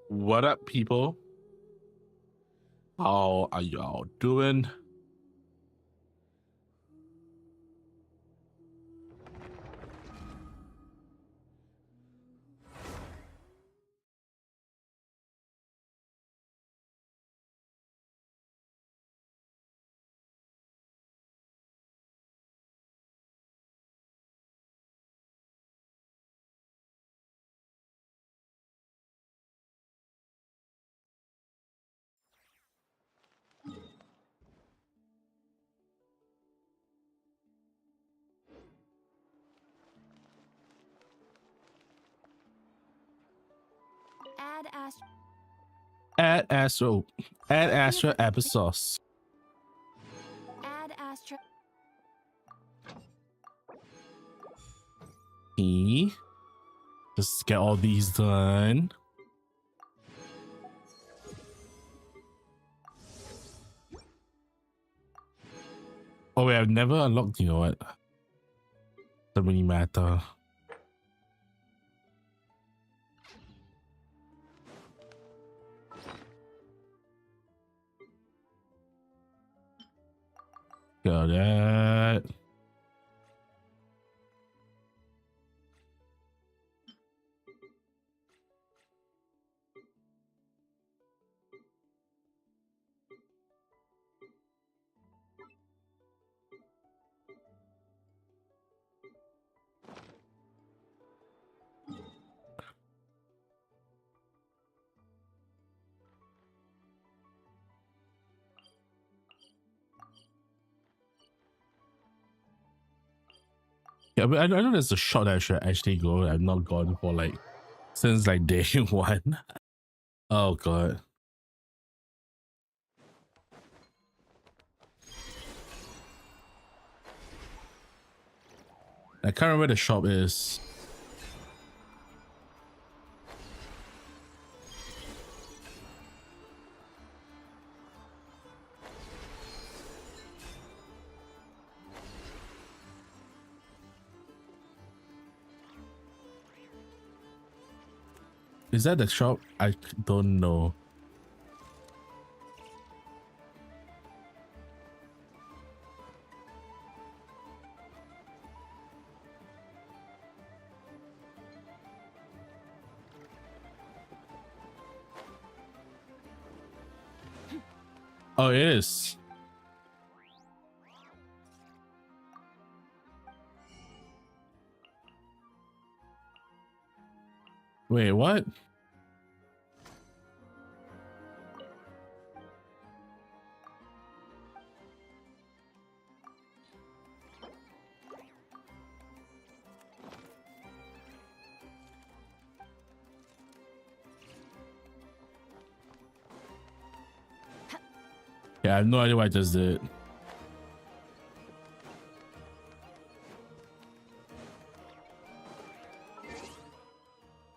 What up, people? How are y'all doing? Add Astro applesauce. Add Astra. Just get all these done. Oh wait, I've never unlocked, you know what? Doesn't really matter. Got that. Yeah, but I know there's a shot that I should actually go. I've not gone for like since like day one. Oh god. I can't remember where the shop is. Is that the shop? I don't know. Oh, it is. Wait, what? Yeah, I have no idea what I just did.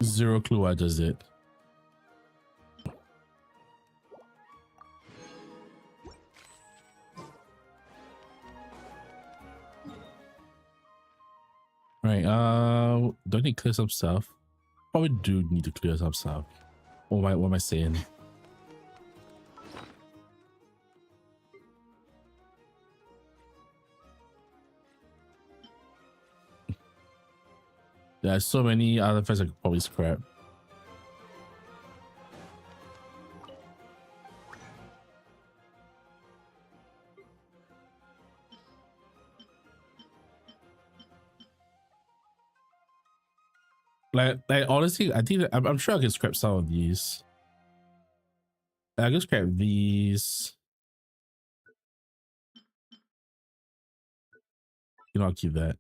Zero clue what I just did. Right, do I need to clear some stuff? Probably do need to clear some stuff. What am I saying? There's so many other things I could probably scrap. Like honestly, I think I'm sure I can scrap some of these. I just grab these. You know, I'll keep that.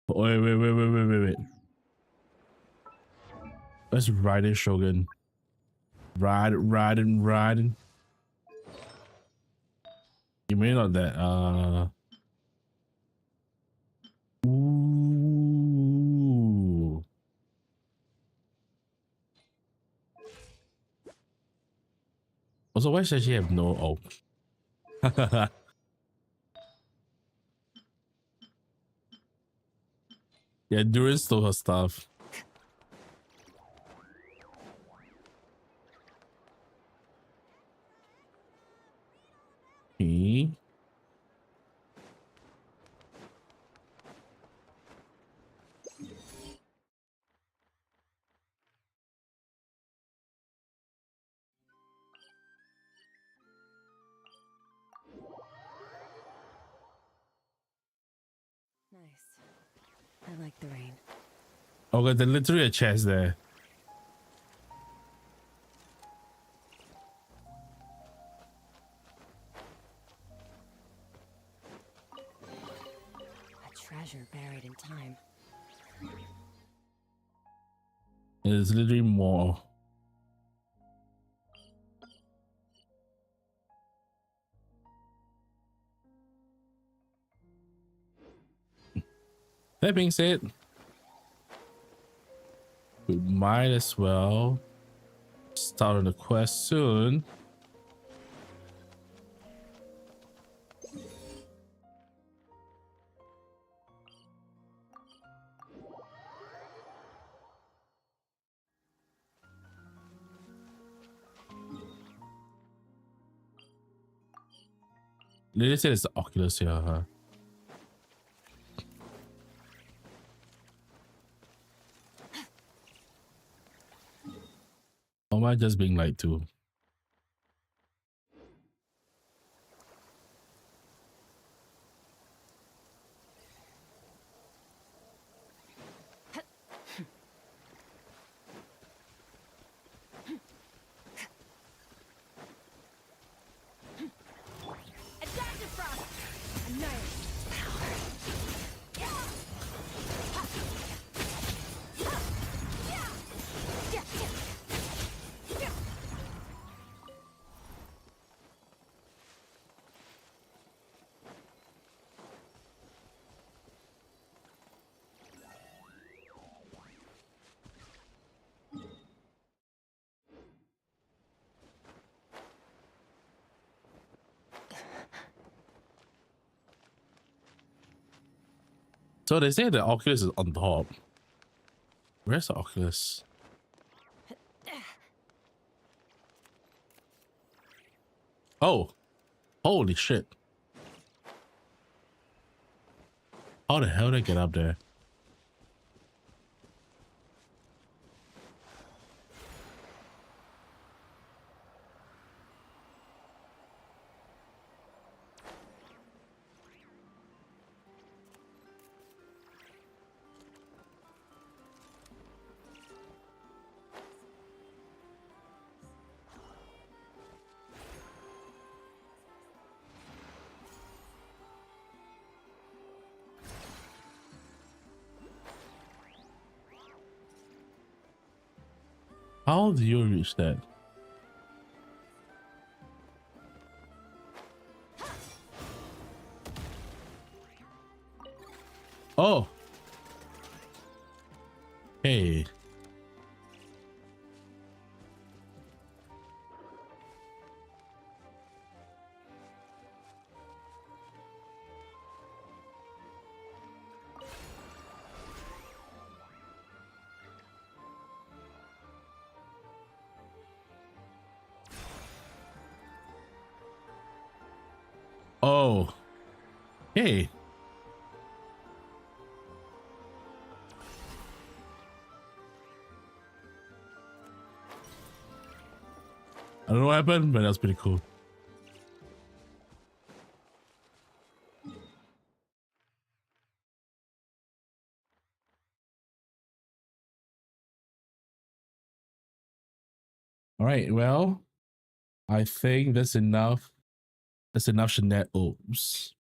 Wait. Let's ride it, Shogun. Riding. You may not that. Ooh. Also, why does she have no? Oh. Yeah, Duran stole her stuff. Okay. Nice. I like the rain. Oh, God, there's literally a chest there. A treasure buried in time. There's literally more. That being said, we might as well start on the quest soon. They said it's the Oculus here, huh? Or am I just being lied to? So they say the Oculus is on top. Where's the Oculus? Oh, holy shit. How the hell did I get up there? How do you reach that? Oh. Hey. Oh. Hey. I don't know what happened, but that's pretty cool. All right. Well, I think that's enough. That's enough Oops.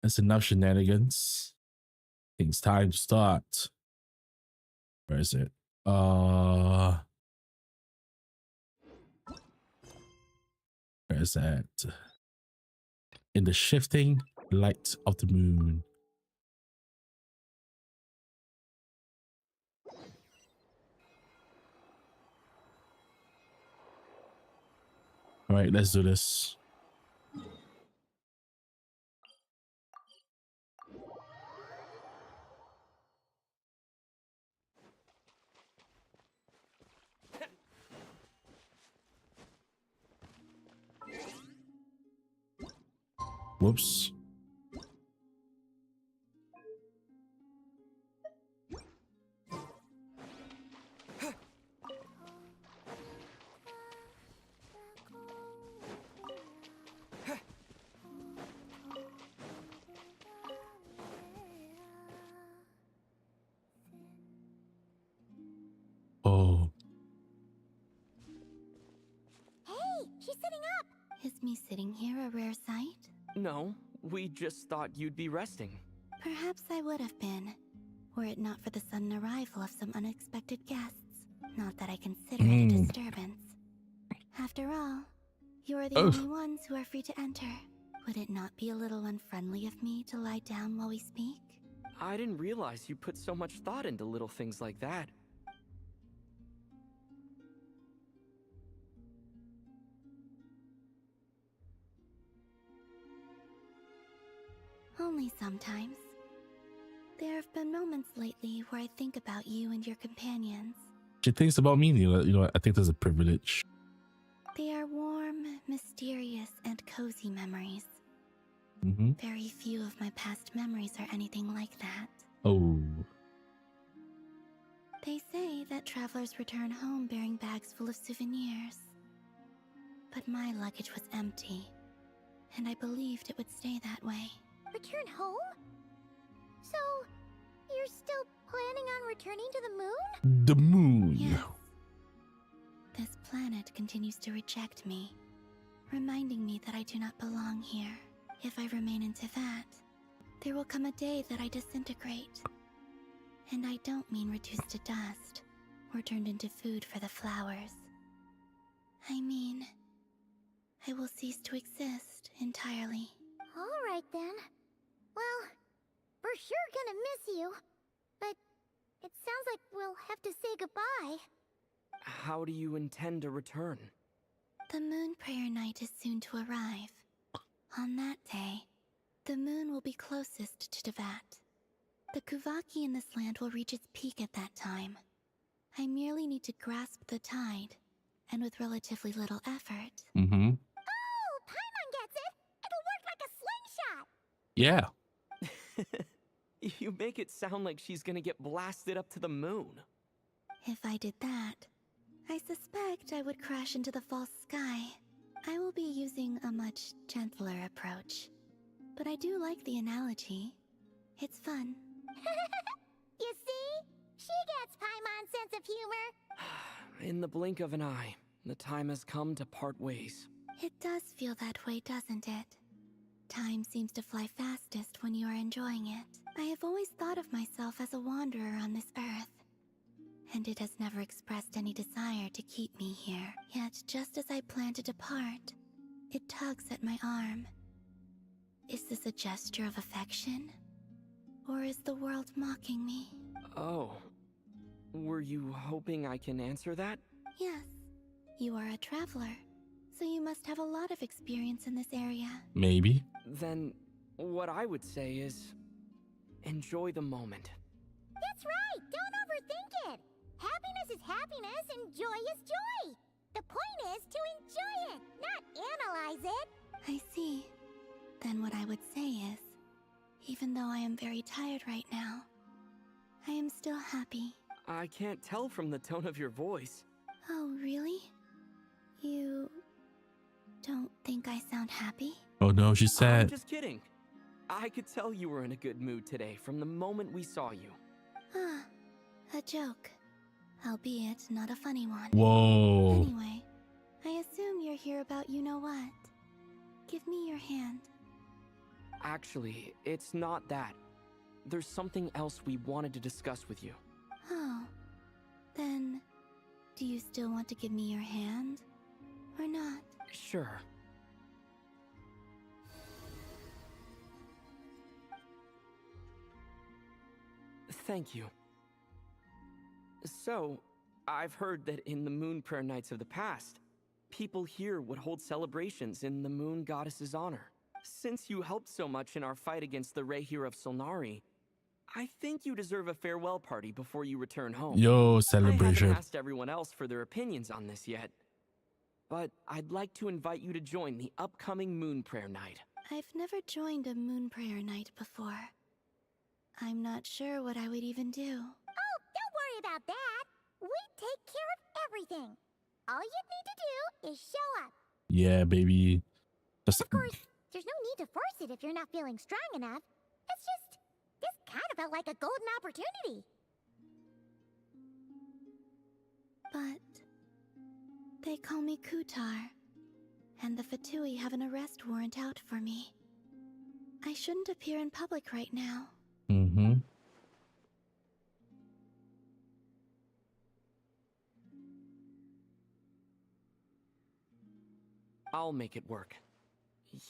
That's enough shenanigans. I think it's time to start. Where is it? Where is that? In the shifting light of the moon. All right, let's do this. Whoops. Oh. Hey, she's sitting up! Is me sitting here a rare sight? No, we just thought you'd be resting. Perhaps I would have been, were it not for the sudden arrival of some unexpected guests. Not that I consider it a disturbance. After all, you are the only ones who are free to enter. Would it not be a little unfriendly of me to lie down while we speak? I didn't realize you put so much thought into little things like that. Only sometimes. There have been moments lately where I think about you and your companions. She thinks about me. You know, I think there's a privilege. They are warm, mysterious, and cozy memories. Very few of my past memories are anything like that. Oh. They say that travelers return home bearing bags full of souvenirs. But my luggage was empty, and I believed it would stay that way. Return home? So, you're still planning on returning to the moon? The moon. Yes. This planet continues to reject me, reminding me that I do not belong here. If I remain in Teyvat, there will come a day that I disintegrate. And I don't mean reduced to dust, or turned into food for the flowers. I mean, I will cease to exist entirely. Alright then. Well, we're sure gonna miss you. But it sounds like we'll have to say goodbye. How do you intend to return? The moon prayer night is soon to arrive. On that day, the moon will be closest to Teyvat. The Kuvaki in this land will reach its peak at that time. I merely need to grasp the tide, and with relatively little effort. Oh, Paimon gets it! It'll work like a slingshot! Yeah. You make it sound like she's gonna get blasted up to the moon. If I did that, I suspect I would crash into the false sky. I will be using a much gentler approach. But I do like the analogy. It's fun. You see? She gets Paimon's sense of humor. In the blink of an eye, the time has come to part ways. It does feel that way, doesn't it? Time seems to fly fastest when you are enjoying it. I have always thought of myself as a wanderer on this earth, and it has never expressed any desire to keep me here. Yet, just as I plan to depart, it tugs at my arm. Is this a gesture of affection? Or is the world mocking me? Oh. Were you hoping I can answer that? Yes. You are a traveler, so you must have a lot of experience in this area. Maybe. Then, what I would say is, enjoy the moment. That's right! Don't overthink it! Happiness is happiness and joy is joy! The point is to enjoy it, not analyze it! I see. Then what I would say is, even though I am very tired right now, I am still happy. I can't tell from the tone of your voice. Oh, really? You don't think I sound happy? Oh no, she's sad. I'm just kidding. I could tell you were in a good mood today from the moment we saw you. Ah, a joke. Albeit not a funny one. Whoa. Anyway, I assume you're here about you-know-what. Give me your hand. Actually, it's not that. There's something else we wanted to discuss with you. Oh. Then, do you still want to give me your hand? Or not? Sure. Thank you. So, I've heard that in the Moon Prayer Nights of the past, people here would hold celebrations in the Moon Goddess's honor. Since you helped so much in our fight against the Rehir of Solnari, I think you deserve a farewell party before you return home. Yo, I celebration. haven't asked everyone else for their opinions on this yet, but I'd like to invite you to join the upcoming Moon Prayer Night. I've never joined a moon prayer night before. I'm not sure what I would even do. Oh, don't worry about that. We take care of everything. All you need to do is show up. Yeah, baby. Just, Of course, there's no need to force it if you're not feeling strong enough. It's just, this kind of felt like a golden opportunity. But they call me Kutar, and the Fatui have an arrest warrant out for me. I shouldn't appear in public right now. mm-hmm. I'll make it work.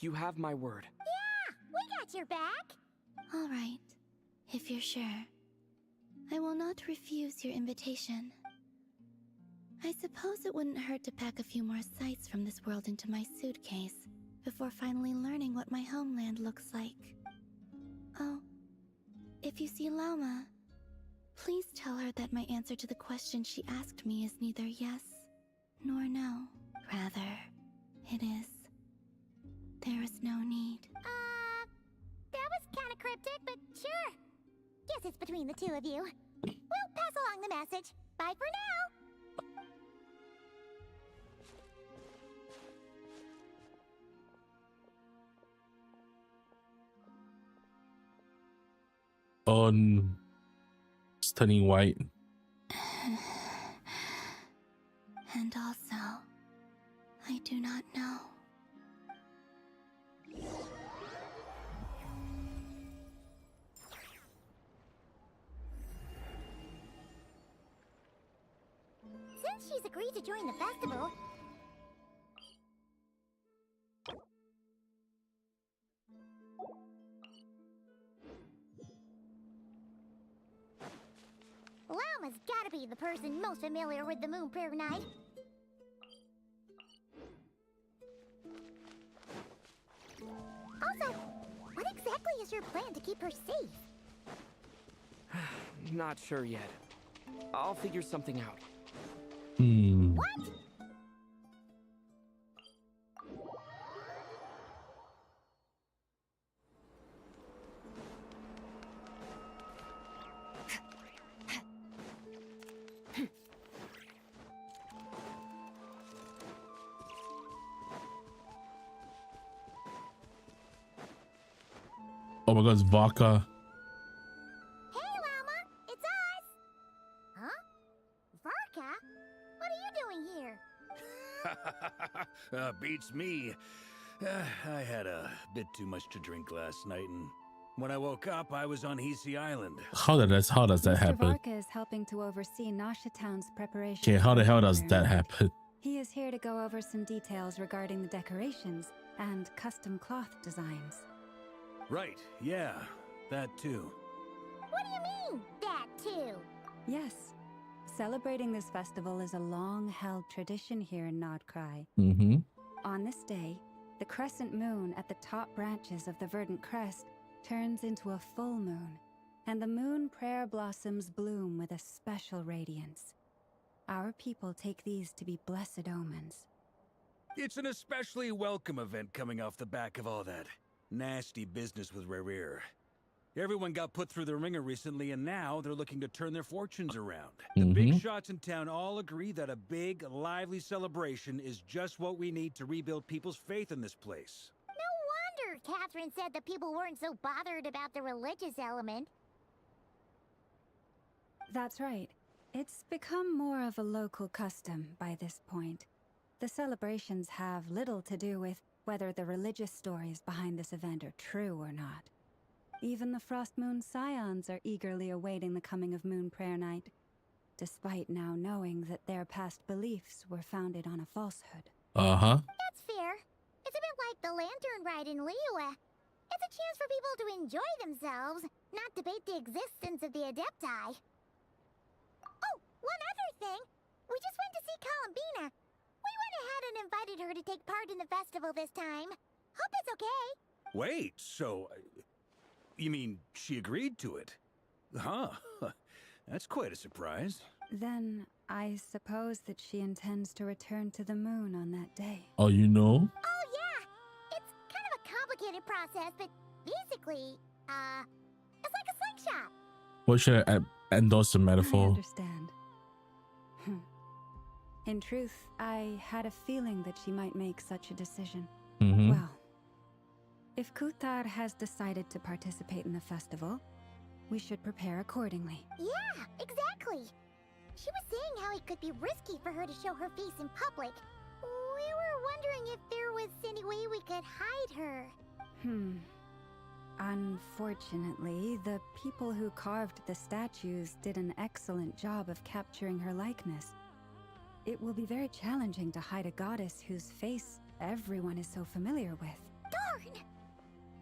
You have my word. Yeah, we got your back. All right, if you're sure. I will not refuse your invitation. I suppose it wouldn't hurt to pack a few more sights from this world into my suitcase before finally learning what my homeland looks like. Oh, if you see Lauma, please tell her that my answer to the question she asked me is neither yes nor no. Rather, it is. There is no need. That was kind of cryptic, but sure. Guess it's between the two of you. We'll pass along the message. Bye for now. On stunning white. And also, I do not know. Since she's agreed to join the festival, Lauma's gotta be the person most familiar with the Moon Prayer Night. Also, what exactly is your plan to keep her safe? Not sure yet. I'll figure something out. What? Oh my god, it's vodka. Hey, Lauma, it's us! Huh? Varka? What are you doing here? Beats me. I had a bit too much to drink last night, and when I woke up, I was on Hisi Island. How does that Mr. happen? Varka is helping to oversee Nasha Town's preparation. Okay, how the hell does for that the happen? He is here to go over some details regarding the decorations and custom cloth designs. Right, yeah, that too. What do you mean, that too? Yes, celebrating this festival is a long-held tradition here in Nodcry. Mm-hmm. On this day, the crescent moon at the top branches of the verdant crest turns into a full moon, and the moon prayer blossoms bloom with a special radiance. Our people take these to be blessed omens. It's an especially welcome event coming off the back of all that nasty business with Rehir. Everyone got put through the ringer recently, and now they're looking to turn their fortunes around. The big shots in town all agree that a big, lively celebration is just what we need to rebuild people's faith in this place. No wonder Catherine said that people weren't so bothered about the religious element. That's right. It's become more of a local custom by this point. The celebrations have little to do with whether the religious stories behind this event are true or not. Even the Frost Moon Scions are eagerly awaiting the coming of Moon Prayer Night, despite now knowing that their past beliefs were founded on a falsehood. Uh-huh. That's fair. It's a bit like the lantern ride in Liyue. It's a chance for people to enjoy themselves, not debate the existence of the Adepti. Oh, one other thing. We just went to see Columbina. We went ahead and invited her to take part in the festival this time. Hope that's okay. Wait, so... you mean she agreed to it? Huh. That's quite a surprise. Then I suppose that she intends to return to the moon on that day. Oh, you know? Oh, yeah. It's kind of a complicated process, but basically, it's like a slingshot. What should I endorse the I metaphor? understand. In truth, I had a feeling that she might make such a decision. Mm-hmm. Well, if Kuthar has decided to participate in the festival, we should prepare accordingly. Yeah, exactly. She was saying how it could be risky for her to show her face in public. We were wondering if there was any way we could hide her. Unfortunately, the people who carved the statues did an excellent job of capturing her likeness. It will be very challenging to hide a goddess whose face everyone is so familiar with. Darn!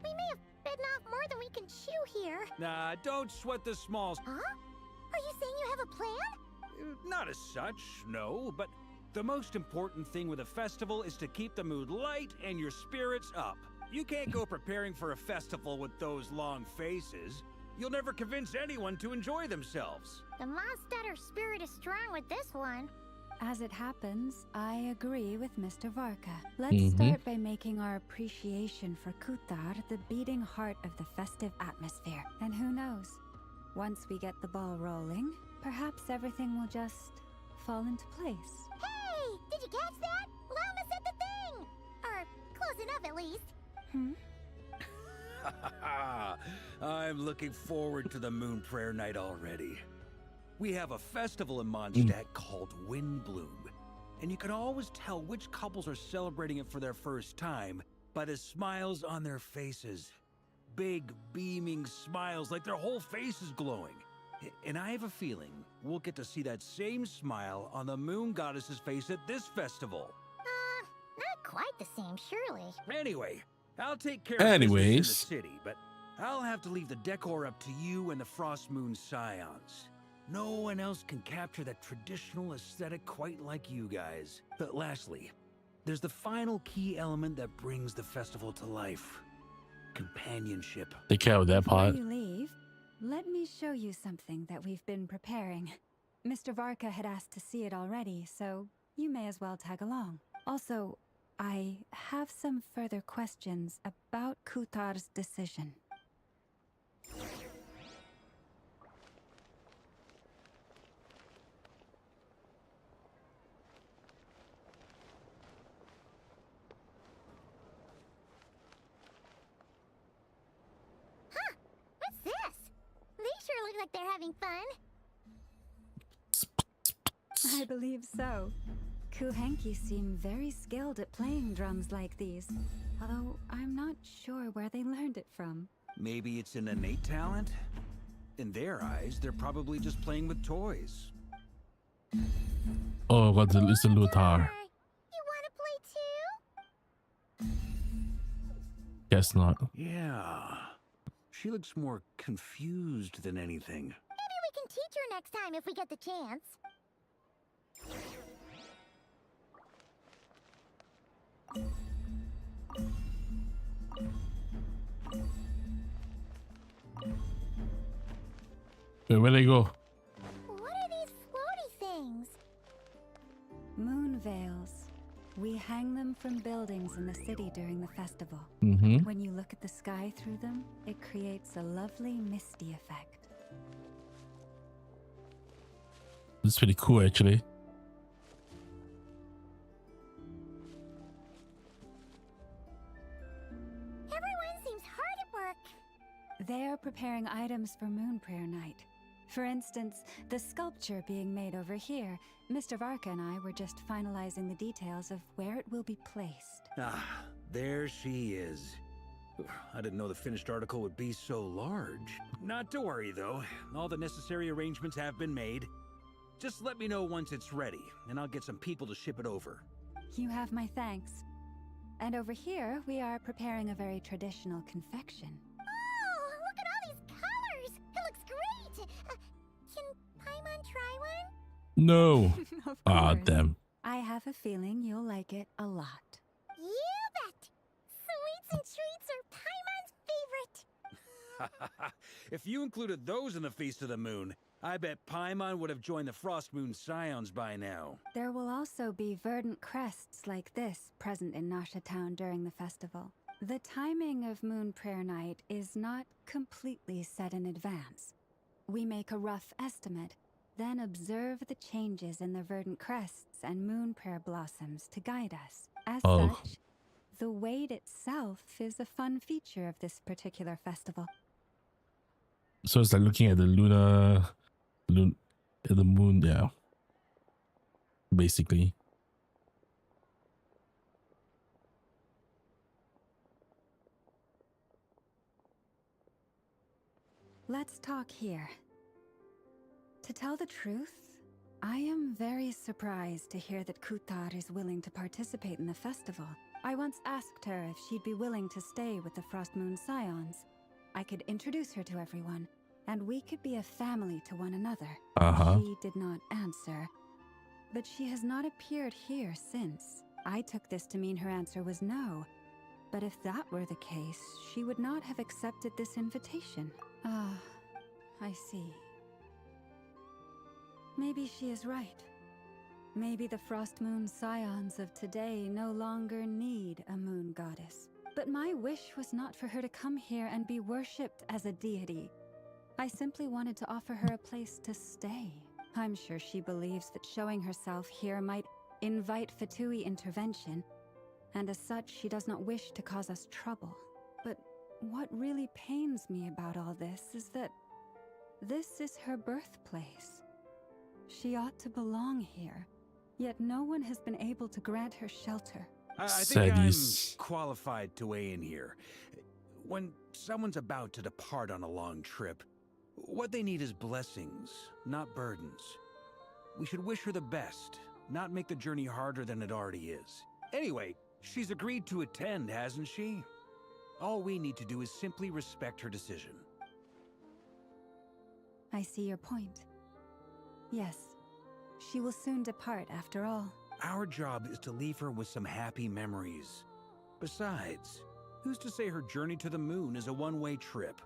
We may have bitten off more than we can chew here. Nah, don't sweat the smalls. Huh? Are you saying you have a plan? Not as such, no, but the most important thing with a festival is to keep the mood light and your spirits up. You can't go preparing for a festival with those long faces. You'll never convince anyone to enjoy themselves. The Mondstatter spirit is strong with this one. As it happens, I agree with Mr. Varka. Let's start by making our appreciation for Kuthar the beating heart of the festive atmosphere. And who knows, once we get the ball rolling, perhaps everything will just fall into place. Hey! Did you catch that? Lama said the thing! Or close enough at least. I'm looking forward to the Moon Prayer Night already. We have a festival in Mondstadt called Windbloom, and you can always tell which couples are celebrating it for their first time by the smiles on their faces. Big, beaming smiles like their whole face is glowing. And I have a feeling we'll get to see that same smile on the Moon Goddess's face at this festival. Not quite the same, surely. Anyway, I'll take care of business in the Anyways. city, but I'll have to leave the decor up to you and the Frost Moon Scions. No one else can capture that traditional aesthetic quite like you guys. But lastly, there's the final key element that brings the festival to life. Companionship. Take care of that Before part. you leave, let me show you something that we've been preparing. Mr. Varka had asked to see it already, so you may as well tag along. Also, I have some further questions about Kuthar's decision. What's this? They sure look like they're having fun. I believe so. Kuhenki seem very skilled at playing drums like these, although I'm not sure where they learned it from. Maybe it's an innate talent? In their eyes, they're probably just playing with toys. Oh, God, it's a Luthar. You want to play too? Guess not. Yeah. She looks more confused than anything. Maybe we can teach her next time if we get the chance. Wait, where they go? What are these floaty things? Moon veils. We hang them from buildings in the city during the festival. When you look at the sky through them, it creates a lovely misty effect. This is pretty cool, actually. Everyone seems hard at work. They are preparing items for Moon Prayer Night. For instance, the sculpture being made over here, Mr. Varka and I were just finalizing the details of where it will be placed. Ah, there she is. I didn't know the finished article would be so large. Not to worry, though. All the necessary arrangements have been made. Just let me know once it's ready, and I'll get some people to ship it over. You have my thanks. And over here, we are preparing a very traditional confection. Oh, look at all these colors! It looks great! Can Paimon try one? No. Of Ah, course. damn. I have a feeling you'll like it a lot. You bet! Sweets and treats are Paimon's favorite! If you included those in the Feast of the Moon, I bet Paimon would have joined the Frost Moon Scions by now. There will also be verdant crests like this present in Nasha Town during the festival. The timing of Moon Prayer Night is not completely set in advance. We make a rough estimate, then observe the changes in the verdant crests and moon prayer blossoms to guide us. As such, the wait itself is a fun feature of this particular festival. So it's like looking at the the moon, yeah. Basically. Let's talk here. To tell the truth, I am very surprised to hear that Kutar is willing to participate in the festival. I once asked her if she'd be willing to stay with the Frost Moon Scions. I could introduce her to everyone, and we could be a family to one another. She did not answer, but she has not appeared here since. I took this to mean her answer was no, but if that were the case, she would not have accepted this invitation. Ah, I see. Maybe she is right. Maybe the Frost Moon Scions of today no longer need a moon goddess. But my wish was not for her to come here and be worshipped as a deity. I simply wanted to offer her a place to stay. I'm sure she believes that showing herself here might invite Fatui intervention, and as such, she does not wish to cause us trouble. But what really pains me about all this is that this is her birthplace. She ought to belong here, yet no one has been able to grant her shelter. I think I'm Saddies. qualified to weigh in here. When someone's about to depart on a long trip, what they need is blessings, not burdens. We should wish her the best, not make the journey harder than it already is. Anyway, she's agreed to attend, hasn't she? All we need to do is simply respect her decision. I see your point. Yes, she will soon depart after all. Our job is to leave her with some happy memories. Besides, who's to say her journey to the moon is a one-way trip?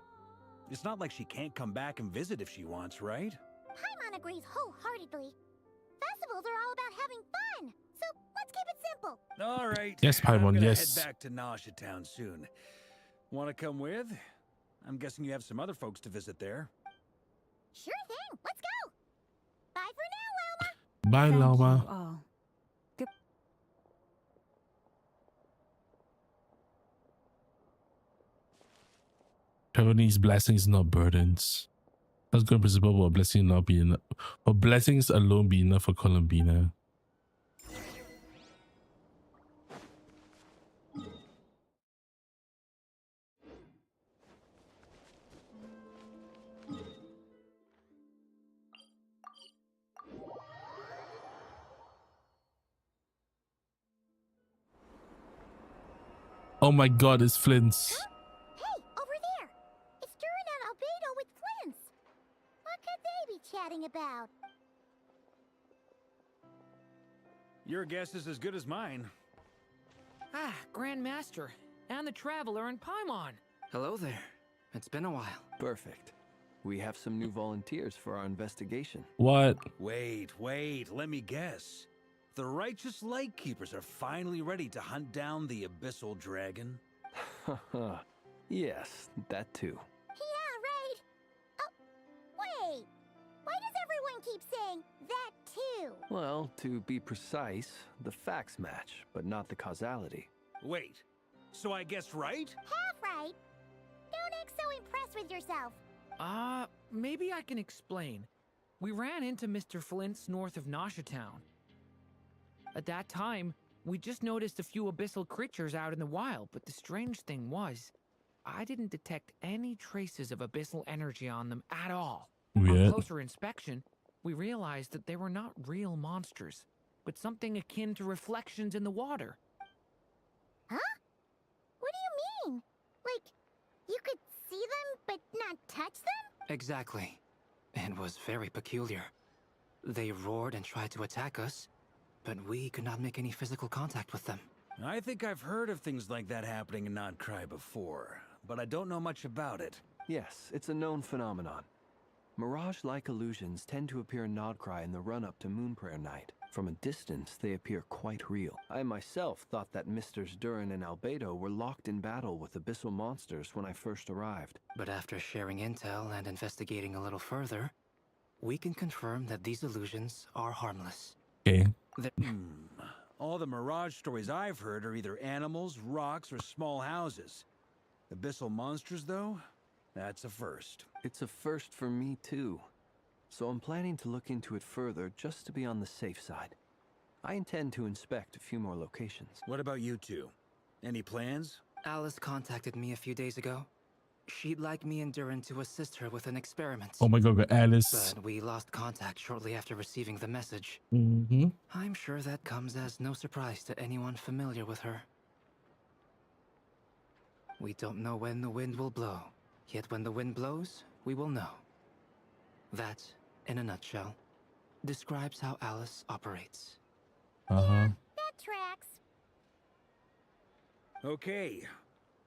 It's not like she can't come back and visit if she wants, right? Paimon agrees wholeheartedly. Festivals are all about having fun, so let's keep it simple. All right. Yes, I'm Paimon, gonna yes. head back to Nasha Town soon. Want to come with? I'm guessing you have some other folks to visit there. Sure thing, let's go! Bye for now, Loma! Bye, Thank Lama. you all. Good. Taiwanese blessings, not burdens. That's good principle, but blessings not be enough. But blessings alone be enough for Columbina. Oh my god, it's Flint's. Hey, over there! It's Durin and Albedo with Flints! What could they be chatting about? Your guess is as good as mine. Ah, Grand Master, and the Traveler and Paimon. Hello there. It's been a while. Perfect. We have some new volunteers for our investigation. What? Wait, let me guess. The righteous Lightkeepers are finally ready to hunt down the Abyssal Dragon? Haha. Yes, that too. Yeah, right! Oh, wait! Why does everyone keep saying that too? Well, to be precise, the facts match, but not the causality. Wait, so I guessed right? Half right! Don't act so impressed with yourself. Maybe I can explain. We ran into Mr. Flint's north of Nasha Town. At that time, we just noticed a few abyssal creatures out in the wild, but the strange thing was, I didn't detect any traces of abyssal energy on them at all. On Weird. closer inspection, we realized that they were not real monsters, but something akin to reflections in the water. Huh? What do you mean? Like, you could see them but not touch them? Exactly. It was very peculiar. They roared and tried to attack us, but we could not make any physical contact with them. I think I've heard of things like that happening in Nodcry before, but I don't know much about it. Yes, it's a known phenomenon. Mirage-like illusions tend to appear in Nodcry in the run-up to Moonprayer Night. From a distance, they appear quite real. I myself thought that Misters Durin and Albedo were locked in battle with abyssal monsters when I first arrived. But after sharing intel and investigating a little further, we can confirm that these illusions are harmless. Okay. All the Mirage stories I've heard are either animals, rocks, or small houses. Abyssal monsters, though? That's a first. It's a first for me, too. So I'm planning to look into it further just to be on the safe side. I intend to inspect a few more locations. What about you two? Any plans? Alice contacted me a few days ago. She'd like me and Durin to assist her with an experiment. Oh my god, Alice. But we lost contact shortly after receiving the message. Mm-hmm. I'm sure that comes as no surprise to anyone familiar with her. We don't know when the wind will blow, yet when the wind blows, we will know. That, in a nutshell, describes how Alice operates. Uh-huh. That tracks. Okay.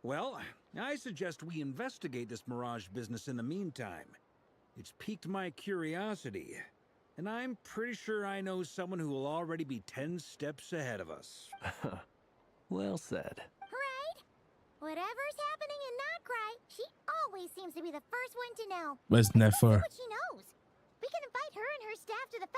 Well, I suggest we investigate this Mirage business in the meantime. It's piqued my curiosity, and I'm pretty sure I know someone who will already be 10 steps ahead of us. Well said. Right? Whatever's happening in Nodcry, she always seems to be the first one to know. Where's Let's go see Nefer? what she knows. We can invite her and her staff to the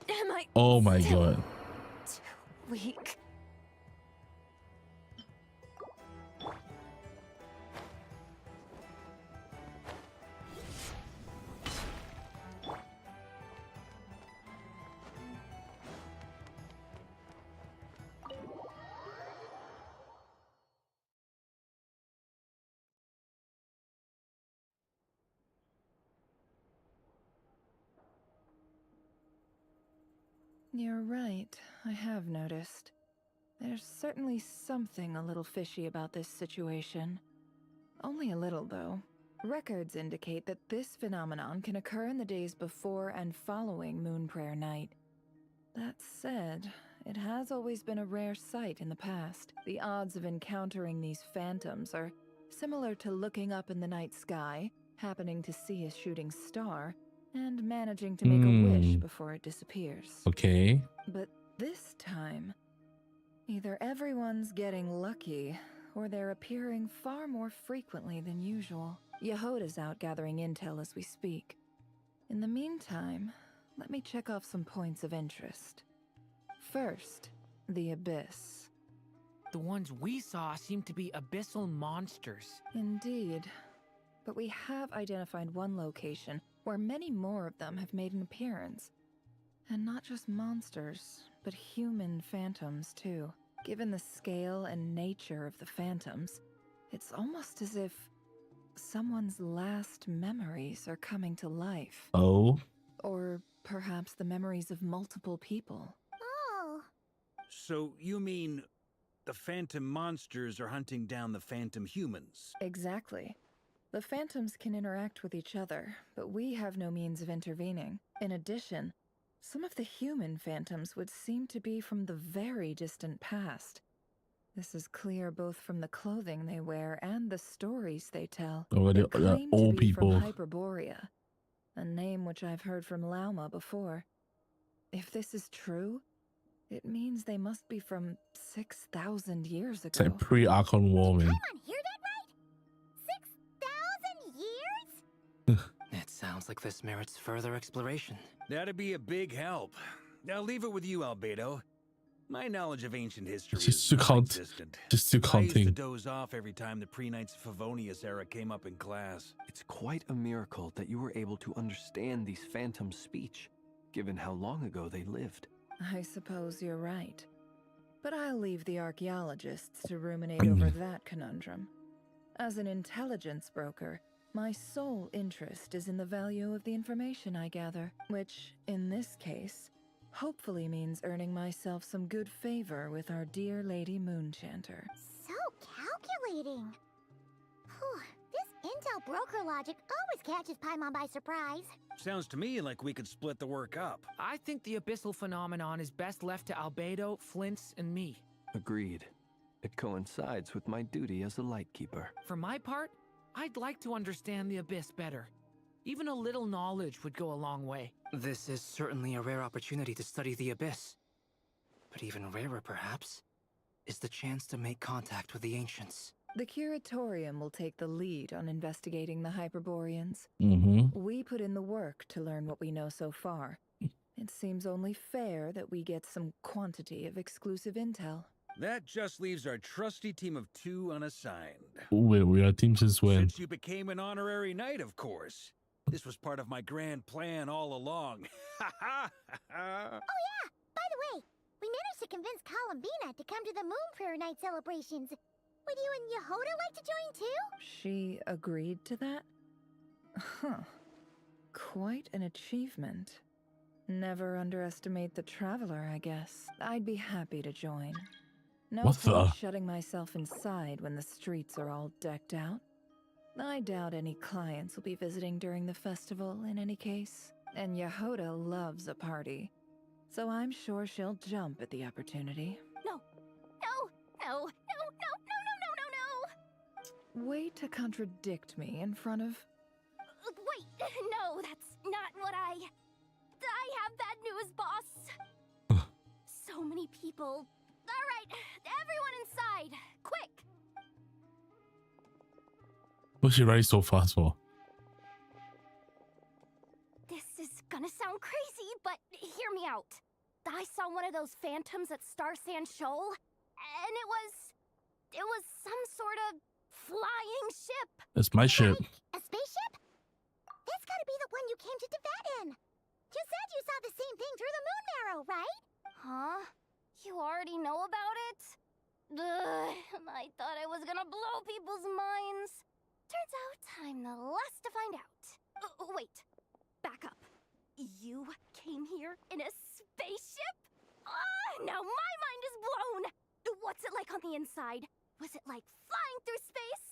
Am I Oh my still god. too weak? You're right, I have noticed. There's certainly something a little fishy about this situation. Only a little, though. Records indicate that this phenomenon can occur in the days before and following Moonprayer Night. That said, it has always been a rare sight in the past. The odds of encountering these phantoms are similar to looking up in the night sky, happening to see a shooting star, and managing to make a wish before it disappears. Okay. But this time, either everyone's getting lucky, or they're appearing far more frequently than usual. Yehoda's out gathering intel as we speak. In the meantime, let me check off some points of interest. First, the Abyss. The ones we saw seem to be abyssal monsters. Indeed. But we have identified one location where many more of them have made an appearance. And not just monsters, but human phantoms too. Given the scale and nature of the phantoms, it's almost as if someone's last memories are coming to life. Oh. Or perhaps the memories of multiple people. Oh. So you mean the phantom monsters are hunting down the phantom humans? Exactly. The phantoms can interact with each other, but we have no means of intervening. In addition, Some of the human phantoms would seem to be from the very distant past. This is clear both from the clothing they wear and the stories they tell. Oh, They they're claim to old be from people. Hyperborea, a name which I've heard from Lauma before. If this is true, it means they must be from 6,000 years It's ago. like pre-Archon War, man. Come on, hear that right? 6,000 years? It sounds like this merits further exploration. That'd be a big help. I'll leave it with you, Albedo. My knowledge of ancient history Just is too non-existent. Just too I used to counting. doze off every time the pre-Knights Favonius era came up in class. It's quite a miracle that you were able to understand these phantoms' speech, given how long ago they lived. I suppose you're right. But I'll leave the archaeologists to ruminate over that conundrum. As an intelligence broker, my sole interest is in the value of the information I gather, which, in this case, hopefully means earning myself some good favor with our dear Lady Moonchanter. So calculating. Whew, this intel broker logic always catches Paimon by surprise. Sounds to me like we could split the work up. I think the abyssal phenomenon is best left to Albedo, Flints, and me. Agreed. It coincides with my duty as a lightkeeper. For my part, I'd like to understand the abyss better. Even a little knowledge would go a long way. This is certainly a rare opportunity to study the abyss. But even rarer, perhaps, is the chance to make contact with the ancients. The Curatorium will take the lead on investigating the Hyperboreans. Mm-hmm. We put in the work to learn what we know so far. It seems only fair that we get some quantity of exclusive intel. That just leaves our trusty team of 2 unassigned. Wait, we are team since when? Since you became an honorary knight, of course. This was part of my grand plan all along. Oh yeah, by the way, we managed to convince Columbina to come to the Moon Prayer Night celebrations. Would you and Yehoda like to join too? She agreed to that? Huh. Quite an achievement. Never underestimate the traveler, I guess. I'd be happy to join. No What the- point shutting myself inside when the streets are all decked out. I doubt any clients will be visiting during the festival in any case. And Yehoda loves a party. So I'm sure she'll jump at the opportunity. No, no, no, no, no, no, no, no, no, no. Way to contradict me in front of... Wait, no, that's not what I have bad news, boss. So many people. All right, everyone inside, quick. What's she running so fast for? This is gonna sound crazy, but hear me out. I saw one of those phantoms at Star Sand Shoal, and it was some sort of flying ship. It's my ship. A spaceship? That's gotta be the one you came to Tibet in. You said you saw the same thing through the moon marrow, right? Huh? You already know about it? Ugh, I thought I was gonna blow people's minds. Turns out I'm the last to find out. Wait, back up. You came here in a spaceship? Now my mind is blown! What's it like on the inside? Was it like flying through space?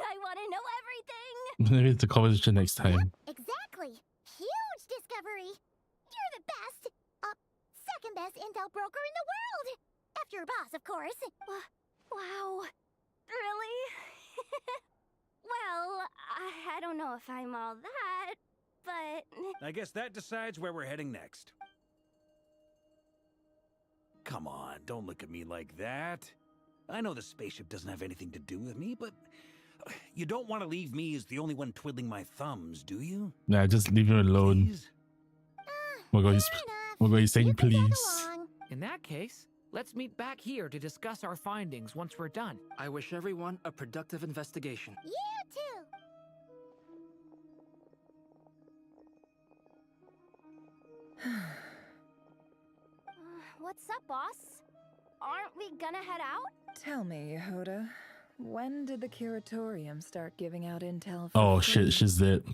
I want to know everything! Maybe it's a conversation next time. Exactly! Huge discovery! You're the best! Second best intel broker in the world! After your boss, of course. Wow. Really? Well, I don't know if I'm all that, but... I guess that decides where we're heading next. Come on, don't look at me like that. I know the spaceship doesn't have anything to do with me, but you don't want to leave me as the only one twiddling my thumbs, do you? Nah, just leave him alone. Please? Oh my god, he's saying You can tag please. along. In that case, let's meet back here to discuss our findings once we're done. I wish everyone a productive investigation. You too! What's up, boss? Aren't we gonna head out? Tell me, Yehoda, when did the Curatorium start giving out intel for Oh free? shit, she's it. Oh,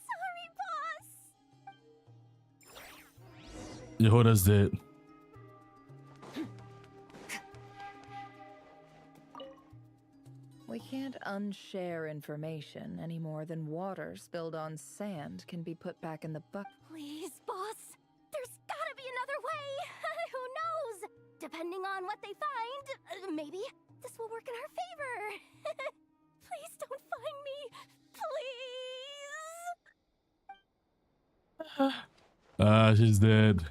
sorry, boss. Yehoda's it. We can't unshare information any more than water spilled on sand can be put back in the bucket. Please, boss. There's gotta be another way. Who knows? Depending on what they find, maybe this will work in our favor. Please don't find me. Please. She's dead.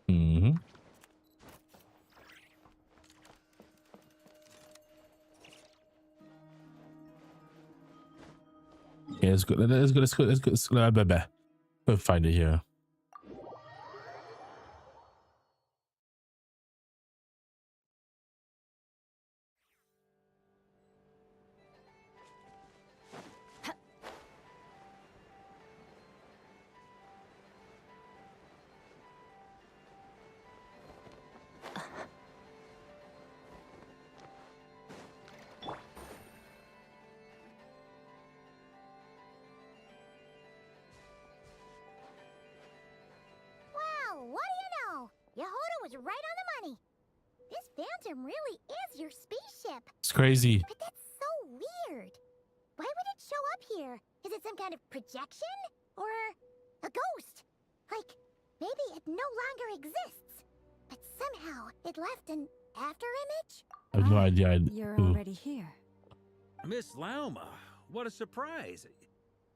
Mm-hmm. Yeah, let's go. Let's go. We'll find it here. Well, what do you know? Yehoda was right on the money. This Phantom really is your spaceship. It's crazy. But that's so weird. Why would it show up here? Is it some kind of projection? Or a ghost? Like, maybe it no longer exists. But somehow it left an after image? I have no idea. You're already here. Miss Lauma, what a surprise.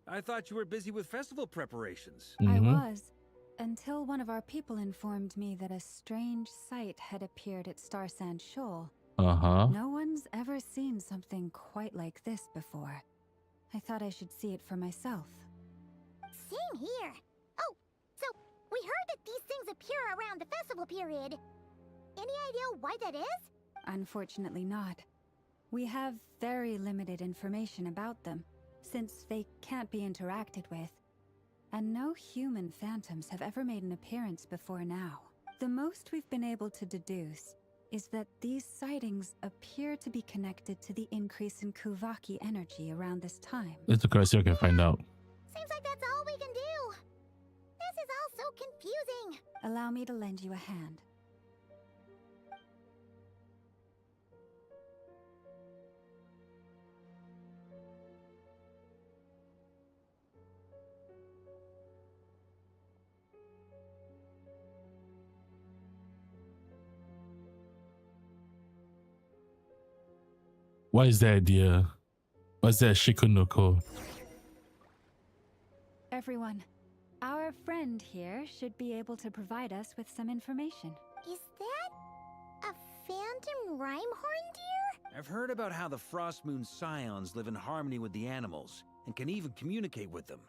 I thought you were busy with festival preparations. I was, until one of our people informed me that a strange sight had appeared at Star Sand Shoal. Uh-huh. No one's ever seen something quite like this before. I thought I should see it for myself. Same here. Oh, so we heard that these things appear around the festival period. Any idea why that is? Unfortunately not. We have very limited information about them, since they can't be interacted with. And no human phantoms have ever made an appearance before now. The most we've been able to deduce is that these sightings appear to be connected to the increase in Kuvaki energy around this time. Let's look around, see if I can find out. Seems like that's all we can do. This is all so confusing. Allow me to lend you a hand. What is the idea? What's that Shikunoko? Everyone, our friend here should be able to provide us with some information. Is that a phantom Rhymehorn deer? I've heard about how the Frost Moon Scions live in harmony with the animals and can even communicate with them.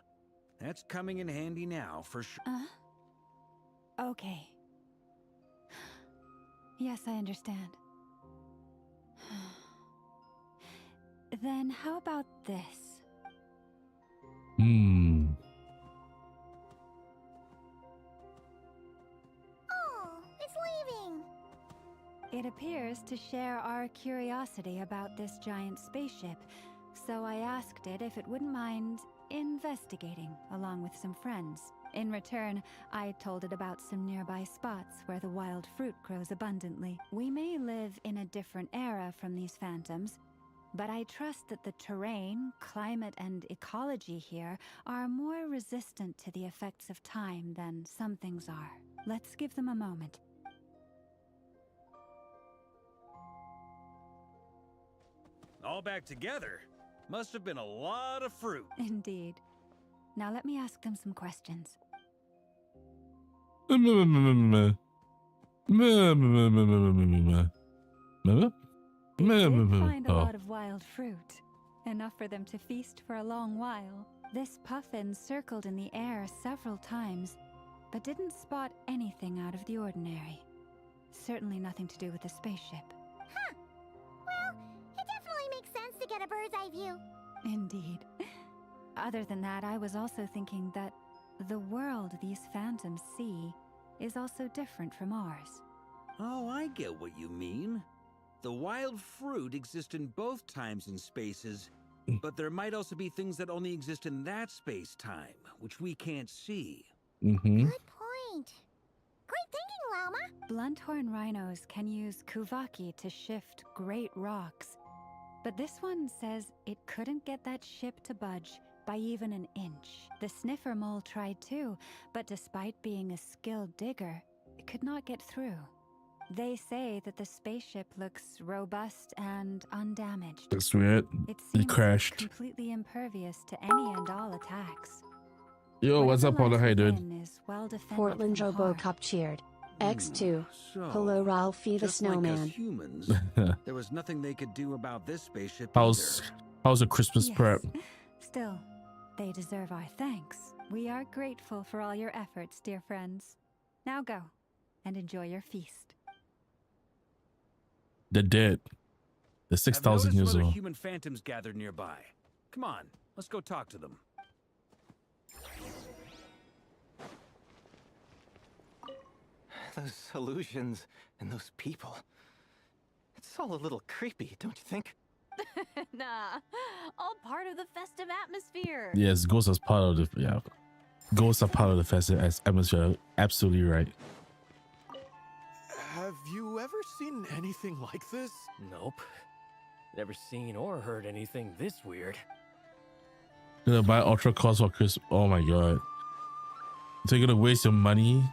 That's coming in handy now, for sure. Okay. Yes, I understand. Then how about this? Oh, it's leaving. It appears to share our curiosity about this giant spaceship, so I asked it if it wouldn't mind investigating along with some friends. In return, I told it about some nearby spots where the wild fruit grows abundantly. We may live in a different era from these phantoms, but I trust that the terrain, climate, and ecology here are more resistant to the effects of time than some things are. Let's give them a moment. All back together? Must have been a lot of fruit. Indeed. Now let me ask them some questions. They did find a lot of wild fruit. Enough for them to feast for a long while. This puffin circled in the air several times, but didn't spot anything out of the ordinary. Certainly nothing to do with the spaceship. Huh. Well, it definitely makes sense to get a bird's eye view. Indeed. Other than that, I was also thinking that The world these phantoms see is also different from ours. Oh, I get what you mean. The wild fruit exists in both times and spaces, but there might also be things that only exist in that space-time, which we can't see. Mm-hmm. Good point. Great thinking, Llama. Blunthorn rhinos can use kuvaki to shift great rocks, but this one says it couldn't get that ship to budge by even an inch. The sniffer mole tried too, but despite being a skilled digger, it could not get through. They say that the spaceship looks robust and undamaged. That's weird. It It seems crashed. completely impervious to any and all attacks. Yo, what's up, Paula? How you doing? Is well defended Portland from harm. Robocop cheered. X2. So, Hello, Ralphie the just like us Snowman. humans, there was nothing they could do about this spaceship How's the Christmas Yes. prep? Still, they deserve our thanks. We are grateful for all your efforts, dear friends. Now go and enjoy your feast. They're dead. They're 6,000 years Other old. human phantoms gathered nearby. Come on, let's go talk to them. Those illusions and those people. It's all a little creepy, don't you think? Nah, all part of the festive atmosphere. Yes, ghosts are part of the Ghosts are part of the festive atmosphere. Absolutely right. Have you ever seen anything like this? Nope. Never seen or heard anything this weird. Gonna buy ultra cost for Christmas. Oh my god. So you're gonna waste your money?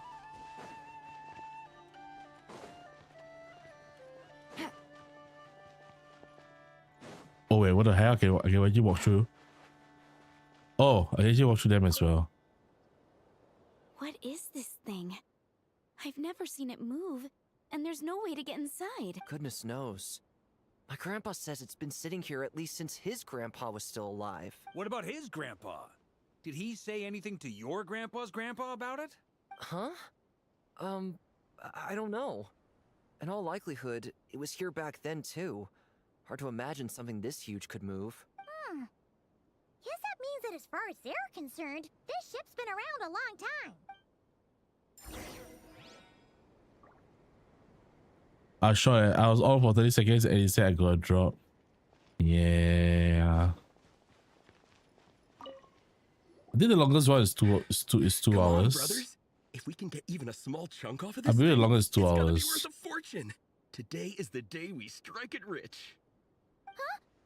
Oh wait, what the hell? Okay, why'd you walk through? Oh, I guess you walk through them as well. What is this thing? I've never seen it move, and there's no way to get inside. Goodness knows. My grandpa says it's been sitting here at least since his grandpa was still alive. What about his grandpa? Did he say anything to your grandpa's grandpa about it? Huh? I don't know. In all likelihood, it was here back then too. Hard to imagine something this huge could move. Guess that means that as far as they're concerned, this ship's been around a long time. I shot it. I was on for 30 seconds and he said I got a drop. Yeah. I think the longest one is two Come on, hours. brothers. If we can get even a small chunk off of I this, believe the thing, longest is 2 it's gonna be hours. worth a fortune. Today is the day we strike it rich.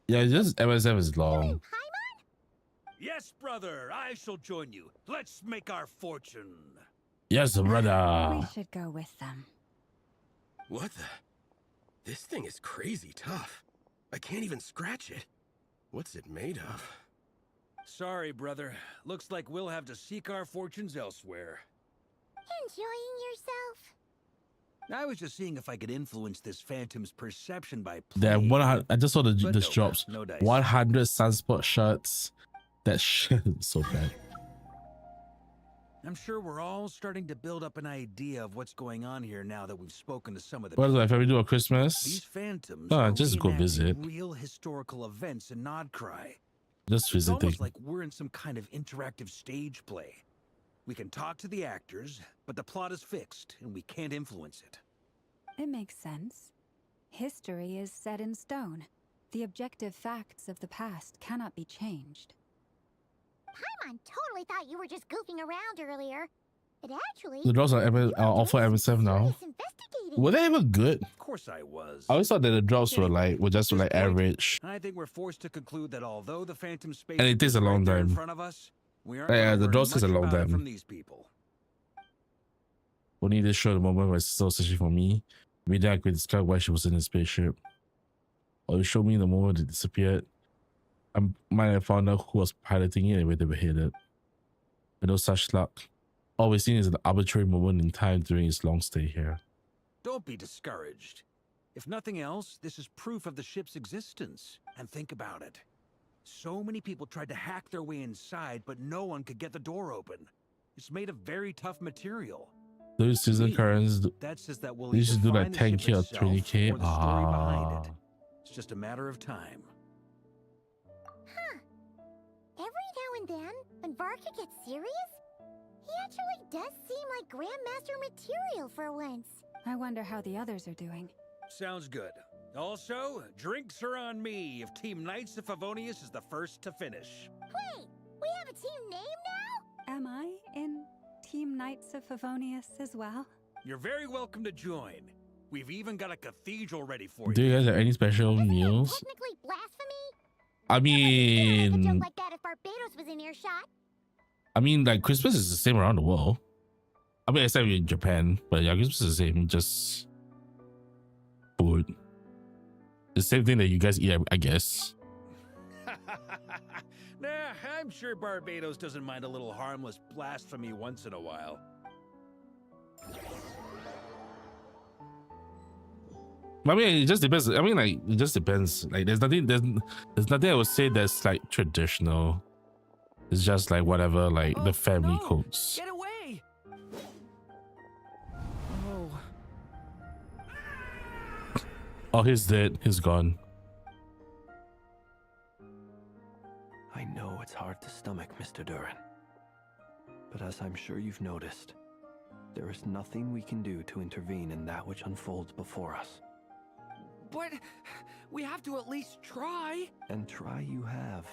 Yeah, just MSF is long. Yes, brother, I shall join you. Let's make our fortune. Yes, brother. We should go with them. What the? This thing is crazy tough. I can't even scratch it. What's it made of? Sorry, brother. Looks like we'll have to seek our fortunes elsewhere. Enjoying yourself? I was just seeing if I could influence this phantom's perception by That playing. 100. I just saw But this no, drops. no dice. 100 Sunspot shirts. That shit is so bad. I'm sure we're all starting to build up an idea of what's going on here now that we've spoken to some of the What is people. my family do on These Christmas? phantoms Oh, are just go reenacting visit. real historical events in Nodcry. Just It's visiting. almost like we're in some kind of interactive stage play. We can talk to the actors, but the plot is fixed, and we can't influence it. It makes sense. History is set in stone. The objective facts of the past cannot be changed. Paimon totally thought you were just goofing around earlier. But actually, The drops are you all for doing some MSF now. serious investigating. Were they ever good? Of course I was. I always thought that the drops were just At this like point, average. I think we're forced to conclude that although the Phantom Space And it takes a is long right there in time. front of us, we aren't Yeah, gonna the learn drops takes a much long about it time. from these people. Only this show the moment where it's so searching for me. Maybe I could discover why she was in the spaceship. Or you show me the moment it disappeared. I might have found out who was piloting it and where they were headed. But no such luck. All we've seen is an arbitrary moment in time during his long stay here. Don't be discouraged. If nothing else, this is proof of the ship's existence. And think about it. So many people tried to hack their way inside, but no one could get the door open. It's made of very tough material. Those season currents, That says that we'll they either should do like find the ship 10K or itself 20K. or the story behind Ah. it. It's just a matter of time. Every now and then, when Varka gets serious, He actually does seem like Grandmaster material for once. I wonder how the others are doing. Sounds good. Also, drinks are on me if Team Knights of Favonius is the first to finish. Wait, we have a team name now? Am I in Team Knights of Favonius as well? You're very welcome to join. We've even got a cathedral ready for Do you. you guys have any special meals? Technically blasphemy? I A joke mean, like that if Barbados was in earshot. like Christmas is the same around the world. I mean, except in Japan, but yeah, Christmas is the same, just food. The same thing that you guys eat, I guess. Nah, I'm sure Barbados doesn't mind a little harmless blasphemy once in a while. I mean, it just depends. I mean, like, it just depends. Like, there's nothing I would say that's like traditional. It's just like whatever, like the family cooks. Get away! Oh. Oh, he's dead. He's gone. I know it's hard to stomach, Mr. Durin. But as I'm sure you've noticed, there is nothing we can do to intervene in that which unfolds before us. But we have to at least try. And try you have.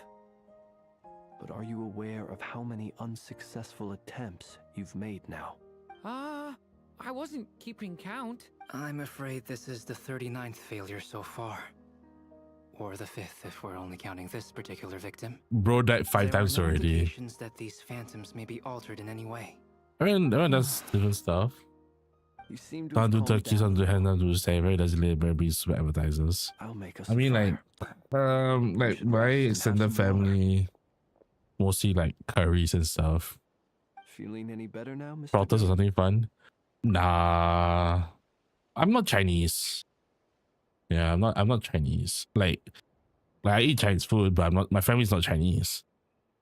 But are you aware of how many unsuccessful attempts you've made now? I wasn't keeping count. I'm afraid this is the 39th failure so far. Or the 5th if we're only counting this particular victim. Bro died 5 times There are no already. indications that these phantoms may be altered in any way. I mean, that's different stuff. You seem to Don't do have calmed turkeys, down. don't do hen, don't do savory, doesn't let very be super advertisers. I'll make us I a mean, fire. like my extended family, mostly like curries and stuff. Feeling any better now, Mr. Protos or Durin? something fun. Nah, I'm not Chinese. Yeah, I'm not Chinese. Like I eat Chinese food, but I'm not. My family's not Chinese,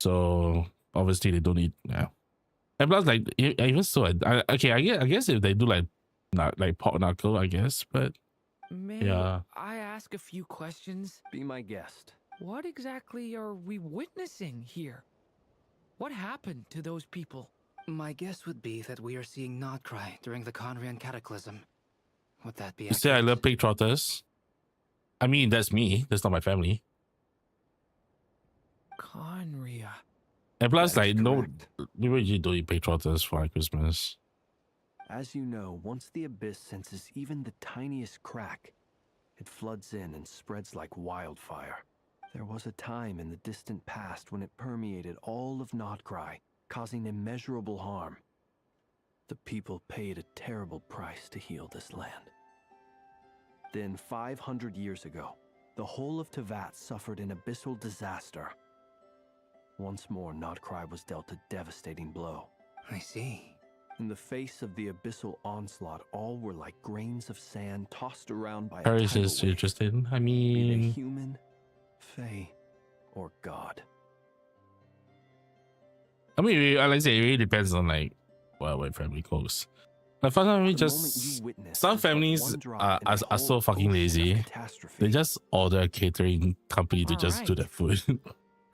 so obviously they don't eat. Yeah, and plus, like even so, I guess if they do like pork knuckle, I guess, but May yeah. I ask a few questions? Be my guest. What exactly are we witnessing here? What happened to those people? My guess would be that we are seeing Nodcry during the Conrian Cataclysm. Would that be You say I accurate? love pig trotters. I mean, that's me. That's not my family. Conria. And plus, That is like, no, correct. we usually don't eat pig trotters for like Christmas. As you know, once the abyss senses even the tiniest crack, it floods in and spreads like wildfire. There was a time in the distant past when it permeated all of Nodcry, causing immeasurable harm. The people paid a terrible price to heal this land. Then 500 years ago, the whole of Tevat suffered an abyssal disaster. Once more, Nodcry was dealt a devastating blow. I see. In the face of the abyssal onslaught, all were like grains of sand tossed around by a Paris tidal is wave, interesting. I be they mean, human, fae, or god. like I say, it really depends on like what family cooks. Like for some family, The moment just you witness some is but families one drop are in a so whole fucking ocean of lazy. catastrophe. They just order a catering company to just do Alright. the food.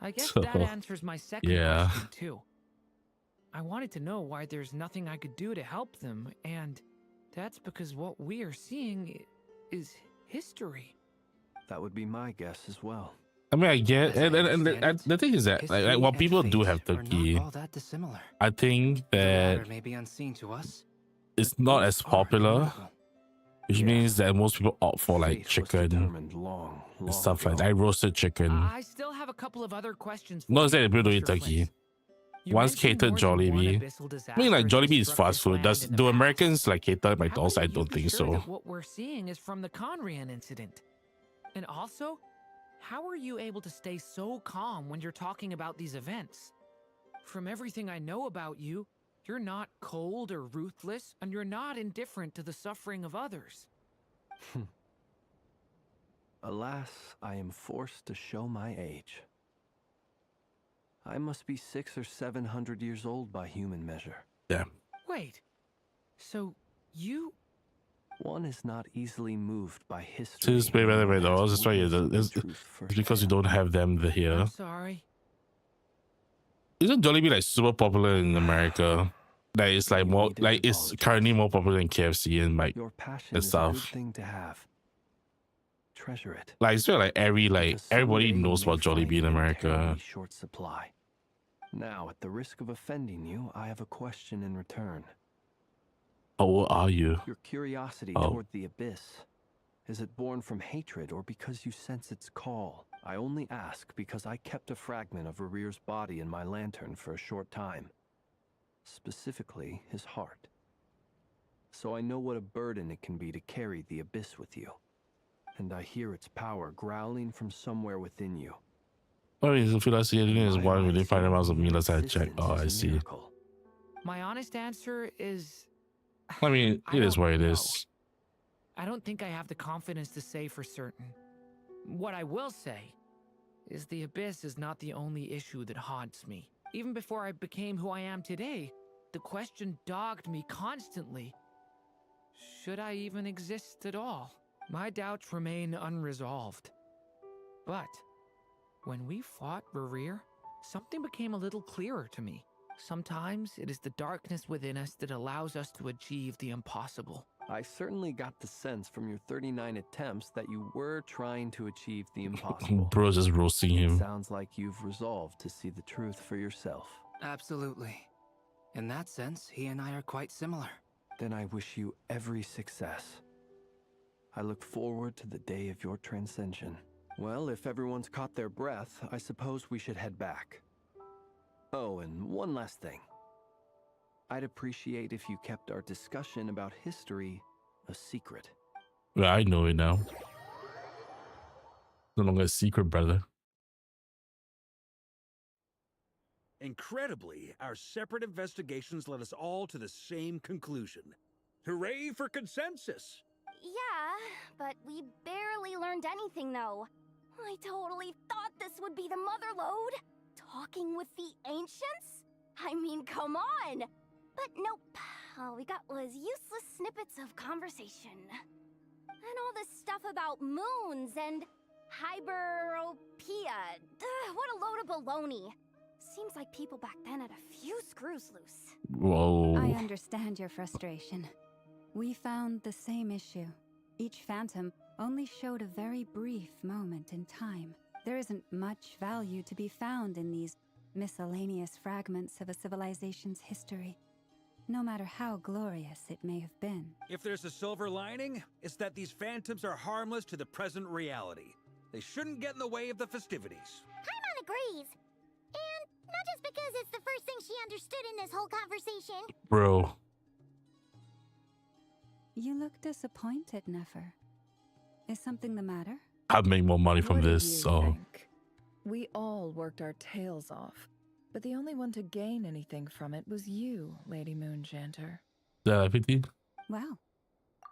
I guess So, that answers my second yeah. question too. I wanted to know why there's nothing I could do to help them, and that's because what we are seeing is history. That would be my guess as well. I mean, I get, As I and understand it, the thing is that like History while and people do fate have are turkey, not all that dissimilar. I think The latter that may be unseen to us. it's not as Both are popular, notable. which Yeah. means that most people opt for like Fate was chicken determined long and stuff like ago. that. Roasted chicken. I still have a couple of other questions for Not you, that people don't eat Mr. turkey. Flint. You Once mentioned catered more than one Jollibee. abyssal I mean, like disaster Jollibee is struck fast this food. land Does in the do past. Americans like cater How McDonald's? can I you don't be think sure so. that what we're seeing is from the Conrian incident? And also, how are you able to stay so calm when you're talking about these events? From everything I know about you, you're not cold or ruthless, and you're not indifferent to the suffering of others. Alas, I am forced to show my age. I must be 600 or 700 years old by human measure. Yeah. Wait, so you... One is not easily moved by history. Just pay better nor $1. has That's why witnessed the it's truth because you don't have them here. I'm sorry. Isn't Jollibee like super popular in America? Like it's like You more needn't like it's currently more popular than KFC and like Your passion and is a good stuff. thing to have. Treasure it. Like it's feel like Because everybody someday you knows may about find Jollibee in it in America. terribly short supply. Now, at the risk of offending you, I have a question in return. How old are you? Your curiosity Oh. toward the abyss. Is it born from hatred or because you sense its call? I only ask because I kept a fragment of Rerear's body in my lantern for a short time. Specifically, his heart. So I know what a burden it can be to carry the abyss with you. And I hear its power growling from somewhere within you. Oh, he's a philosophy is why we didn't find him as a meal as I check. Oh, I see. Miracle. My honest answer is I mean, it is don't what it know. is. I don't think I have the confidence to say for certain. What I will say is the abyss is not the only issue that haunts me. Even before I became who I am today, the question dogged me constantly. Should I even exist at all? My doubts remain unresolved. But when we fought Rerear, something became a little clearer to me. Sometimes it is the darkness within us that allows us to achieve the impossible. I certainly got the sense from your 39 attempts that you were trying to achieve the impossible. Bro's just roasting him. Sounds like you've resolved to see the truth for yourself. Absolutely. In that sense, he and I are quite similar. Then I wish you every success. I look forward to the day of your transcension. Well, if everyone's caught their breath, I suppose we should head back. Oh, and one last thing. I'd appreciate if you kept our discussion about history a secret. Well, I know it now. No longer a secret, brother. Incredibly, our separate investigations led us all to the same conclusion. Hooray for consensus! Yeah, but we barely learned anything, though. I totally thought this would be the mother lode. Talking with the ancients? I mean, come on! But nope. All we got was useless snippets of conversation. And all this stuff about moons and hyperopia. What a load of baloney. Seems like people back then had a few screws loose. Whoa. I understand your frustration. We found the same issue. Each phantom only showed a very brief moment in time. There isn't much value to be found in these miscellaneous fragments of a civilization's history, no matter how glorious it may have been. If there's a silver lining, it's that these phantoms are harmless to the present reality. They shouldn't get in the way of the festivities. Paimon agrees. And not just because it's the first thing she understood in this whole conversation. Bro. You look disappointed, Nefer. Is something the matter? I'd make more money from What do this, you so think? We all worked our tails off, but the only one to gain anything from it was you, Lady Moonjanter. 50. Wow.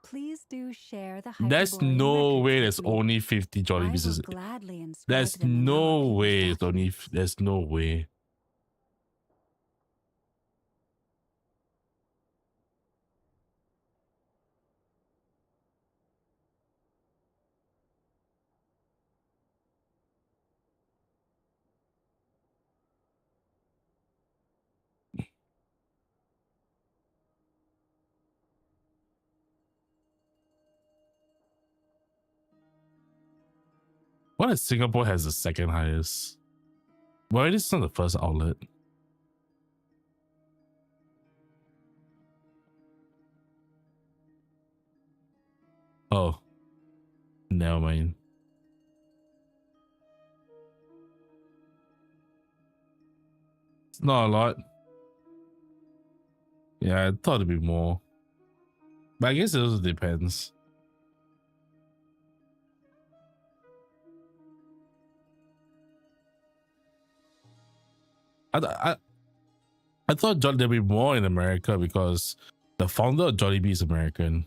Please do share the There's Hyperborean no records way with there's me. only 50 I Jollibees. will gladly inscribe There's them in no our king's way. It's only. documents. There's no way. What if Singapore has the second highest? Well, it is not the first outlet. Oh, never mind. It's not a lot. Yeah, I thought it'd be more. But I guess it also depends. I thought there'd be more in America because the founder of Jollibee is American.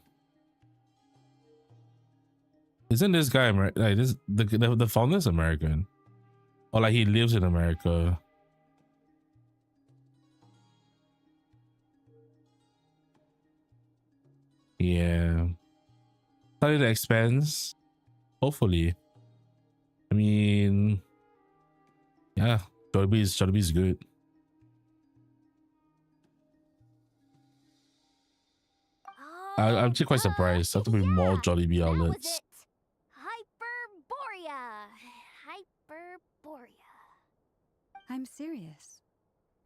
Isn't this guy American? Like this, the founder is American, or like he lives in America. Yeah, starting to expense. Hopefully, I mean, yeah, Jollibee's good. I'm actually quite surprised. I thought there'd be more Jollibee outlets. Hyperborea. I'm serious.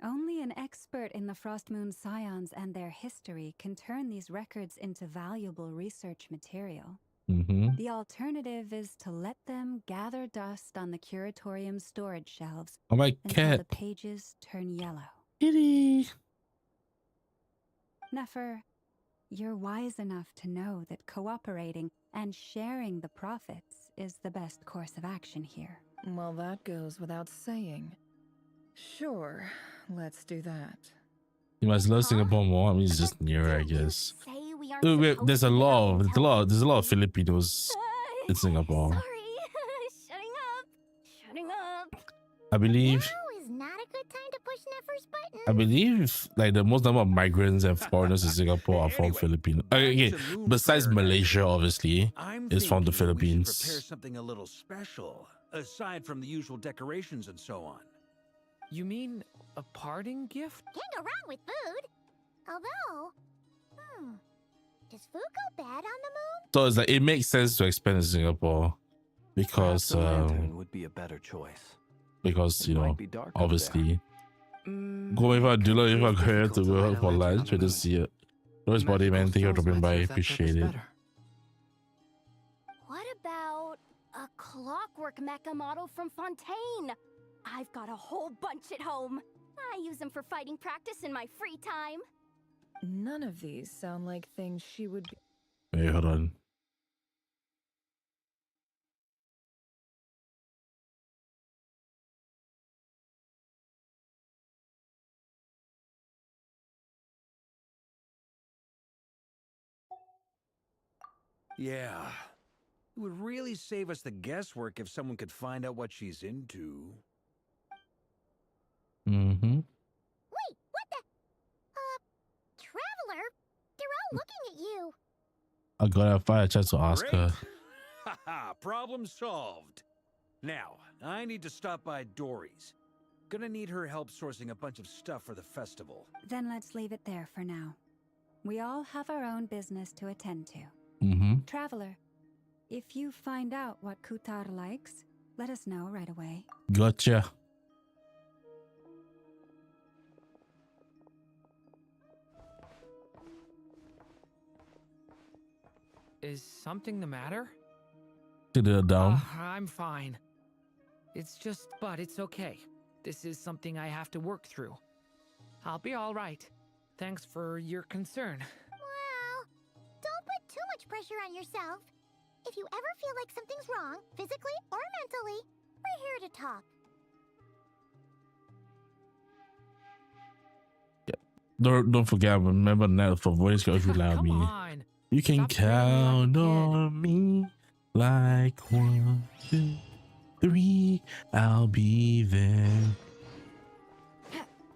Only an expert in the Frost Moon Scions and their history can turn these records into valuable research material. The alternative is to let them gather dust on the curatorium's storage shelves Oh, my until cat. the pages turn yellow. Kitty. Nefer, you're wise enough to know that cooperating and sharing the profits is the best course of action here. Well, that goes without saying. Sure, let's do that. You must love Singapore more. I mean, it's just near, I guess. Wait, there's a lot of Filipinos in Singapore. Shutting up. I believe. Now is not a good time to push Nefer's button. I believe like the most number of migrants and foreigners in Singapore are from Philippines. Okay, besides Malaysia, obviously, is from the Philippines. Prepare something a little special, aside from the usual decorations and so on. You mean a parting gift? Can't go wrong with food. Although, does food go bad on the moon? So it's like it makes sense to expand in Singapore because would be a better choice. Because you know, obviously, go if I do not if I go to work for lunch or to see it. Rose body man, thank you for dropping by. Appreciate it. What about a clockwork mecha model from Fontaine? I've got a whole bunch at home. I use them for fighting practice in my free time. None of these sound like things she would be. Wait, hold on. Yeah. It would really save us the guesswork if someone could find out what she's into. Wait, what the? Traveler? They're all looking at you. I gotta find a chance to ask her. Haha, problem solved. Now, I need to stop by Dory's. Gonna need her help sourcing a bunch of stuff for the festival. Then let's leave it there for now. We all have our own business to attend to. Traveler, if you find out what Kutar likes, let us know right away. Gotcha. Is something the matter? Sit it down. I'm fine. It's just, but it's okay. This is something I have to work through. I'll be all right. Thanks for your concern. Well, don't put too much pressure on yourself. If you ever feel like something's wrong, physically or mentally, we're here to talk. Don't forget, remember now for voice girls rely on me. On. You can count on me like 1, 2, 3. I'll be there.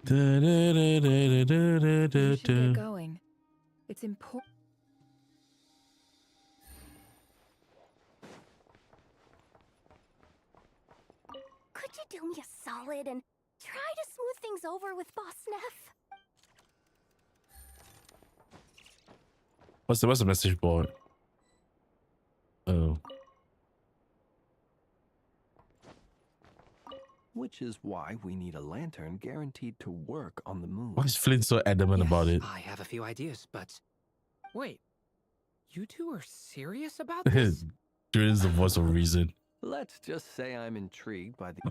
You should get going. It's important. Could you do me a solid and try to smooth things over with Boss Neff? What's the message board? Oh. Which is why we need a lantern guaranteed to work on the moon. Why is Flynn so adamant about it? I have a few ideas, but... Wait, you two are serious about this? There is the voice of reason. Let's just say I'm intrigued by the...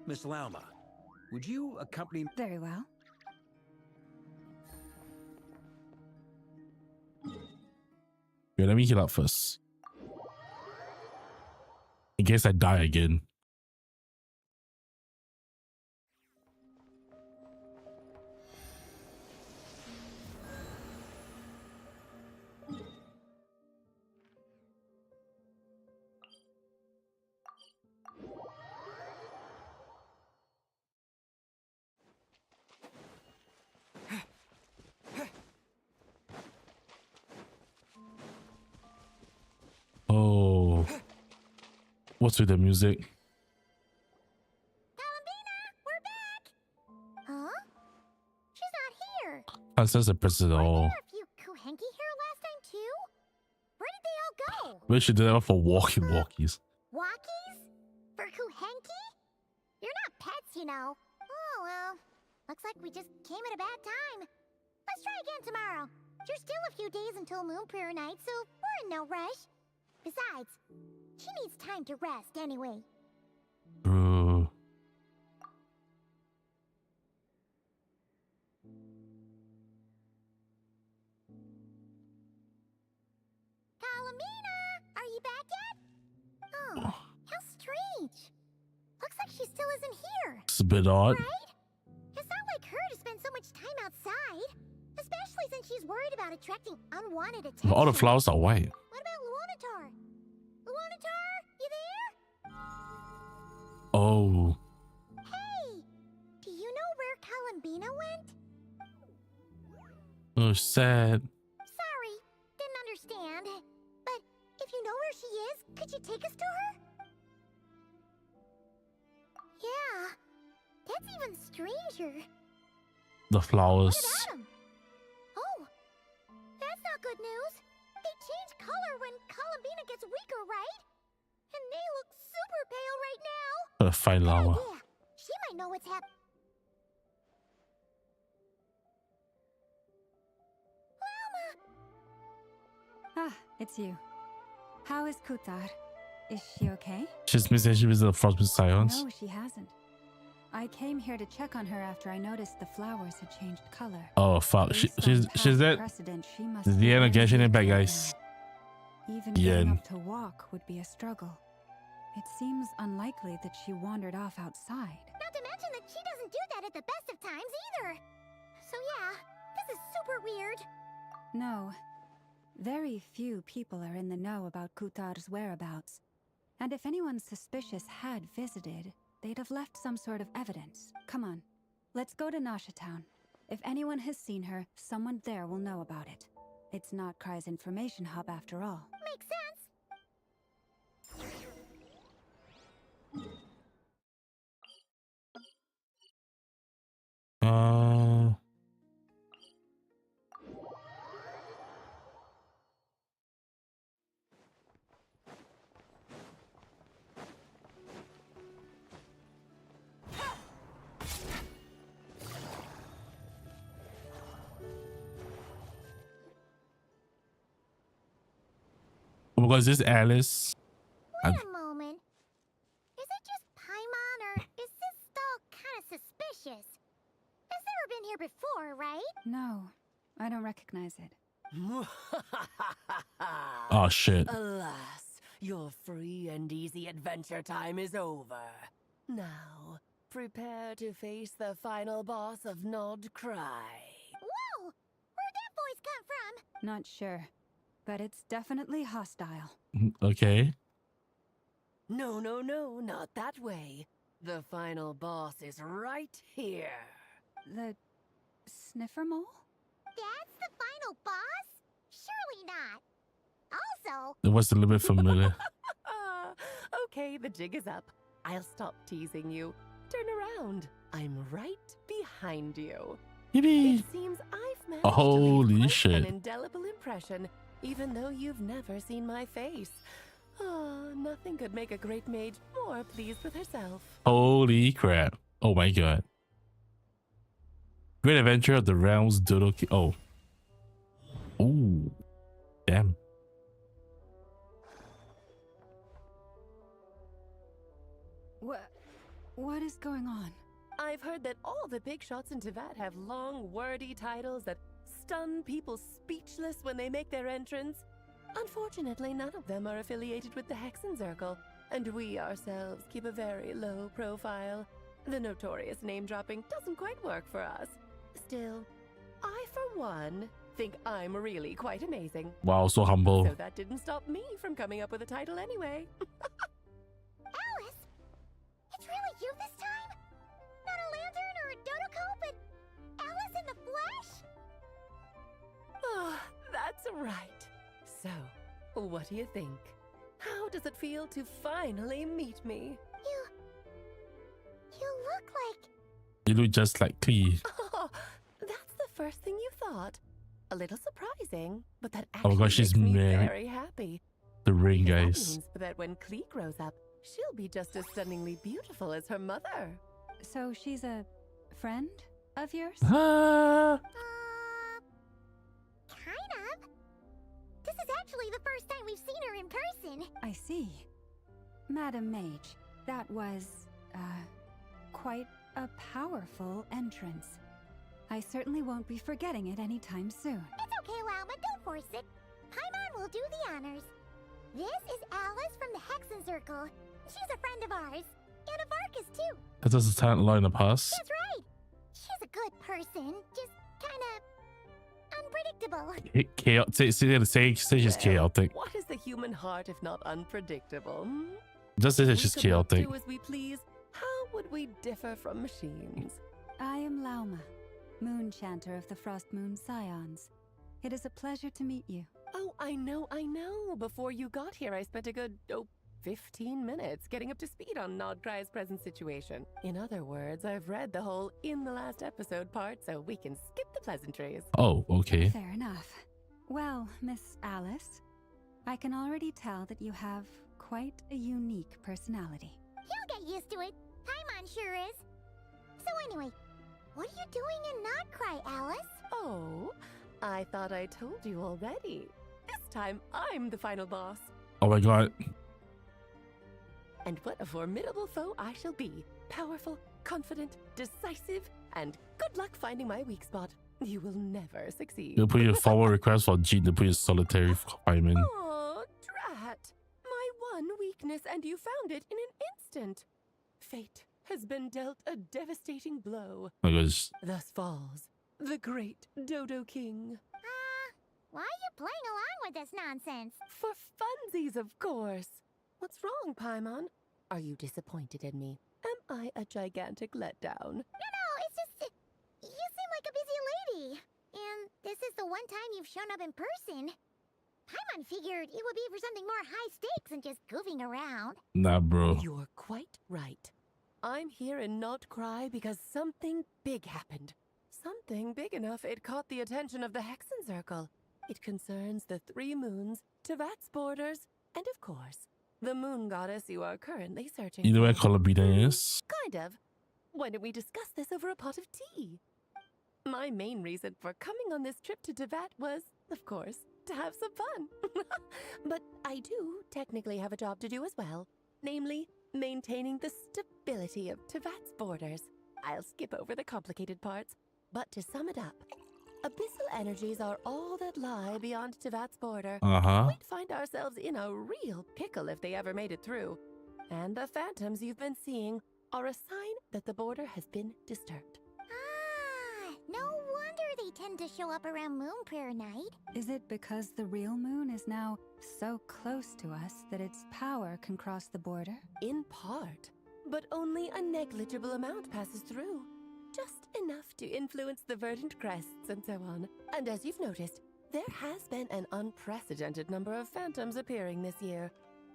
Miss Lauma, would you accompany... Very well. Okay, let me heal up first. In case I die again. Oh. What's with the music? Columbina, we're back! Huh? Princess and Princess Were all. there a few Kuhenki here last time too? Where did they all go? We should do that for walkie-walkies. Walkies? For Kuhenki? You're not pets, you know. Oh well. Looks like we just came at a bad time. Let's try again tomorrow. There's still a few days until Moon Prayer Night, so we're in no rush. Besides, she needs time to rest anyway. Bro. Kalamina! Are you back yet? Oh, how strange. Looks like she still isn't here. It's a bit odd. Right? It's not like her to spend so much time outside. Especially since she's worried about attracting unwanted attention. But all the flowers are white. What about Luanatar? Luanatar, you there? Oh. Hey! Do you know where Kalambina went? Oh, sad. Sorry, didn't understand. But if you know where she is, could you take us to her? Yeah, that's even stranger. The flowers. What about 'em? Oh, that's not good news. They change color when Kalambina gets weaker, right? And they look super pale right now. A fine lava. Yeah, she might know what's happening. Ah, it's you. How is Kutar? Is she okay? She's missing. She was in the frostbite silence. No, she hasn't. I came here to check on her after I noticed the flowers had changed color. Oh fuck. She's dead. Precedent, she must The be end of very getting it back, weak right guys. now. Even Yeah. getting up to walk would be a struggle. It seems unlikely that she wandered off outside. Not to mention that she doesn't do that at the best of times either. So yeah, this is super weird. No. Very few people are in the know about Kutar's whereabouts. And if anyone suspicious had visited, they'd have left some sort of evidence. Come on, let's go to Nasha Town. If anyone has seen her, someone there will know about it. It's not Cry's information hub after all. Makes sense. Oh, because this Alice. Wait a moment. Is it just Paimon, or is this doll kind of suspicious? It's never been here before, right? No, I don't recognize it. Oh shit. Alas, your free and easy adventure time is over. Now, prepare to face the final boss of Nod Cry. Whoa! Where'd that voice come from? Not sure, but it's definitely hostile. Okay. No, no, no, not that way. The final boss is right here. The sniffer mole? That's the final boss? Surely not. Also, It was a little bit familiar. Okay, the jig is up. I'll stop teasing you. Turn around. I'm right behind you. Yippee. It seems I've managed Oh, to leave holy quite shit. an indelible impression, even though you've never seen my face. Oh, nothing could make a great mage more pleased with herself. Holy crap. Oh my god. Great Adventure of the Realms Doodle King. Oh. Ooh. Damn. What is going on? I've heard that all the big shots in Teyvat have long, wordy titles that stun people speechless when they make their entrance. Unfortunately, none of them are affiliated with the Hexenzirkel, and we ourselves keep a very low profile. The notorious name-dropping doesn't quite work for us. Still, I, for one, think I'm really quite amazing. Wow, so humble. So that didn't stop me from coming up with a title anyway. Alice? It's really you this time? Not a lantern or a dodoco, but Alice in the flesh? Oh, that's right. So, what do you think? How does it feel to finally meet me? You look like... You look just like Cleve. Oh, that's the first thing you thought not. A little surprising, but that Oh actually my gosh, she's makes me married. very happy. The ring, Because guys. that means that when Klee grows up, she'll be just as stunningly beautiful as her mother. So she's a friend of yours? Ah. Kind of. This is actually the first time we've seen her in person. I see. Madam Mage, that was, quite a powerful entrance. I certainly won't be forgetting it anytime soon. It's okay, Lauma, don't force it. Paimon will do the honors. This is Alice from the Hexen Circle. She's a friend of ours. And of Arcus, too. That doesn't talent lie in the past. That's right. She's a good person, just kind of unpredictable. Chaotic. Say she's chaotic. What is the human heart if not unpredictable? Just say If that we she's could not chaotic. do as we please, how would we differ from machines? I am Lauma, Moon Chanter of the Frost Moon Scions. It is a pleasure to meet you. Oh, I know. Before you got here, I spent a good, 15 minutes getting up to speed on Nodcry's present situation. In other words, I've read the whole in the last episode part, so we can skip the pleasantries. Oh, okay. Fair enough. Well, Miss Alice, I can already tell that you have quite a unique personality. You'll get used to it. Paimon sure is. So anyway, what are you doing in Nodcry, Alice? Oh, I thought I told you already. This time, I'm the final boss. Oh my god. And what a formidable foe I shall be. Powerful, confident, decisive, and good luck finding my weak spot. You will never succeed. You'll put your forward request for Jean to put your solitary confinement. Oh, drat. My one weakness, and you found it in an instant. Fate has been dealt a devastating blow. My gosh. Thus falls the great Dodo King. Why are you playing along with this nonsense? For funsies, of course. What's wrong, Paimon? Are you disappointed in me? Am I a gigantic letdown? No, it's just... you seem like a busy lady. And this is the one time you've shown up in person. Paimon figured it would be for something more high stakes than just goofing around. Nah, bro. You're quite right. I'm here in Nodcry because something big happened. Something big enough it caught the attention of the Hexen Circle. It concerns the 3 moons, Tevat's borders, and of course, the moon goddess you are currently searching You know where for. Colabina is? Kind of. Why don't we discuss this over a pot of tea? My main reason for coming on this trip to Tevat was, of course, to have some fun. But I do technically have a job to do as well. Namely, maintaining the stability of Tevat's borders. I'll skip over the complicated parts, but to sum it up, abyssal energies are all that lie beyond Tevat's border. We'd find ourselves in a real pickle if they ever made it through. And the phantoms you've been seeing are a sign that the border has been disturbed. No wonder they tend to show up around Moon Prayer Night. Is it because the real moon is now so close to us that its power can cross the border? In part, but only a negligible amount passes through. Just enough to influence the verdant crests and so on. And as you've noticed, there has been an unprecedented number of phantoms appearing this year.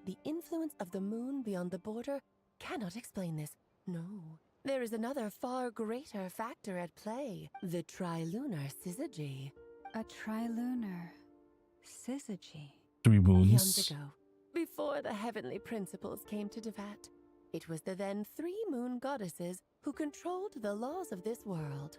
The influence of the moon beyond the border cannot explain this. No. There is another far greater factor at play. The trilunar syzygy. A trilunar syzygy. 3 moons. Eons ago, before the heavenly principles came to Tevat, it was the then 3 moon goddesses who controlled the laws of this world.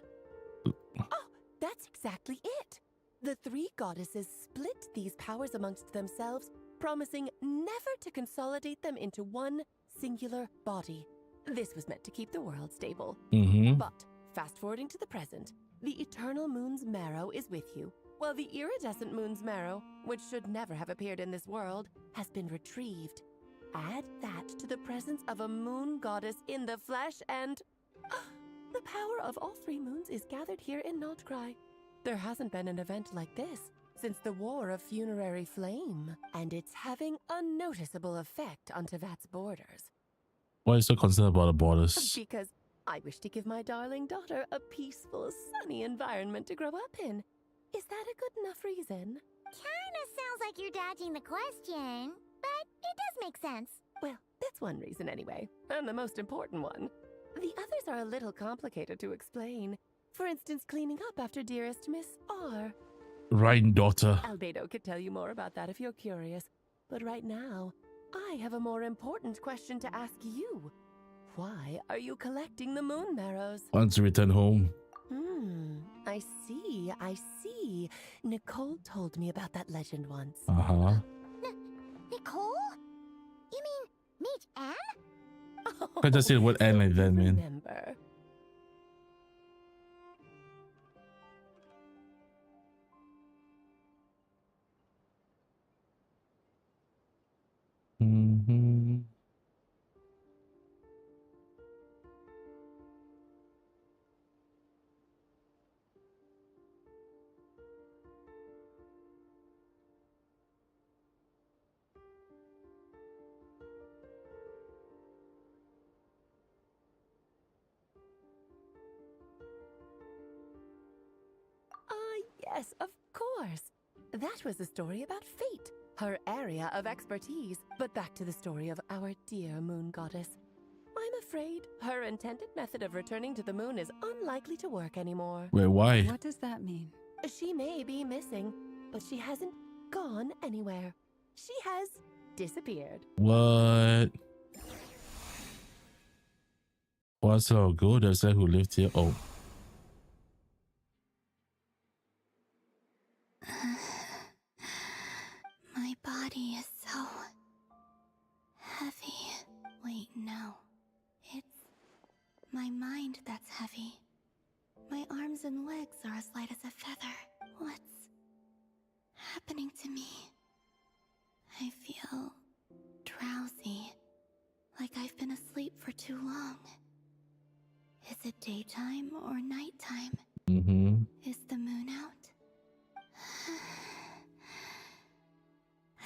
Oh, that's exactly it! The 3 goddesses split these powers amongst themselves, promising never to consolidate them into one singular body. This was meant to keep the world stable. But, fast-forwarding to the present, the eternal moon's marrow is with you, while the iridescent moon's marrow, which should never have appeared in this world, has been retrieved. Add that to the presence of a moon goddess in the flesh and... the power of all 3 moons is gathered here in Nodcry. There hasn't been an event like this since the War of Funerary Flame, and it's having a noticeable effect on Tevat's borders. Why are you so concerned about the borders? Because I wish to give my darling daughter a peaceful, sunny environment to grow up in. Is that a good enough reason? Kinda sounds like you're dodging the question, but it does make sense. Well, that's one reason anyway, and the most important one. The others are a little complicated to explain. For instance, cleaning up after dearest Miss R. Right, daughter. Albedo could tell you more about that if you're curious. But right now, I have a more important question to ask you. Why are you collecting the moon marrows? Once you return home. I see, I see. Nicole told me about that legend once. Uh-huh. Nicole? You mean Mage Anne? I just say the word Anne like that, man. Remember. Mm-hmm. Yes, of course. That was a story about fate, her area of expertise. But back to the story of our dear moon goddess. I'm afraid her intended method of returning to the moon is unlikely to work anymore. Wait, why? What does that mean? She may be missing, but she hasn't gone anywhere. She has disappeared. What? What's our good? Is that who lived here? Oh. My body is so heavy. Wait, no. It's my mind that's heavy. My arms and legs are as light as a feather. What's happening to me? I feel drowsy, like I've been asleep for too long. Is it daytime or nighttime? Mm-hmm. Is the moon out?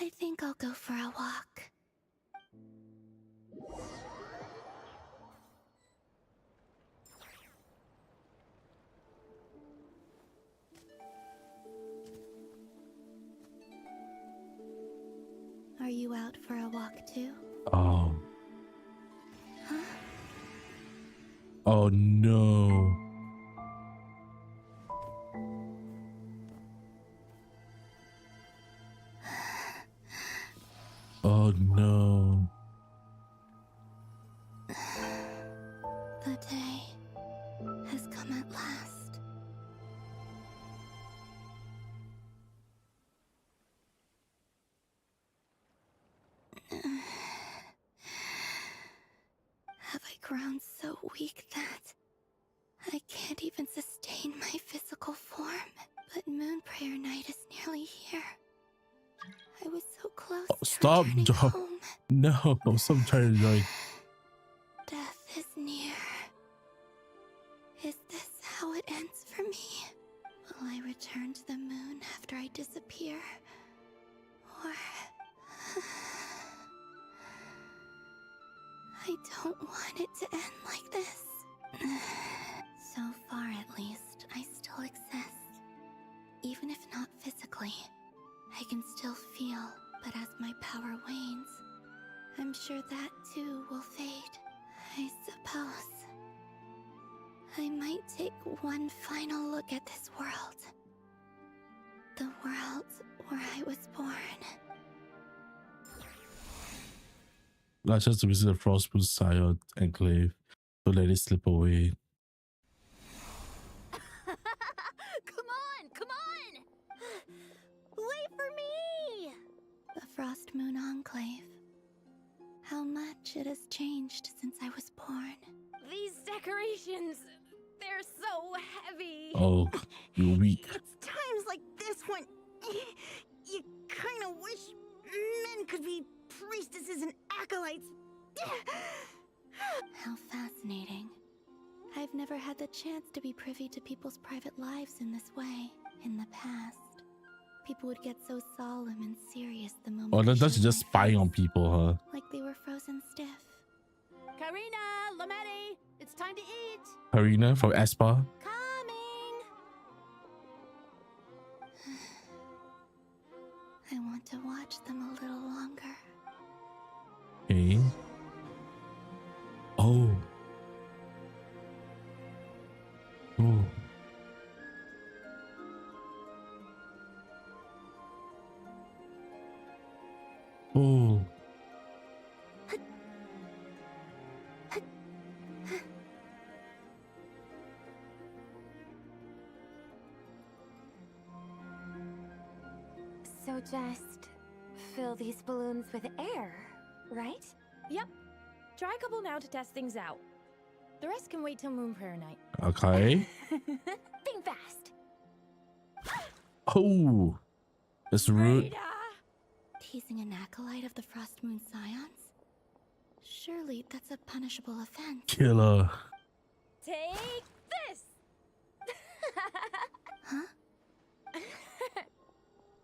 I think I'll go for a walk. Are you out for a walk too? Oh. Huh? Oh no. Oh no. The day has come at last. Have I grown so weak that I can't even sustain my physical form? But Moon Prayer Night is nearly here. I was so close to Stop, returning home. No, stop trying to join. Death is near. Is this how it ends for me? Will I return to the moon after I disappear? Or... I don't want it to end like this. So far, at least, I still exist. Even if not physically, I can still feel, but as my power wanes, I'm sure that too will fade. I suppose I might take one final look at this world. The world where I was born. Not just to visit the Frostmoon Sire Enclave. Don't let it slip away. Come on, come on! Wait for me! The Frost Moon Enclave. How much it has changed since I was born. These decorations, they're so heavy. Oh, you're weak. It's times like this when you kind of wish men could be priestesses and acolytes. How fascinating. I've never had the chance to be privy to people's private lives in this way. In the past, people would get so solemn and serious the moment. Oh, they that's showed just my spying face, on people, huh? like they were frozen stiff. Karina, Lametti, it's time to eat. Karina from Espa. Coming. I want to watch them a little longer. Okay. Oh. Oh. Oh. So just fill these balloons with air, right? Yep. Try a couple now to test things out. The rest can wait till Moon Prayer Night. Okay. Think fast. Oh. That's rude. Teasing an acolyte of the Frost Moon Scions? Surely that's a punishable offense. Killer. Take this! Huh?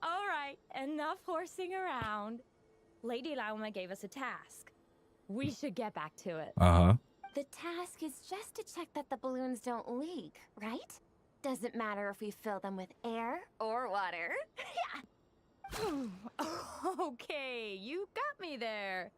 All right, enough horsing around. Lady Lauma gave us a task. We should get back to it. Uh-huh. The task is just to check that the balloons don't leak, right? Doesn't matter if we fill them with air or water. Okay, you got me there.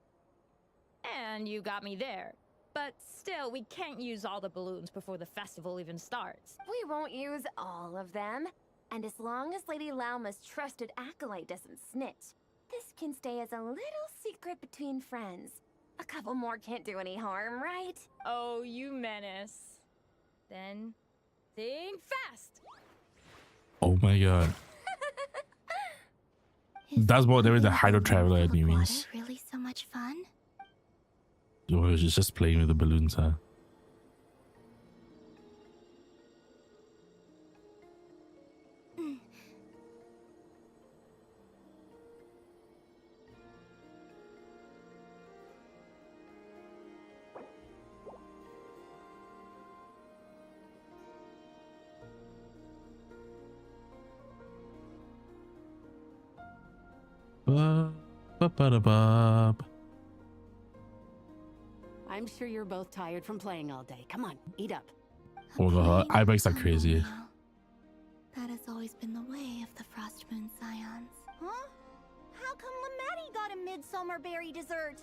And you got me there. But still, we can't use all the balloons before the festival even starts. We won't use all of them. And as long as Lady Lauma's trusted acolyte doesn't snitch, this can stay as a little secret between friends. A couple more can't do any harm, right? Oh, you menace. Then, think fast! Oh my god. That's what there is a Hydro Traveler enemies. Really so much fun? Or she's just playing with the balloons, huh? Ba-ba-da-bub. I'm sure you're both tired from playing all day. Come on, eat up. Oh my god, eyebrows are crazy. That has always been the way of the Frost Moon Scions. Huh? How come Lamatti got a midsummer berry dessert?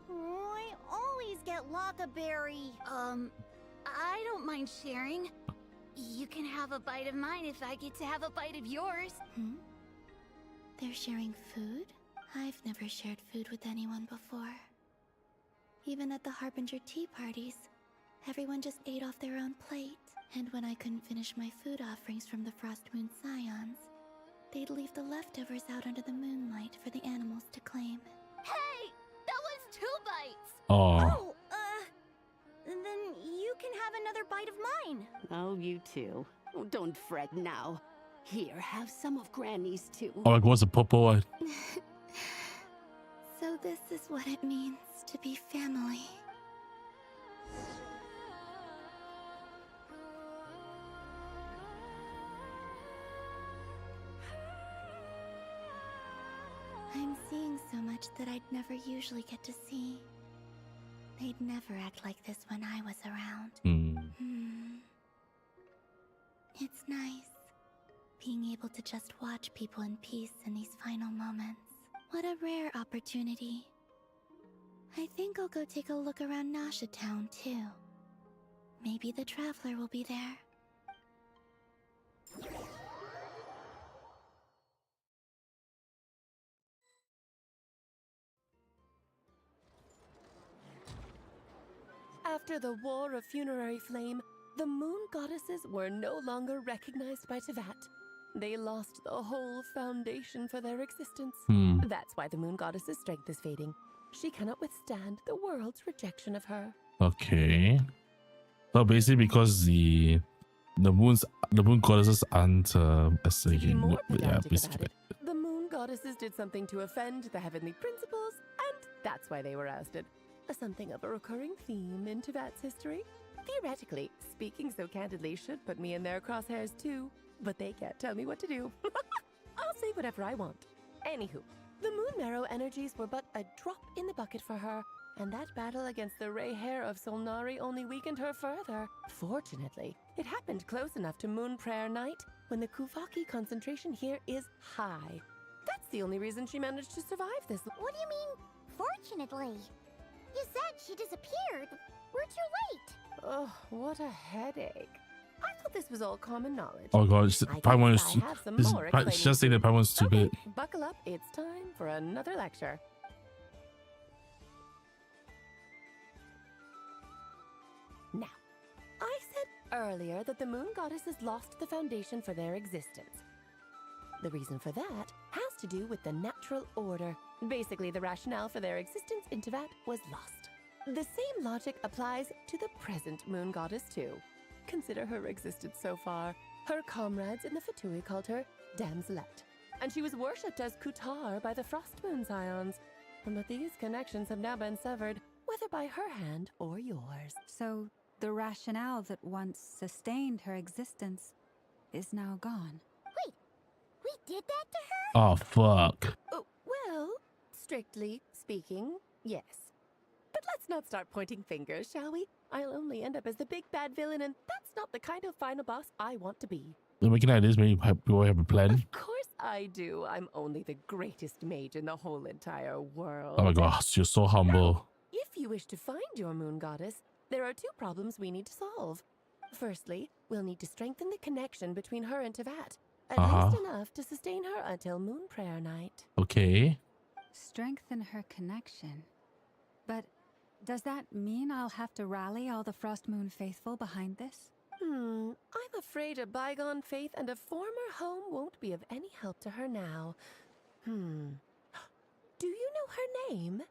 Oh, I always get Lockaberry. I don't mind sharing. You can have a bite of mine if I get to have a bite of yours. Hmm? They're sharing food? I've never shared food with anyone before. Even at the Harbinger tea parties, everyone just ate off their own plate. And when I couldn't finish my food offerings from the Frost Moon Scions, they'd leave the leftovers out under the moonlight for the animals to claim. Hey! That was 2 bites! Oh. Then you can have another bite of mine. Oh, you too. Oh, don't fret now. Here, have some of Granny's too. Oh, like what's a purple one? So this is what it means to be family. I'm seeing so much that I'd never usually get to see. They'd never act like this when I was around. It's nice, being able to just watch people in peace in these final moments. What a rare opportunity. I think I'll go take a look around Nasha Town, too. Maybe the Traveler will be there. After the War of Funerary Flame, the Moon Goddesses were no longer recognized by Tevat. They lost the whole foundation for their existence. That's why the Moon Goddess's strength is fading. She cannot withstand the world's rejection of her. Okay. So basically because the moon goddesses aren't yeah, basically. The Moon Goddesses did something to offend the heavenly principles, and that's why they were ousted. Something of a recurring theme in Tevat's history. Theoretically, speaking so candidly should put me in their crosshairs too, but they can't tell me what to do. I'll say whatever I want. Anywho, the Moon Marrow energies were but a drop in the bucket for her, and that battle against the Ray Hair of Solnari only weakened her further. Fortunately, it happened close enough to Moon Prayer Night, when the Kuvaki concentration here is high. That's the only reason she managed to survive this. What do you mean, fortunately? You said she disappeared. We're too late. Oh, what a headache. I thought this was all common knowledge. Oh god, I Paimon guess I have some more explaining just saying that Paimon's too Okay, big. buckle up. It's time for another lecture. Now, I said earlier that the moon goddesses lost the foundation for their existence. The reason for that has to do with the natural order. Basically, the rationale for their existence in Tevat was lost. The same logic applies to the present moon goddess too. Consider her existence so far. Her comrades in the Fatui called her Damselette, and she was worshipped as Kutar by the Frost Moon Scions. But these connections have now been severed, whether by her hand or yours. So, the rationale that once sustained her existence is now gone. Wait, we did that to her? Oh fuck. Oh, well, strictly speaking, yes. But let's not start pointing fingers, shall we? I'll only end up as the big bad villain, and that's not the kind of final boss I want to be. We're making ideas, maybe we have a plan. Of course I do. I'm only the greatest mage in the whole entire world. Oh my gosh, you're so humble. If you wish to find your moon goddess, there are two problems we need to solve. Firstly, we'll need to strengthen the connection between her and Tevat. At least enough to sustain her until Moon Prayer Night. Okay. Strengthen her connection. But does that mean I'll have to rally all the Frost Moon faithful behind this? I'm afraid a bygone faith and a former home won't be of any help to her now. Do you know her name?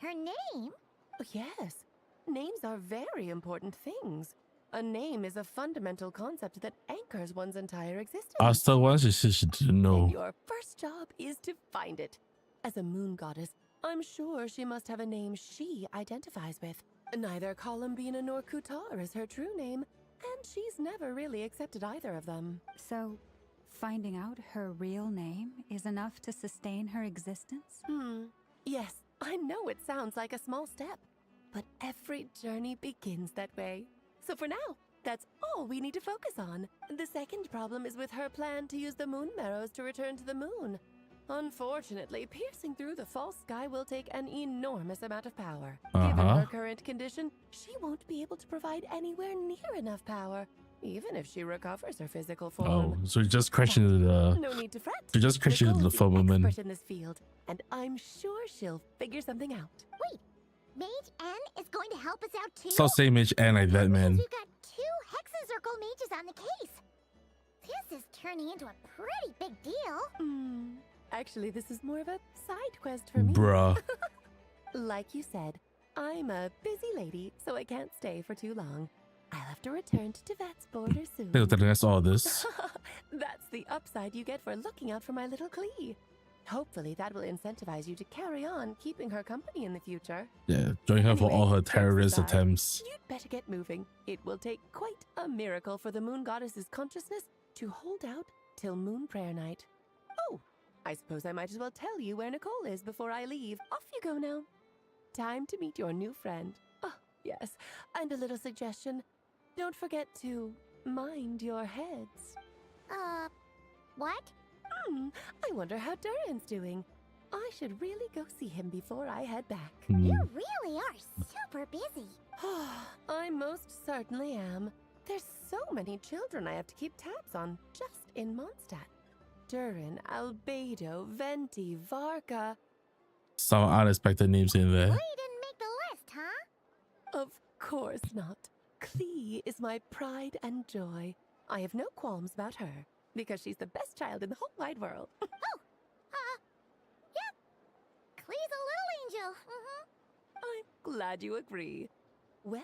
Her name? Oh, yes. Names are very important things. A name is a fundamental concept that anchors one's entire existence. I still want to say she didn't know. And your first job is to find it. As a moon goddess, I'm sure she must have a name she identifies with. Neither Columbina nor Kutar is her true name, and she's never really accepted either of them. So, finding out her real name is enough to sustain her existence? Yes, I know it sounds like a small step, but every journey begins that way. So for now, that's all we need to focus on. The second problem is with her plan to use the moon marrows to return to the moon. Unfortunately, piercing through the false sky will take an enormous amount of power. Given her current condition, she won't be able to provide anywhere near enough power, even if she recovers her physical form. Oh, so you just crashed into the... No need to fret. You just crashed into the firmament. Expert in this field, and I'm sure she'll figure something out. Wait, Mage N is going to help us out too? Stop saying Mage N like that, man. We've got 2 Hexen mages on the case. This is turning into a pretty big deal. Actually, this is more of a side quest for me. Bruh. Like you said, I'm a busy lady, so I can't stay for too long. I'll have to return to Tevat's border soon. That's all this. That's the upside you get for looking out for my little Klee. Hopefully that will incentivize you to carry on keeping her company in the future. Yeah, join her for all her terrorist attempts. You'd better get moving. It will take quite a miracle for the moon goddess's consciousness to hold out till Moon Prayer Night. Oh, I suppose I might as well tell you where Nicole is before I leave. Off you go now. Time to meet your new friend. Oh, yes, and a little suggestion. Don't forget to mind your heads. What? I wonder how Durin's doing. I should really go see him before I head back. You really are super busy. I most certainly am. There's so many children I have to keep tabs on just in Mondstadt. Durin, Albedo, Venti, Varka. Some unexpected names in there. We didn't make the list, huh? Of course not. Klee is my pride and joy. I have no qualms about her, because she's the best child in the whole wide world. Yep. Klee's a little angel. I'm glad you agree. Well,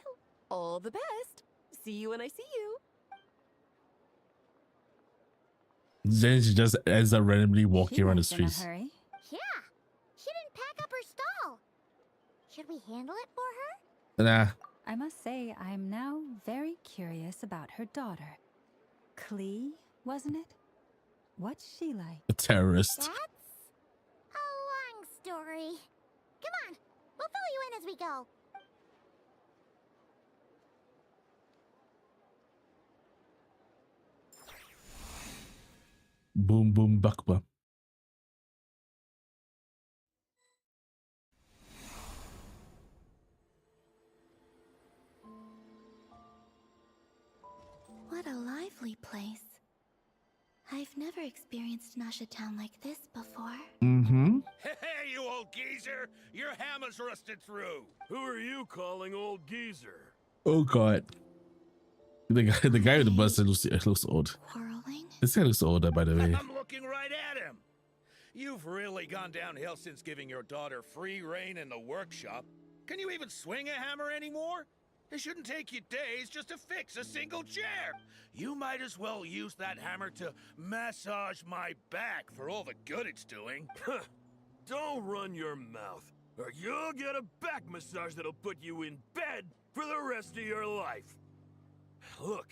all the best. See you when I see you. Then she just ends up randomly walking around the streets. Yeah. She didn't pack up her stall. Should we handle it for her? Nah. I must say, I'm now very curious about her daughter. Klee, wasn't it? What's she like? A terrorist. That's a long story. Come on, we'll fill you in as we go. Boom boom bakba. What a lovely place. I've never experienced Nasha Town like this before. Mm-hmm. Hey, you old geezer! Your hammer's rusted through! Who are you calling old geezer? Oh god. The guy with the bus looks old. Quarreling? This guy looks older, by the way. I'm looking right at him. You've really gone downhill since giving your daughter free reign in the workshop. Can you even swing a hammer anymore? It shouldn't take you days just to fix a single chair. You might as well use that hammer to massage my back for all the good it's doing. Don't run your mouth, or you'll get a back massage that'll put you in bed for the rest of your life. Look,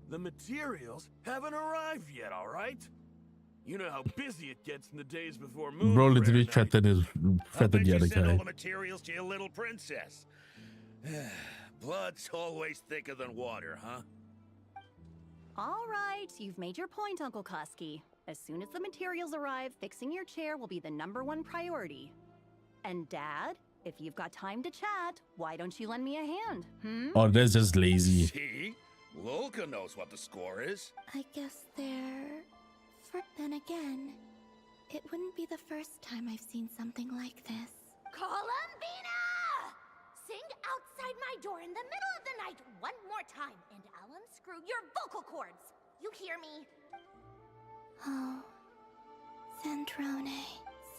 the materials haven't arrived yet, all right? You know how busy it gets in the days before moon Bro prayer literally night. threatened the other Send all guy. the materials to your little princess. Blood's always thicker than water, huh? All right, you've made your point, Uncle Koski. As soon as the materials arrive, fixing your chair will be the #1 priority. And Dad, if you've got time to chat, why don't you lend me a hand, hmm? Oh, that's just lazy. See? Lolka knows what the score is. I guess they're... Then again, it wouldn't be the first time I've seen something like this. Columbina! Sing outside my door in the middle of the night one more time, and I'll unscrew your vocal cords. You hear me? Oh, Centrone.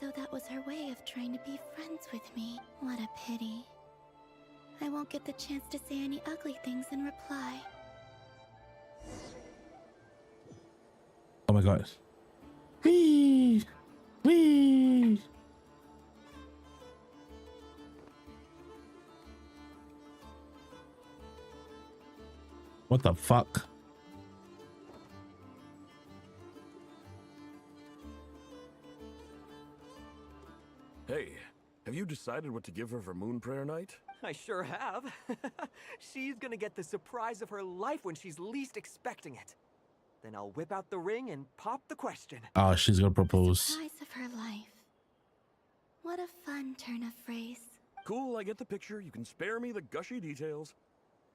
So that was her way of trying to be friends with me. What a pity. I won't get the chance to say any ugly things in reply. Oh my god. Wee! Wee! What the fuck? Hey, have you decided what to give her for Moon Prayer Night? I sure have. She's gonna get the surprise of her life when she's least expecting it. Then I'll whip out the ring and pop the question. Oh, she's gonna propose. Surprise of her life. What a fun turn of phrase. Cool, I get the picture. You can spare me the gushy details.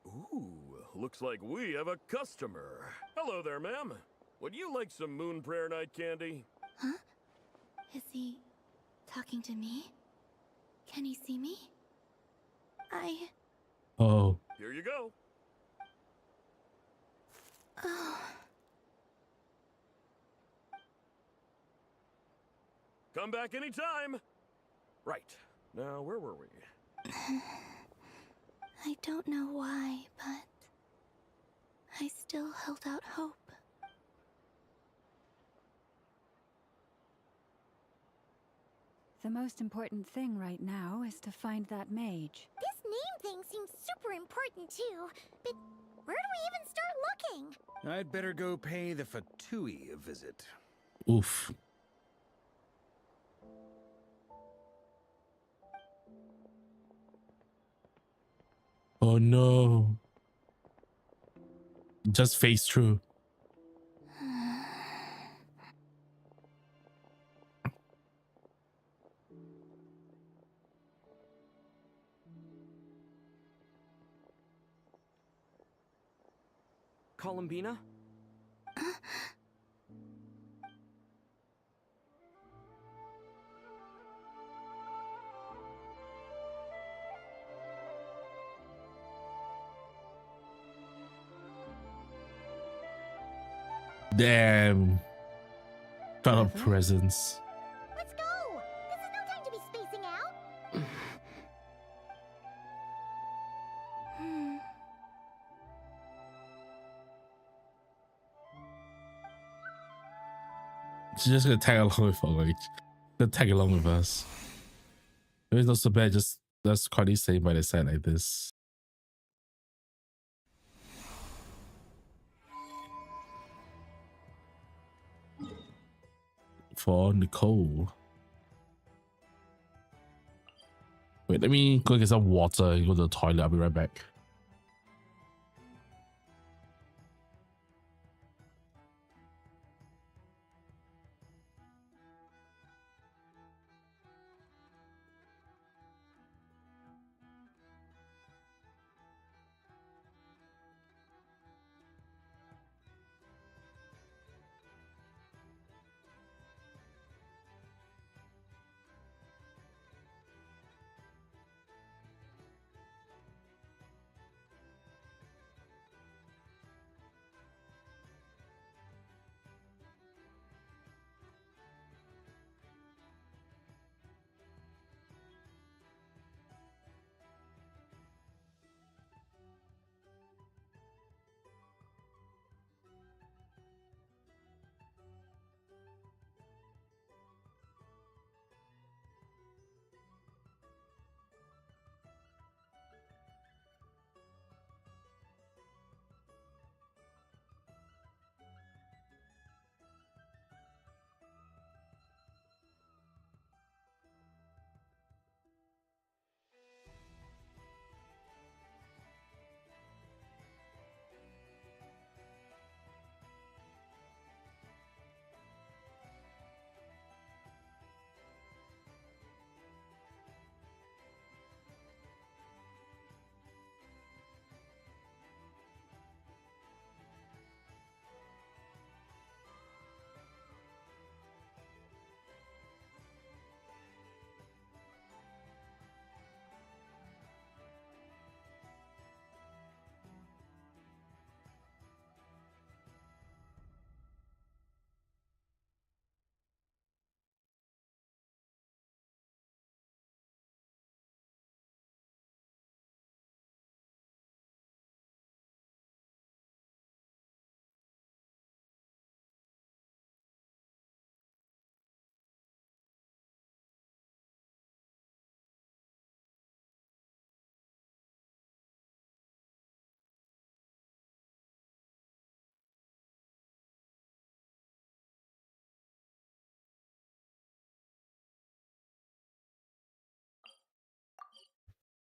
Ooh, looks like we have a customer. Hello there, ma'am. Would you like some Moon Prayer Night candy? Huh? Is he talking to me? Can he see me? Oh. Here you go. Oh. Come back anytime. Right. Now, where were we? I don't know why, but I still held out hope. The most important thing right now is to find that mage. This name thing seems super important too, but where do we even start looking? I'd better go pay the Fatui a visit. Oof. Oh no. Just face through. Columbina? Damn. Felt a presence. Let's go! This is no time to be spacing out! She's just gonna tag along with us. It's not so bad, just that's quite staying by the side like this. For Nicole. Wait, let me go get some water and go to the toilet. I'll be right back.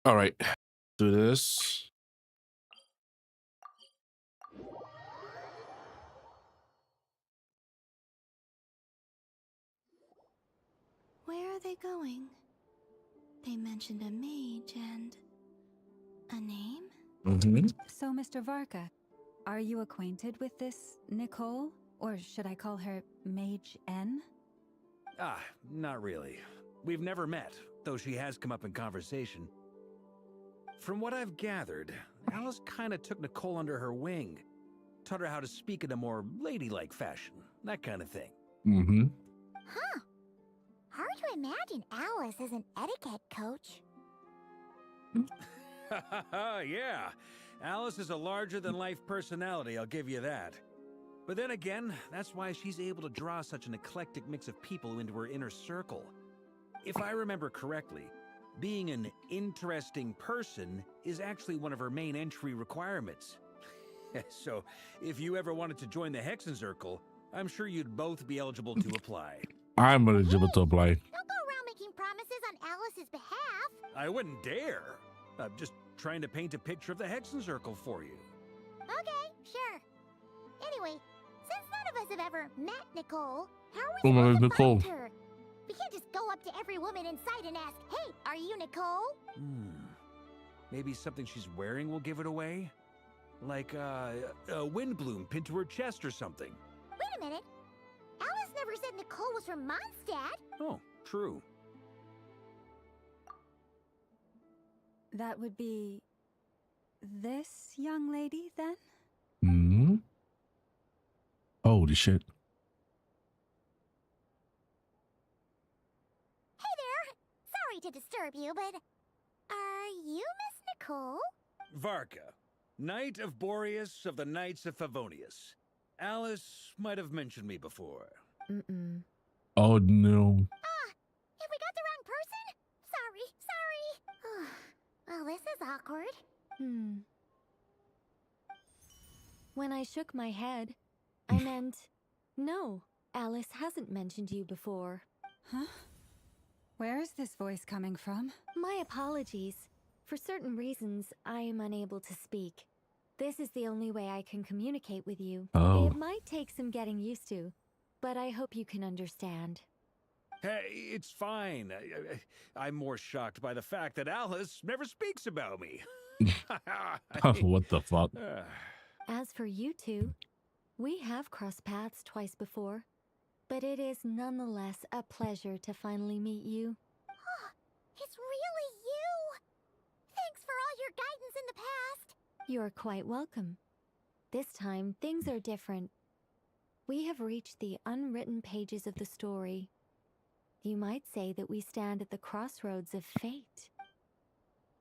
All right, do this. Where are they going? They mentioned a mage and a name? Mm-hmm. So, Mr. Varka, are you acquainted with this Nicole? Or should I call her Mage N? Ah, not really. We've never met, though she has come up in conversation. From what I've gathered, Alice kinda took Nicole under her wing. Taught her how to speak in a more ladylike fashion. That kind of thing. Mm-hmm. Huh. Hard to imagine Alice as an etiquette coach. Yeah. Alice is a larger-than-life personality, I'll give you that. But then again, that's why she's able to draw such an eclectic mix of people into her inner circle. If I remember correctly, being an interesting person is actually one of her main entry requirements. So, if you ever wanted to join the Hexenzirkel, I'm sure you'd both be eligible to apply. I'm eligible to apply. Don't go around making promises on Alice's behalf. I wouldn't dare. I'm just trying to paint a picture of the Hexenzirkel for you. Okay, sure. Anyway, since none of us have ever met Nicole, how are Oh, we my supposed to Nicole. find her? We can't just go up to every woman in sight and ask, "Hey, are you Nicole?" Maybe something she's wearing will give it away? Like, a wind bloom pinned to her chest or something. Wait a minute. Alice never said Nicole was from Mondstadt. Oh, true. That would be this young lady, then? Hmm. Holy shit. Hey there. Sorry to disturb you, but are you Miss Nicole? Varka, Knight of Boreas of the Knights of Favonius. Alice might have mentioned me before. Mm-mm. Oh no. Have we got the wrong person? Sorry. Well, this is awkward. When I shook my head, I meant, no, Alice hasn't mentioned you before. Huh? Where is this voice coming from? My apologies. For certain reasons, I am unable to speak. This is the only way I can communicate with you. Oh. It might take some getting used to, but I hope you can understand. Hey, it's fine. I'm more shocked by the fact that Alice never speaks about me. What the fuck? As for you two, we have crossed paths twice before, but it is nonetheless a pleasure to finally meet you. It's really you! Thanks for all your guidance in the past! You're quite welcome. This time, things are different. We have reached the unwritten pages of the story. You might say that we stand at the crossroads of fate.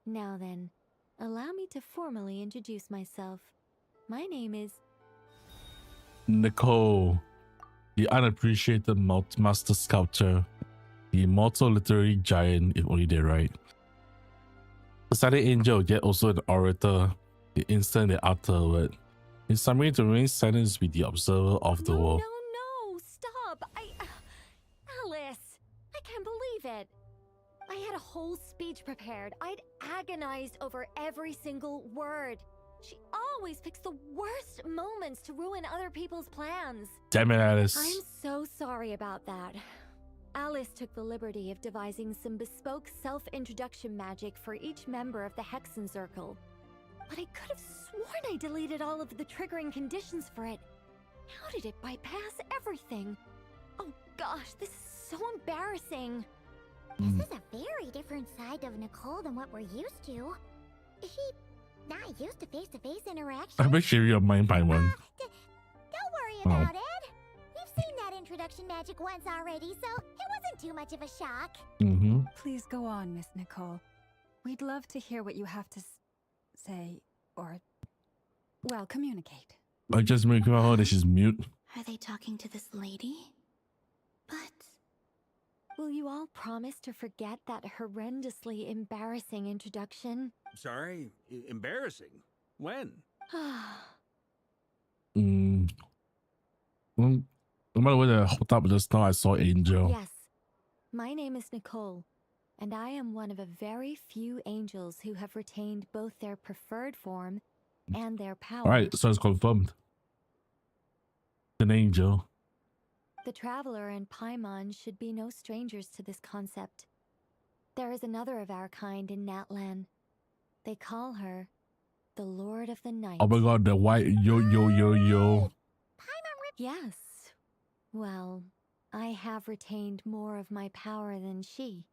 Now then, allow me to formally introduce myself. My name is... Nicole, the unappreciated master sculptor, the immortal literary giant, if only they're right. The study angel, yet also an orator, the instant they utter a word. In summary, to remain silent is be the observer of the world. No, stop! Alice! I can't believe it! I had a whole speech prepared. I'd agonized over every single word. She always picks the worst moments to ruin other people's plans. Damn it, Alice. I'm so sorry about that. Alice took the liberty of devising some bespoke self-introduction magic for each member of the Hexenzirkel. But I could have sworn I deleted all of the triggering conditions for it. How did it bypass everything? Oh gosh, this is so embarrassing. This is a very different side of Nicole than what we're used to. Is she not used to face-to-face interaction? I bet you your mind by one. Don't worry about it. We've seen that introduction magic once already, so it wasn't too much of a shock. Mm-hmm. Please go on, Miss Nicole. We'd love to hear what you have to say, or, well, communicate. I just make her that she's mute. Are they talking to this lady? But... Will you all promise to forget that horrendously embarrassing introduction? Sorry? Embarrassing? When? No matter whether I hooked up just now, I saw Angel. Yes. My name is Nicole, and I am one of a very few angels who have retained both their preferred form and their power. All right, so it's confirmed. An angel. The Traveler and Paimon should be no strangers to this concept. There is another of our kind in Natlan. They call her the Lord of the Night. Oh my god, the white yo. Yes. Well, I have retained more of my power than she.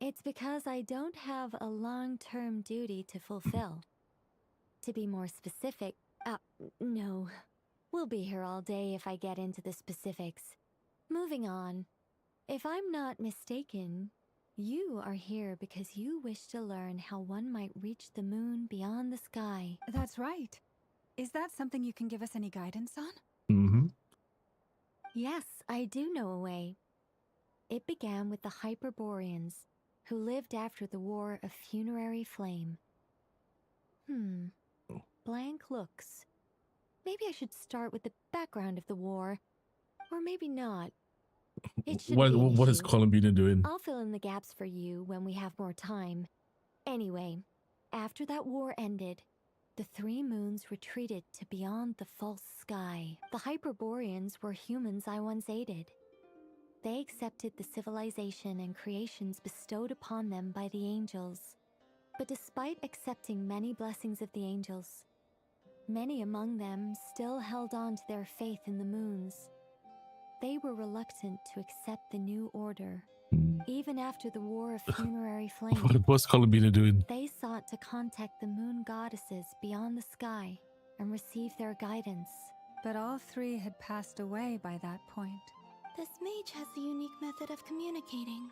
It's because I don't have a long-term duty to fulfill. To be more specific, no. We'll be here all day if I get into the specifics. Moving on. If I'm not mistaken, you are here because you wish to learn how one might reach the moon beyond the sky. That's right. Is that something you can give us any guidance on? Mm-hmm. Yes, I do know a way. It began with the Hyperboreans, who lived after the War of Funerary Flame. Blank looks. Maybe I should start with the background of the war. Or maybe not. It should be an What is issue. Columbina doing? I'll fill in the gaps for you when we have more time. Anyway, after that war ended, the three moons retreated to beyond the false sky. The Hyperboreans were humans I once aided. They accepted the civilization and creations bestowed upon them by the angels. But despite accepting many blessings of the angels, many among them still held on to their faith in the moons. They were reluctant to accept the new order. Even after the War of Funerary Flame, What's Columbina doing? they sought to contact the moon goddesses beyond the sky and receive their guidance. But all three had passed away by that point. This mage has a unique method of communicating.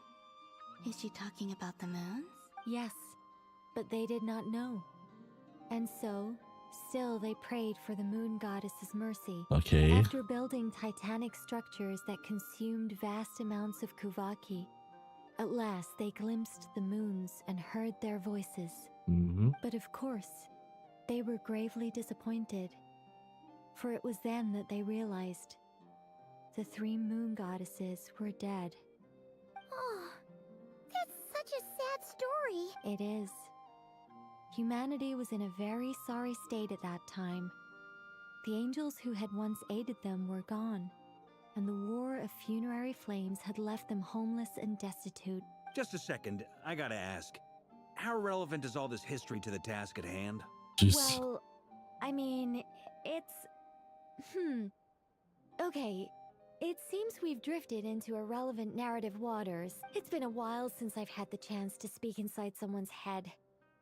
Is she talking about the moons? Yes, but they did not know. And so, still they prayed for the moon goddess's mercy. Okay. After building titanic structures that consumed vast amounts of Kuvaki, at last they glimpsed the moons and heard their voices. But of course, they were gravely disappointed. For it was then that they realized the three moon goddesses were dead. Oh, that's such a sad story. It is. Humanity was in a very sorry state at that time. The angels who had once aided them were gone, and the War of Funerary Flames had left them homeless and destitute. Just a second, I gotta ask. How relevant is all this history to the task at hand? Well, I mean, it's... Okay, it seems we've drifted into irrelevant narrative waters. It's been a while since I've had the chance to speak inside someone's head.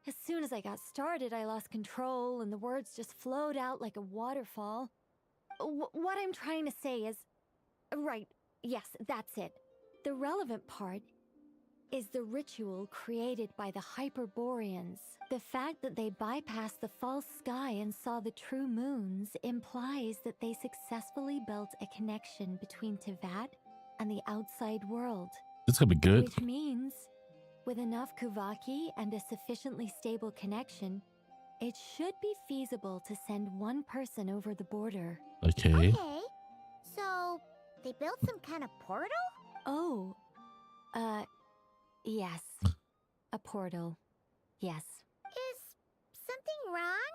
As soon as I got started, I lost control, and the words just flowed out like a waterfall. What I'm trying to say is... Right, yes, that's it. The relevant part is the ritual created by the Hyperboreans. The fact that they bypassed the false sky and saw the true moons implies that they successfully built a connection between Tevat and the outside world. It's gonna be good. Which means, with enough Kuvaki and a sufficiently stable connection, it should be feasible to send one person over the border. Okay. Okay, so they built some kind of portal? Oh, yes. A portal. Yes. Is something wrong?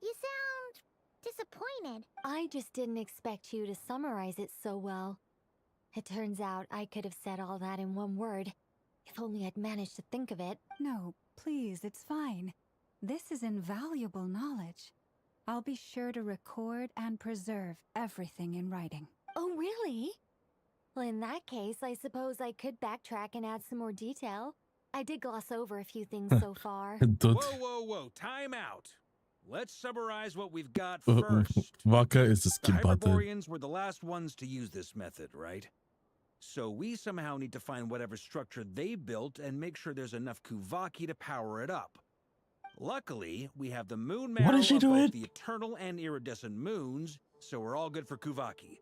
You sound disappointed. I just didn't expect you to summarize it so well. It turns out I could have said all that in one word, if only I'd managed to think of it. No, please, it's fine. This is invaluable knowledge. I'll be sure to record and preserve everything in writing. Oh, really? Well, in that case, I suppose I could backtrack and add some more detail. I did gloss over a few things so far. Whoa, time out. Let's summarize what we've got first. Vodka is the The skip button. Hyperboreans were the last ones to use this method, right? So we somehow need to find whatever structure they built and make sure there's enough Kuvaki to power it up. Luckily, we have the moon marrow is she of doing? both the eternal and iridescent moons, so we're all good for Kuvaki.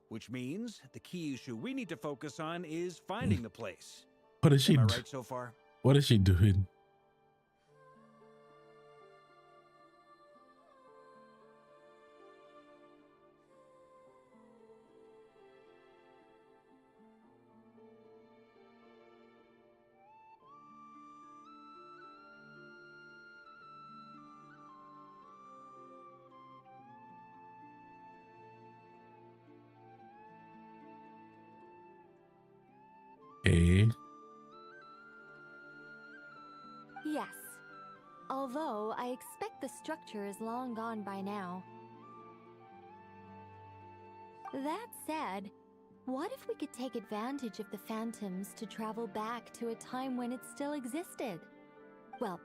Which means the key issue we need to focus on is finding the place. What is she? Am I right so far? What is she doing? Okay. Yes. Although I expect the structure is long gone by now. That said, what if we could take advantage of the phantoms to travel back to a time when it still existed? Well,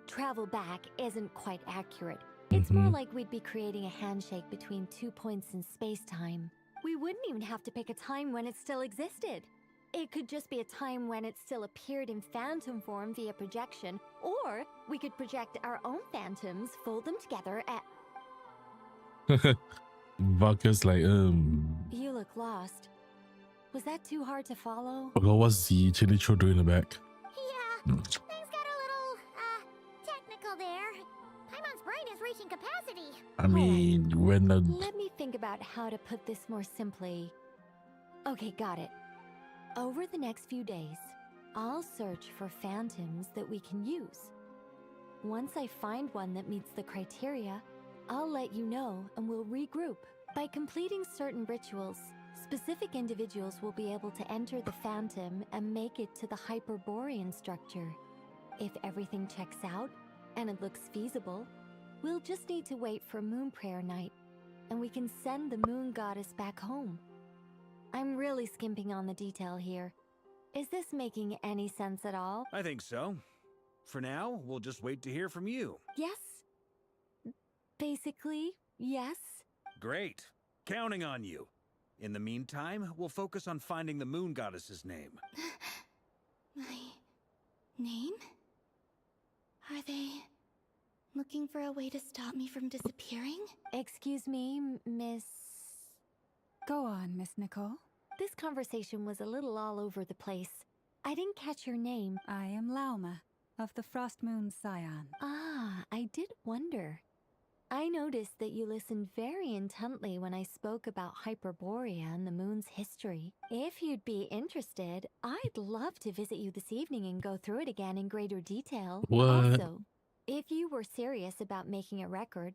travel back isn't quite accurate. It's more like we'd be creating a handshake between 2 points in space-time. We wouldn't even have to pick a time when it still existed. It could just be a time when it still appeared in phantom form via projection, or we could project our own phantoms, fold them together at... Vodka's like, You look lost. Was that too hard to follow? Forgot what's the chili cho doing in the back? Yeah, things got a little, technical there. Paimon's brain is reaching capacity. I mean, when the... Let me think about how to put this more simply. Okay, got it. Over the next few days, I'll search for phantoms that we can use. Once I find one that meets the criteria, I'll let you know and we'll regroup. By completing certain rituals, specific individuals will be able to enter the phantom and make it to the Hyperborean structure. If everything checks out, and it looks feasible, we'll just need to wait for Moon Prayer Night, and we can send the Moon Goddess back home. I'm really skimping on the detail here. Is this making any sense at all? I think so. For now, we'll just wait to hear from you. Yes. Basically, yes. Great. Counting on you. In the meantime, we'll focus on finding the Moon Goddess's name. My name? Are they looking for a way to stop me from disappearing? Excuse me, Miss... Go on, Miss Nicole. This conversation was a little all over the place. I didn't catch your name. I am Lauma, of the Frost Moon Scion. Ah, I did wonder. I noticed that you listened very intently when I spoke about Hyperborea and the moon's history. If you'd be interested, I'd love to visit you this evening and go through it again in greater detail. What? Also, if you were serious about making a record,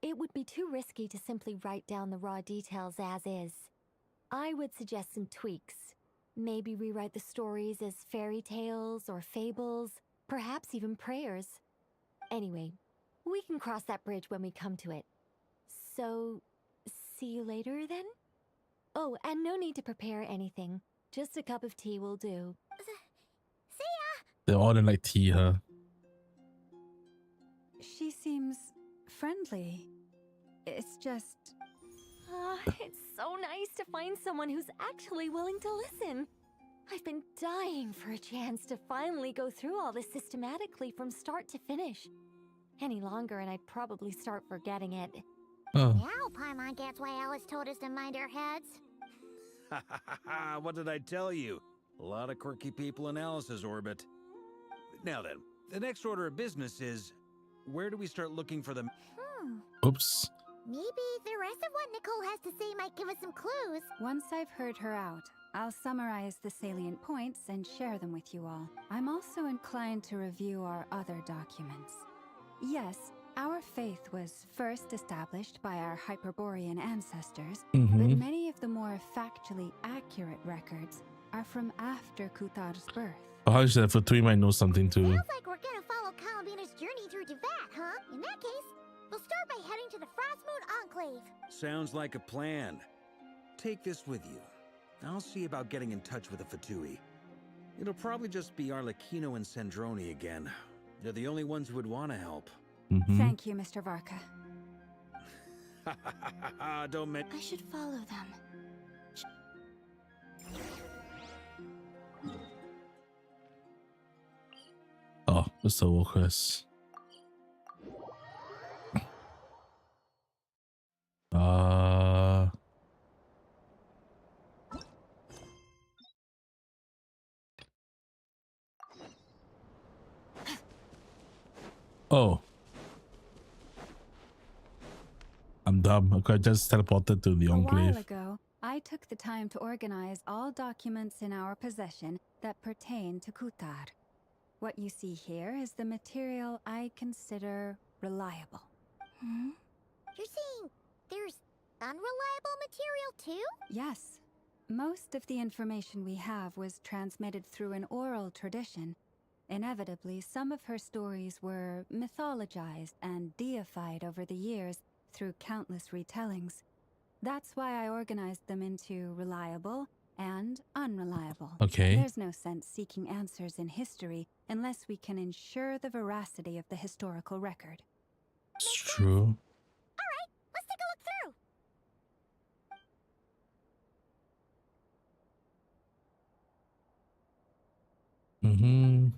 it would be too risky to simply write down the raw details as is. I would suggest some tweaks. Maybe rewrite the stories as fairy tales or fables, perhaps even prayers. Anyway, we can cross that bridge when we come to it. So, see you later then? Oh, and no need to prepare anything. Just a cup of tea will do. See ya! They're all in like tea, huh? She seems friendly. It's just... It's so nice to find someone who's actually willing to listen. I've been dying for a chance to finally go through all this systematically from start to finish. Any longer and I'd probably start forgetting it. Oh. Now Paimon gets why Alice told us to mind our heads. What did I tell you? A lot of quirky people in Alice's orbit. Now then, the next order of business is, where do we start looking for them? Oops. Maybe the rest of what Nicole has to say might give us some clues. Once I've heard her out, I'll summarize the salient points and share them with you all. I'm also inclined to review our other documents. Yes, our faith was first established by our Hyperborean ancestors, but many of the more factually accurate records are from after Kutar's birth. Oh, actually, for three might know something too. Sounds like we're gonna follow Columbina's journey through Devat, huh? In that case, we'll start by heading to the Frost Moon Enclave. Sounds like a plan. Take this with you. I'll see about getting in touch with the Fatui. It'll probably just be Arlecchino and Sandroni again. They're the only ones who would want to help. Thank you, Mr. Varka. Don't mention. I should follow them. Oh, Mr. Walker's. Oh. I'm dumb. Okay, I just teleported to the A while enclave. ago, I took the time to organize all documents in our possession that pertain to Kutar. What you see here is the material I consider reliable. You're saying there's unreliable material too? Yes. Most of the information we have was transmitted through an oral tradition. Inevitably, some of her stories were mythologized and deified over the years through countless retellings. That's why I organized them into reliable and unreliable. Okay. There's no sense seeking answers in history unless we can ensure the veracity of the historical record. It's true. Alright, let's take a look through. Mm-hmm.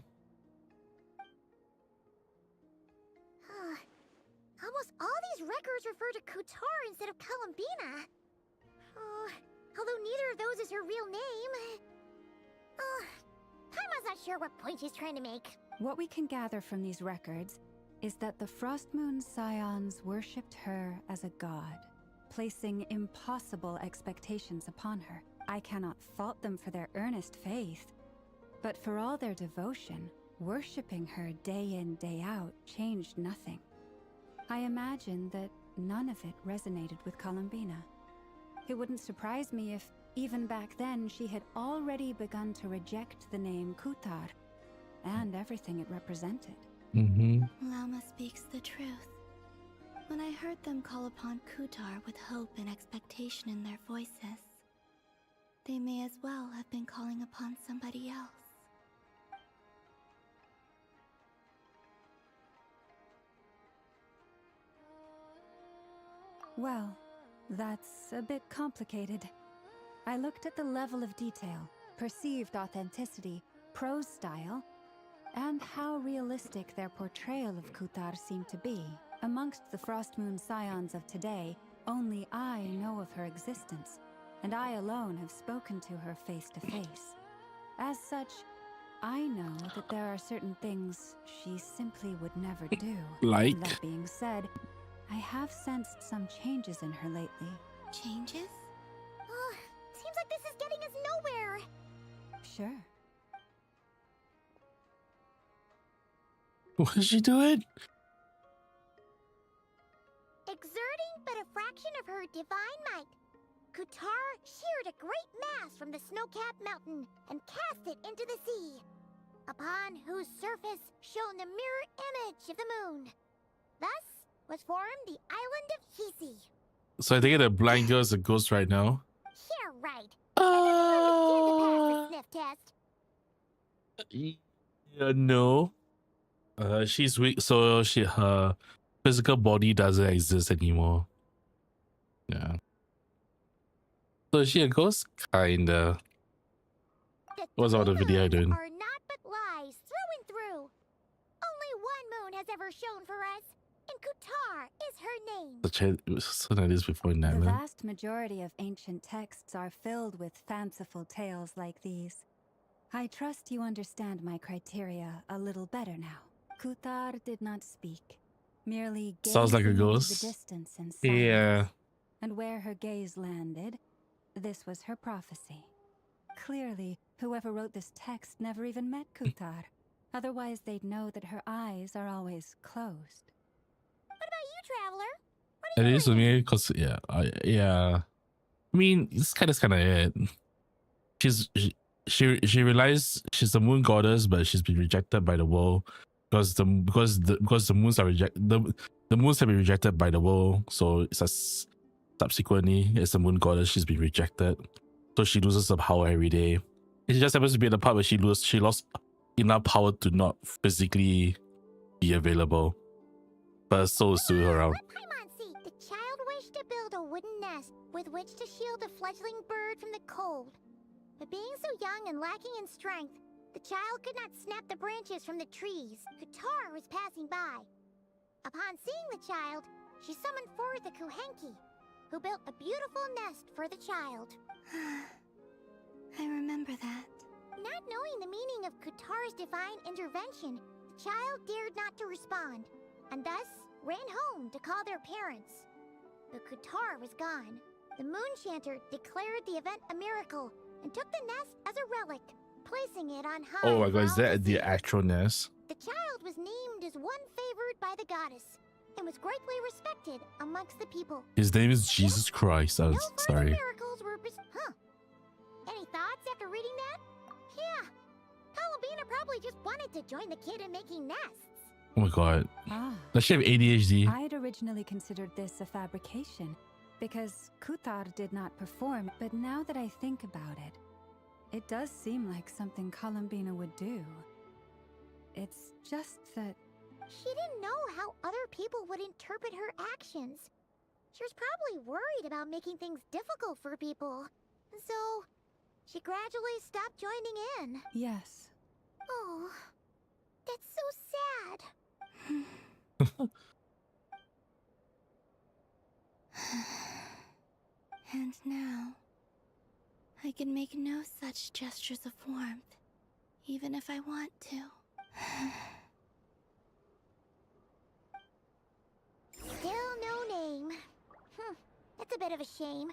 Almost all these records refer to Kutar instead of Columbina. Although neither of those is her real name. Paimon's not sure what point she's trying to make. What we can gather from these records is that the Frost Moon Scions worshipped her as a god, placing impossible expectations upon her. I cannot fault them for their earnest faith, but for all their devotion, worshipping her day in, day out changed nothing. I imagine that none of it resonated with Columbina. It wouldn't surprise me if, even back then, she had already begun to reject the name Kutar and everything it represented. Mm-hmm. Lauma speaks the truth. When I heard them call upon Kutar with hope and expectation in their voices, they may as well have been calling upon somebody else. Well, that's a bit complicated. I looked at the level of detail, perceived authenticity, prose style, and how realistic their portrayal of Kutar seemed to be. Amongst the Frost Moon Scions of today, only I know of her existence, and I alone have spoken to her face to face. As such, I know that there are certain things she simply would never do. Like? That being said, I have sensed some changes in her lately. Changes? Seems like this is getting us nowhere. Sure. What is she doing? Exerting but a fraction of her divine might, Kutar sheared a great mass from the snow-capped mountain and cast it into the sea, upon whose surface shone the mirror image of the moon. Thus was formed the island of Hisi. So I think the blind girl is a ghost right now. Yeah, right. To pass the sniff test. Yeah, no. She's weak, so her physical body doesn't exist anymore. Yeah. So is she a ghost? Kinda. What's all the video doing? Are not but lies through and through. Only one moon has ever shone for us, and Kutar is her name. It was something like this before in The Netland. vast majority of ancient texts are filled with fanciful tales like these. I trust you understand my criteria a little better now. Kutar did not speak, merely Sounds like a gazing into ghost. the distance in silence. Yeah. And where her gaze landed, this was her prophecy. Clearly, whoever wrote this text never even met Kutar. Otherwise, they'd know that her eyes are always closed. What about you, Traveler? It is with me because yeah. I mean, it's kind of it. She realized she's a moon goddess, but she's been rejected by the world because the moons are the moons have been rejected by the world. So subsequently, as a moon goddess, she's been rejected. So she loses her power every day. It just happens to be the part where she lost enough power to not physically be available, but soul is still around. The child wished to build a wooden nest with which to shield a fledgling bird from the cold. But being so young and lacking in strength, the child could not snap the branches from the trees. Kutar was passing by. Upon seeing the child, she summoned forth a Kuhenki, who built a beautiful nest for the child. I remember that. Not knowing the meaning of Kutar's divine intervention, the child dared not to respond, and thus ran home to call their parents. But Kutar was gone. The moon chanter declared the event a miracle and took the nest as a relic, placing it on high. Oh my god, is that the actual nest? The child was named as one favored by the goddess and was greatly respected amongst the people. His name is Jesus Christ. I'm sorry. Miracles were Any thoughts after reading that? Yeah. Columbina probably just wanted to join the kid in making nests. Oh my god. Ah. Does she have ADHD? I had originally considered this a fabrication because Kuthar did not perform, but now that I think about it, it does seem like something Columbina would do. It's just that... She didn't know how other people would interpret her actions. She was probably worried about making things difficult for people. So, she gradually stopped joining in. Yes. Oh, that's so sad. And now, I can make no such gestures of warmth, even if I want to. Still no name. That's a bit of a shame.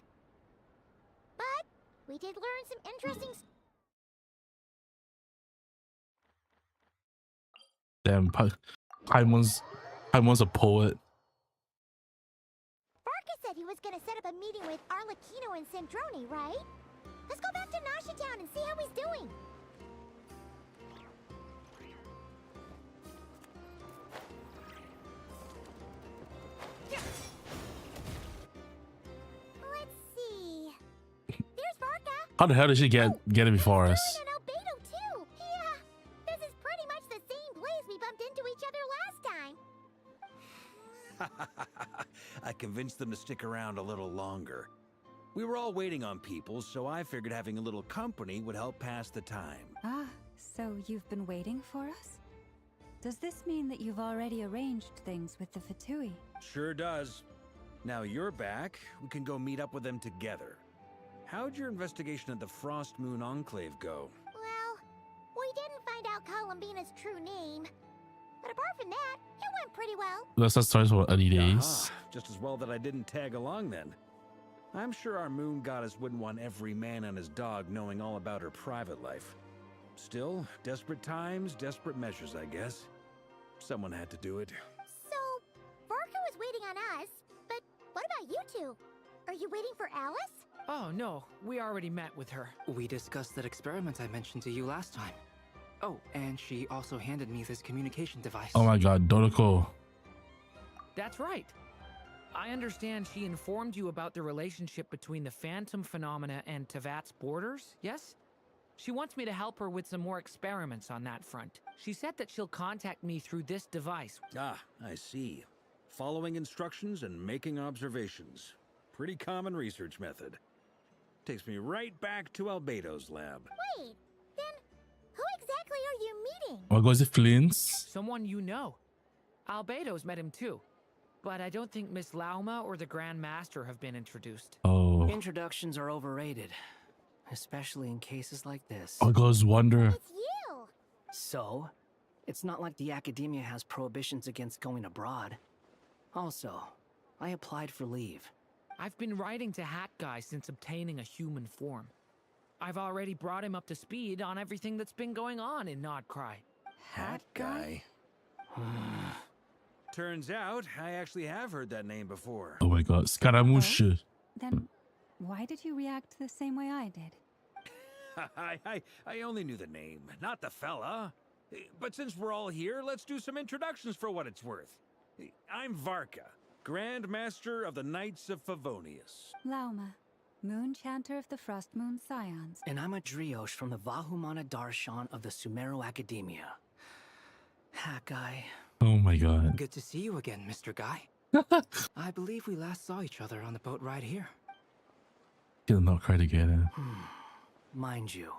But we did learn some interesting Damn, Paimon's a poet. Barca said he was gonna set up a meeting with Arlecchino and Sandrone, right? Let's go back to Nasha Town and see how he's doing. Let's see. There's Barca. How the hell did she get it before us? And Albedo too. Yeah, this is pretty much the same place we bumped into each other last time. I convinced them to stick around a little longer. We were all waiting on people, so I figured having a little company would help pass the time. Ah, so you've been waiting for us? Does this mean that you've already arranged things with the Fatui? Sure does. Now you're back, we can go meet up with them together. How'd your investigation at the Frost Moon Enclave go? Well, we didn't find out Columbina's true name. But apart from that, it went pretty well. That's stories for early days. Just as well that I didn't tag along then. I'm sure our moon goddess wouldn't want every man and his dog knowing all about her private life. Still, desperate times, desperate measures, I guess. Someone had to do it. So, Barca was waiting on us, but what about you two? Are you waiting for Alice? Oh, no. We already met with her. We discussed that experiment I mentioned to you last time. Oh, and she also handed me this communication device. Oh my god, Doroko. That's right. I understand she informed you about the relationship between the phantom phenomena and Tevat's borders, yes? She wants me to help her with some more experiments on that front. She said that she'll contact me through this device. Ah, I see. Following instructions and making observations. Pretty common research method. Takes me right back to Albedo's lab. Wait, then who exactly are you meeting? What goes it Flint's? Someone you know. Albedo's met him too. But I don't think Miss Lauma or the Grand Master have been introduced. Oh. Introductions are overrated. Especially in cases like this. Oh, goes Wonder. It's you! So, it's not like the academia has prohibitions against going abroad. Also, I applied for leave. I've been writing to Hat Guy since obtaining a human form. I've already brought him up to speed on everything that's been going on in Nodcry. Hat Guy? Turns out, I actually have heard that name before. Oh my god, Scaramouche. Then why did you react the same way I did? I only knew the name, not the fella. But since we're all here, let's do some introductions for what it's worth. I'm Varka, Grand Master of the Knights of Favonius. Lauma, Moon Chanter of the Frost Moon Scions. And I'm a Driosh from the Vahumana Darshan of the Sumeru Academia. Hat Guy. Oh my god. Good to see you again, Mr. Guy. I believe we last saw each other on the boat ride here. He'll not cry together. Mind you,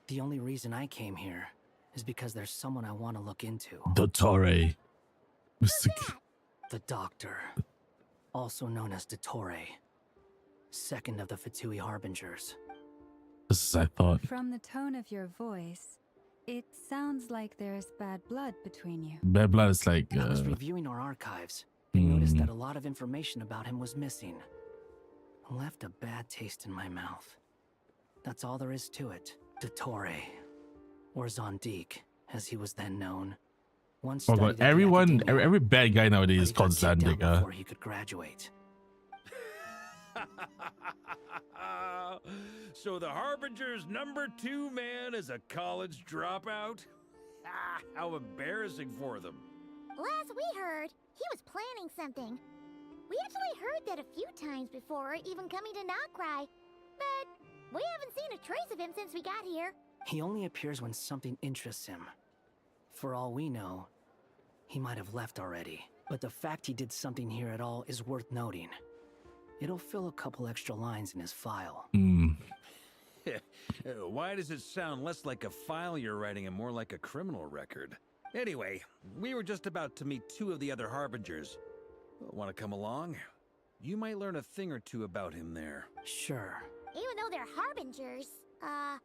the only reason I came here is because there's someone I want to look into. Dottore. The Doctor, also known as Dottore, second of the Fatui Harbingers. This is, I thought. From the tone of your voice, it sounds like there's bad blood between you. Bad blood is like. I was reviewing our archives and noticed that a lot of information about him was missing. Left a bad taste in my mouth. That's all there is to it. Dottore, or Zondik, as he was then known. Once Oh god, every bad guy nowadays is called Zandig. before he could graduate. So the Harbinger's #2 man is a college dropout? How embarrassing for them. Last we heard, he was planning something. We actually heard that a few times before, even coming to Notcry. But we haven't seen a trace of him since we got here. He only appears when something interests him. For all we know, he might have left already. But the fact he did something here at all is worth noting. It'll fill a couple extra lines in his file. Why does it sound less like a file you're writing and more like a criminal record? Anyway, we were just about to meet 2 of the other Harbingers. Want to come along? You might learn a thing or two about him there. Sure. Even though they're Harbingers, well,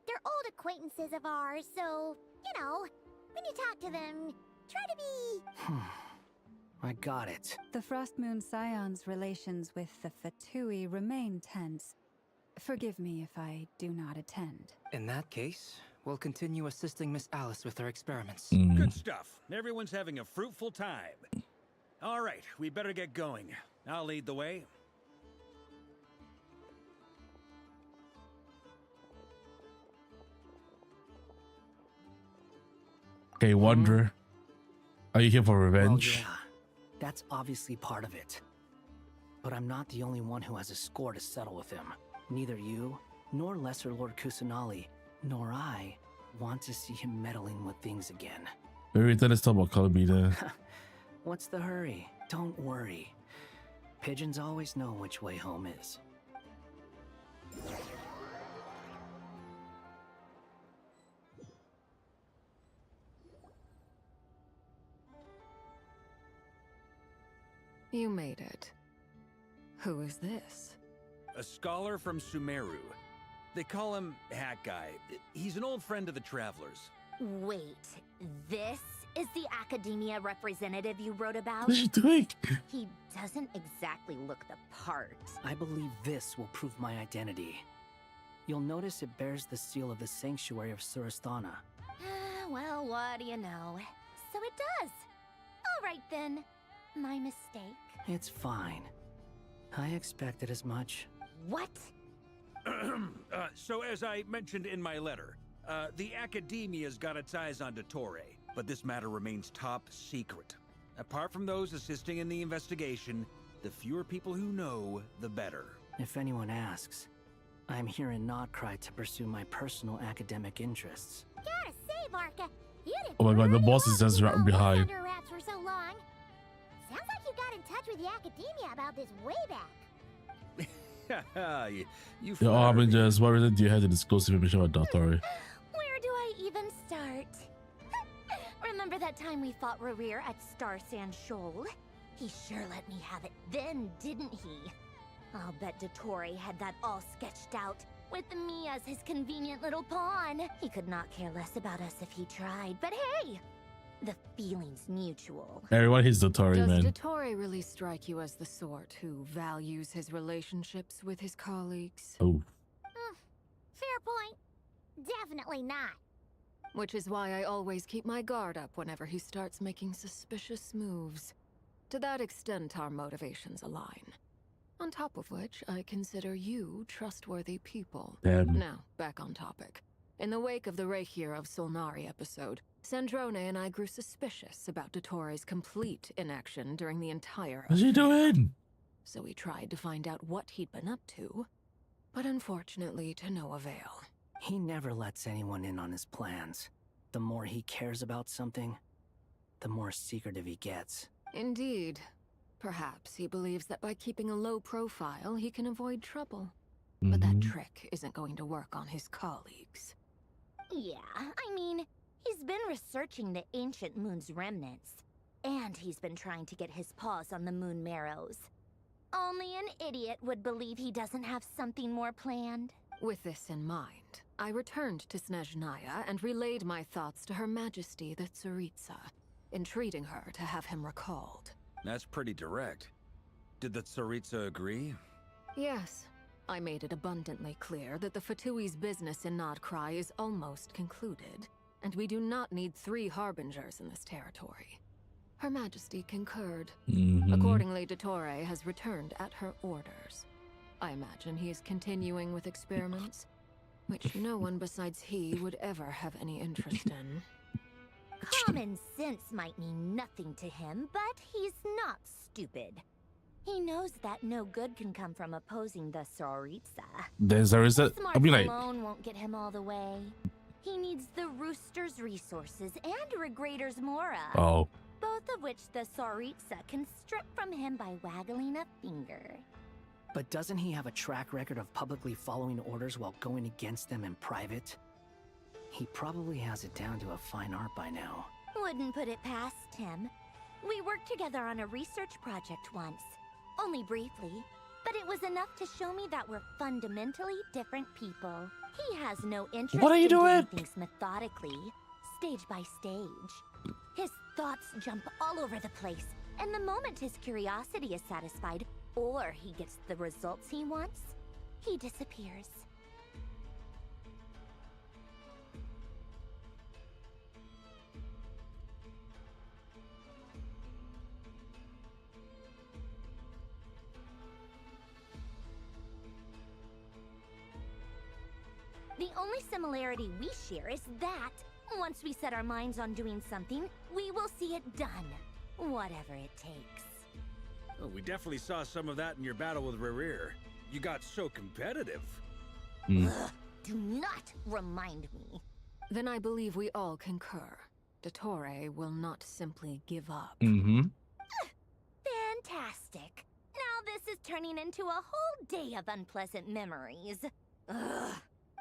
they're old acquaintances of ours, so, you know, when you talk to them, try to be... I got it. The Frost Moon Scion's relations with the Fatui remain tense. Forgive me if I do not attend. In that case, we'll continue assisting Miss Alice with her experiments. Good stuff. Everyone's having a fruitful time. All right, we better get going. I'll lead the way. Okay, Wanderer. Are you here for revenge? Well, yeah, that's obviously part of it. But I'm not the only one who has a score to settle with him. Neither you, nor Lesser Lord Kusanali, nor I want to see him meddling with things again. Maybe let's talk about Color Meter. What's the hurry? Don't worry. Pigeons always know which way home is. You made it. Who is this? A scholar from Sumeru. They call him Hat Guy. He's an old friend of the Travelers. Wait, this is the academia representative you wrote about? What's she doing? He doesn't exactly look the part. I believe this will prove my identity. You'll notice it bears the seal of the Sanctuary of Surasthana. Well, what do you know? So it does. All right then. My mistake. It's fine. I expected as much. What? So as I mentioned in my letter, the Academia's got its eyes on Dottore, but this matter remains top secret. Apart from those assisting in the investigation, the fewer people who know, the better. If anyone asks, I'm here in Notcry to pursue my personal academic interests. Gotta say, Barca, you did Oh my god, the boss is just right behind. under wraps for so long. Sounds like you got in touch with the academia about this way back. you The Harbingers, what reason do you have to disclose information about Dottore? Where do I even start? Remember that time we fought Rerir at Star Sand Shoal? He sure let me have it then, didn't he? I'll bet Dottore had that all sketched out, with me as his convenient little pawn. He could not care less about us if he tried, but hey! The feeling's mutual. Everyone hates Dottore, Does man. Dottore really strike you as the sort who values his relationships with his colleagues? Oh. Fair point. Definitely not. Which is why I always keep my guard up whenever he starts making suspicious moves. To that extent, our motivations align. On top of which, I consider you trustworthy people. Damn. Now, back on topic. In the wake of the Reikir of Solnari episode, Sandrone and I grew suspicious about Dottore's complete inaction during the entire What's he doing? So we tried to find out what he'd been up to, but unfortunately to no avail. He never lets anyone in on his plans. The more he cares about something, the more secretive he gets. Indeed. Perhaps he believes that by keeping a low profile, he can avoid trouble. But that trick isn't going to work on his colleagues. Yeah, I mean, he's been researching the ancient moon's remnants. And he's been trying to get his paws on the moon marrows. Only an idiot would believe he doesn't have something more planned. With this in mind, I returned to Snezhnaya and relayed my thoughts to Her Majesty the Tsaritsa, entreating her to have him recalled. That's pretty direct. Did the Tsaritsa agree? Yes. I made it abundantly clear that the Fatui's business in Notcry is almost concluded, and we do not need 3 harbingers in this territory. Her Majesty concurred. Mhm. Accordingly, Dottore has returned at her orders. I imagine he is continuing with experiments, which no one besides he would ever have any interest in. Common sense might mean nothing to him, but he's not stupid. He knows that no good can come from opposing the Tsaritsa. There is a. I mean, like, alone won't get him all the way. He needs the Rooster's resources and Regrator's Mora. oh, Both of which the Tsaritsa can strip from him by waggling a finger. But doesn't he have a track record of publicly following orders while going against them in private? He probably has it down to a fine art by now. Wouldn't put it past him. We worked together on a research project once. Only briefly. But it was enough to show me that we're fundamentally different people. He has no interest What are you in doing doing? things methodically, stage by stage. His thoughts jump all over the place, and the moment his curiosity is satisfied, or he gets the results he wants, he disappears. The only similarity we share is that, once we set our minds on doing something, we will see it done. Whatever it takes. Oh, we definitely saw some of that in your battle with Rerir. You got so competitive. Hmm. Ugh, do not remind me. Then I believe we all concur. Dottore will not simply give up. Mm-hmm. Fantastic. Now this is turning into a whole day of unpleasant memories. Ugh.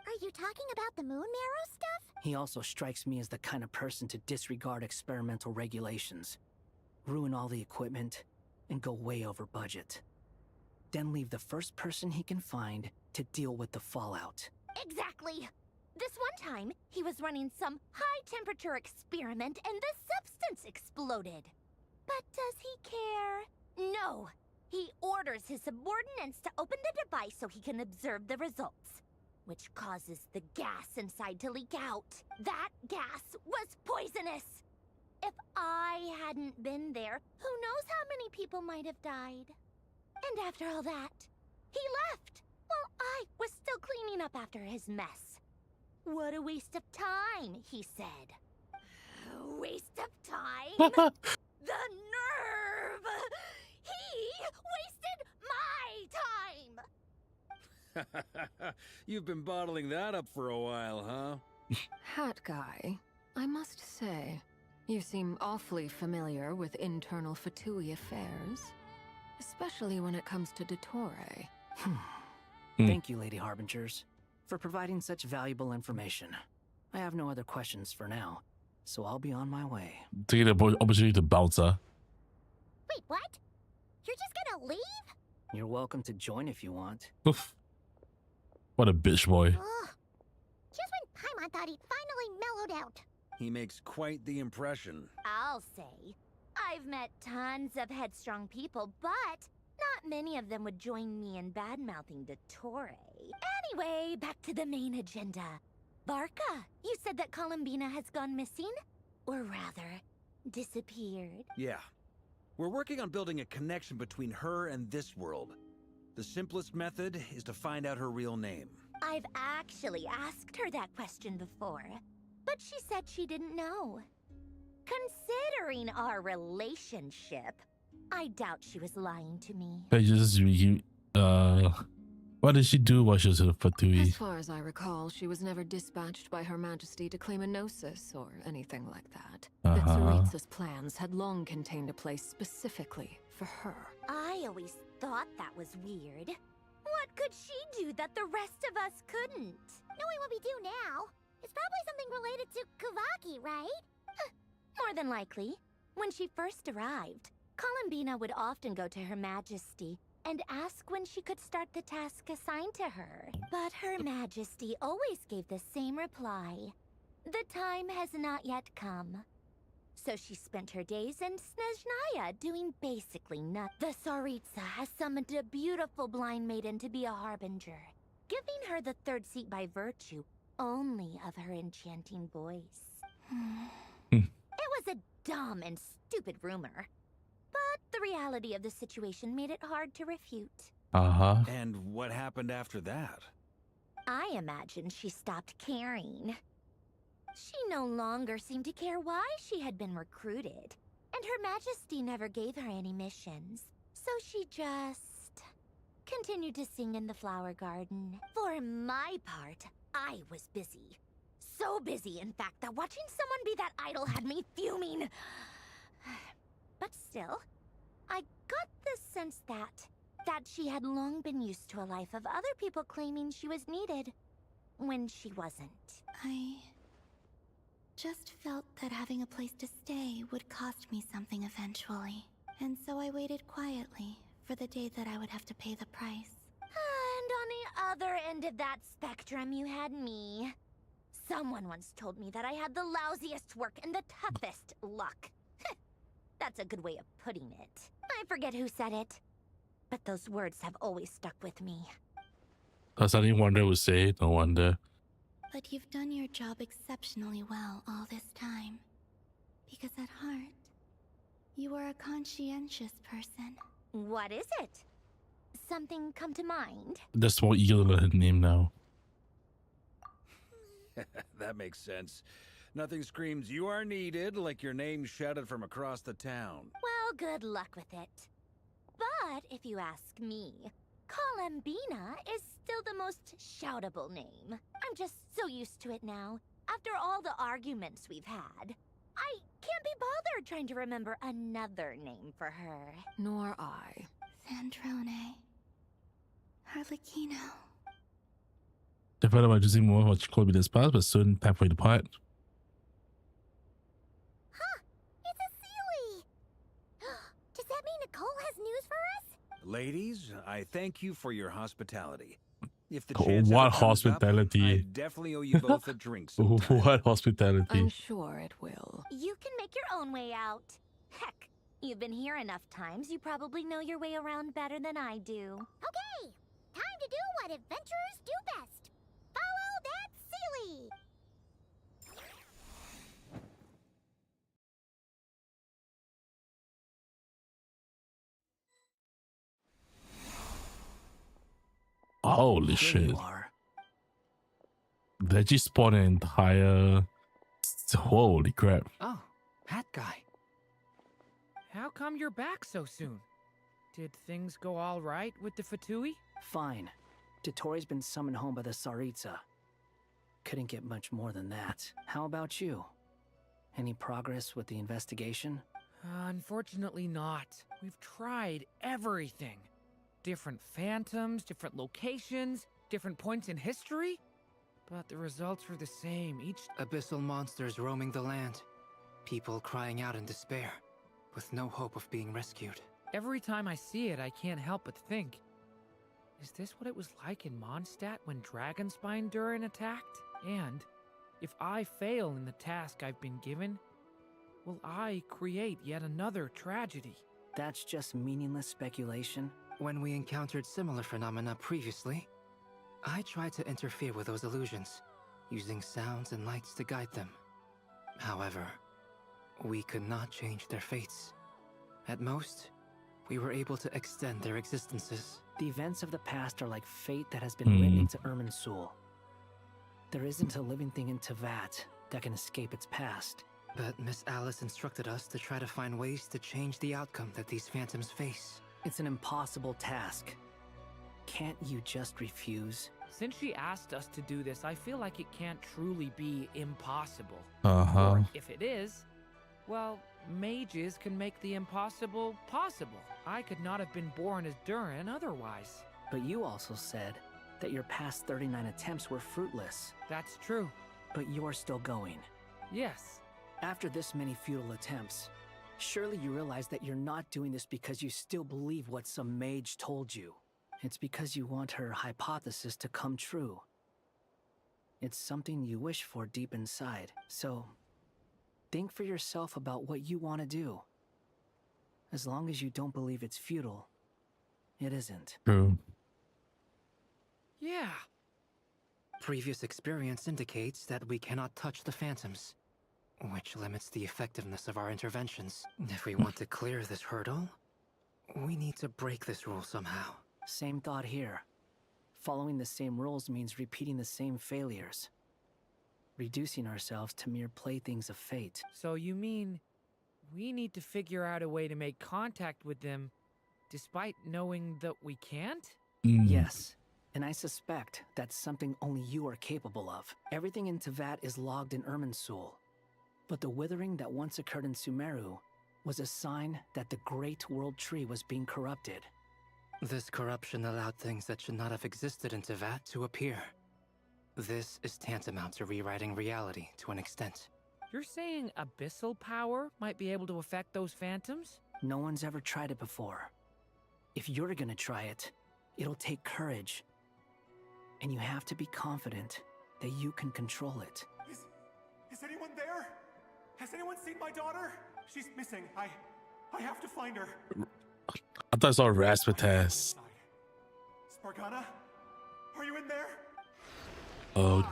Are you talking about the moon marrow stuff? He also strikes me as the kind of person to disregard experimental regulations, ruin all the equipment, and go way over budget. Then leave the first person he can find to deal with the fallout. Exactly. This one time, he was running some high-temperature experiment and the substance exploded. But does he care? No. He orders his subordinates to open the device so he can observe the results, which causes the gas inside to leak out. That gas was poisonous. If I hadn't been there, who knows how many people might have died. And after all that, he left while I was still cleaning up after his mess. What a waste of time, he said. Waste of time? The nerve! He wasted my time! You've been bottling that up for a while, huh? Hat guy, I must say, you seem awfully familiar with internal Fatui affairs. Especially when it comes to Dottore. Thank you, Lady Harbingers, for providing such valuable information. I have no other questions for now, so I'll be on my way. Take the opportunity to bounce her. Wait, what? You're just gonna leave? You're welcome to join if you want. Oof. What a bitch boy. Ugh. Just when Paimon thought he'd finally mellowed out. He makes quite the impression. I'll say. I've met tons of headstrong people, but not many of them would join me in bad-mouthing Dottore. Anyway, back to the main agenda. Barca, you said that Columbina has gone missing? Or rather, disappeared. Yeah. We're working on building a connection between her and this world. The simplest method is to find out her real name. I've actually asked her that question before, but she said she didn't know. Considering our relationship, I doubt she was lying to me. But what did she do while she was in Fatui? As far as I recall, she was never dispatched by Her Majesty to claim a gnosis or anything like that. The Tsaritsa's plans had long contained a place specifically for her. I always thought that was weird. What could she do that the rest of us couldn't? Knowing what we do now, it's probably something related to Kavaki, right? More than likely. When she first arrived, Columbina would often go to Her Majesty and ask when she could start the task assigned to her. But Her Majesty always gave the same reply. The time has not yet come. So she spent her days in Snezhnaya doing basically nothing. The Tsaritsa has summoned a beautiful blind maiden to be a harbinger, giving her the third seat by virtue only of her enchanting voice. It was a dumb and stupid rumor. But the reality of the situation made it hard to refute. And what happened after that? I imagine she stopped caring. She no longer seemed to care why she had been recruited, and Her Majesty never gave her any missions. So she just continued to sing in the flower garden. For my part, I was busy. So busy, in fact, that watching someone be that idol had me fuming. But still, I got the sense that she had long been used to a life of other people claiming she was needed when she wasn't. I just felt that having a place to stay would cost me something eventually. And so I waited quietly for the day that I would have to pay the price. And on the other end of that spectrum, you had me. Someone once told me that I had the lousiest work and the toughest luck. That's a good way of putting it. I forget who said it, but those words have always stuck with me. That's anyone that would say it, no wonder. But you've done your job exceptionally well all this time. Because at heart, you are a conscientious person. What is it? Something come to mind? That's more eager to her name now. That makes sense. Nothing screams you are needed like your name shouted from across the town. Well, good luck with it. But if you ask me, Colambina is still the most shoutable name. I'm just so used to it now. After all the arguments we've had, I can't be bothered trying to remember another name for her. Nor I. Sandrone. Harlequino. Develop using more what you call me this past, but soon time for you to part. Huh! It's a Sealy! Does that mean Nicole has news for us? Ladies, I thank you for your hospitality. If the Oh, chance what ever comes up, hospitality? I definitely owe you both a drink sometime. What hospitality? I'm sure it will. You can make your own way out. Heck, you've been here enough times, you probably know your way around better than I do. Okay! Time to do what adventurers do best. Follow that Sealy! Holy Here shit. you are. They just spawned an entire... Holy crap. Oh, that guy. How come you're back so soon? Did things go all right with the Fatui? Fine. Dottoro's been summoned home by the Tsaritsa. Couldn't get much more than that. How about you? Any progress with the investigation? Unfortunately not. We've tried everything. Different phantoms, different locations, different points in history. But the results were the same each... Abyssal monsters roaming the land. People crying out in despair, with no hope of being rescued. Every time I see it, I can't help but think. Is this what it was like in Mondstadt when Dragonspine Durin attacked? And if I fail in the task I've been given, will I create yet another tragedy? That's just meaningless speculation. When we encountered similar phenomena previously, I tried to interfere with those illusions, using sounds and lights to guide them. However, we could not change their fates. At most, we were able to extend their existences. The events of the past are like fate that has been written into Irminsul. There isn't a living thing in Tevat that can escape its past. But Miss Alice instructed us to try to find ways to change the outcome that these phantoms face. It's an impossible task. Can't you just refuse? Since she asked us to do this, I feel like it can't truly be impossible. Uh-huh. Or if it is, well, mages can make the impossible possible. I could not have been born as Durin otherwise. But you also said that your past 39 attempts were fruitless. That's true. But you're still going. Yes. After this many futile attempts, surely you realize that you're not doing this because you still believe what some mage told you. It's because you want her hypothesis to come true. It's something you wish for deep inside. So, think for yourself about what you want to do. As long as you don't believe it's futile, it isn't. True. Yeah. Previous experience indicates that we cannot touch the phantoms. which limits the effectiveness of our interventions. If we want to clear this hurdle, we need to break this rule somehow. Same thought here. Following the same rules means repeating the same failures. Reducing ourselves to mere playthings of fate. So you mean we need to figure out a way to make contact with them despite knowing that we can't? Yes, and I suspect that's something only you are capable of. Everything in Tevat is logged in Irminsul, but the withering that once occurred in Sumeru was a sign that the Great World Tree was being corrupted. This corruption allowed things that should not have existed in Tevat to appear. This is tantamount to rewriting reality to an extent. You're saying abyssal power might be able to affect those phantoms? No one's ever tried it before. If you're gonna try it, it'll take courage. And you have to be confident that you can control it. Is anyone there? Has anyone seen my daughter? She's missing. I have to find her. I thought I saw Rasputas. Spargana? Are you in there? Oh.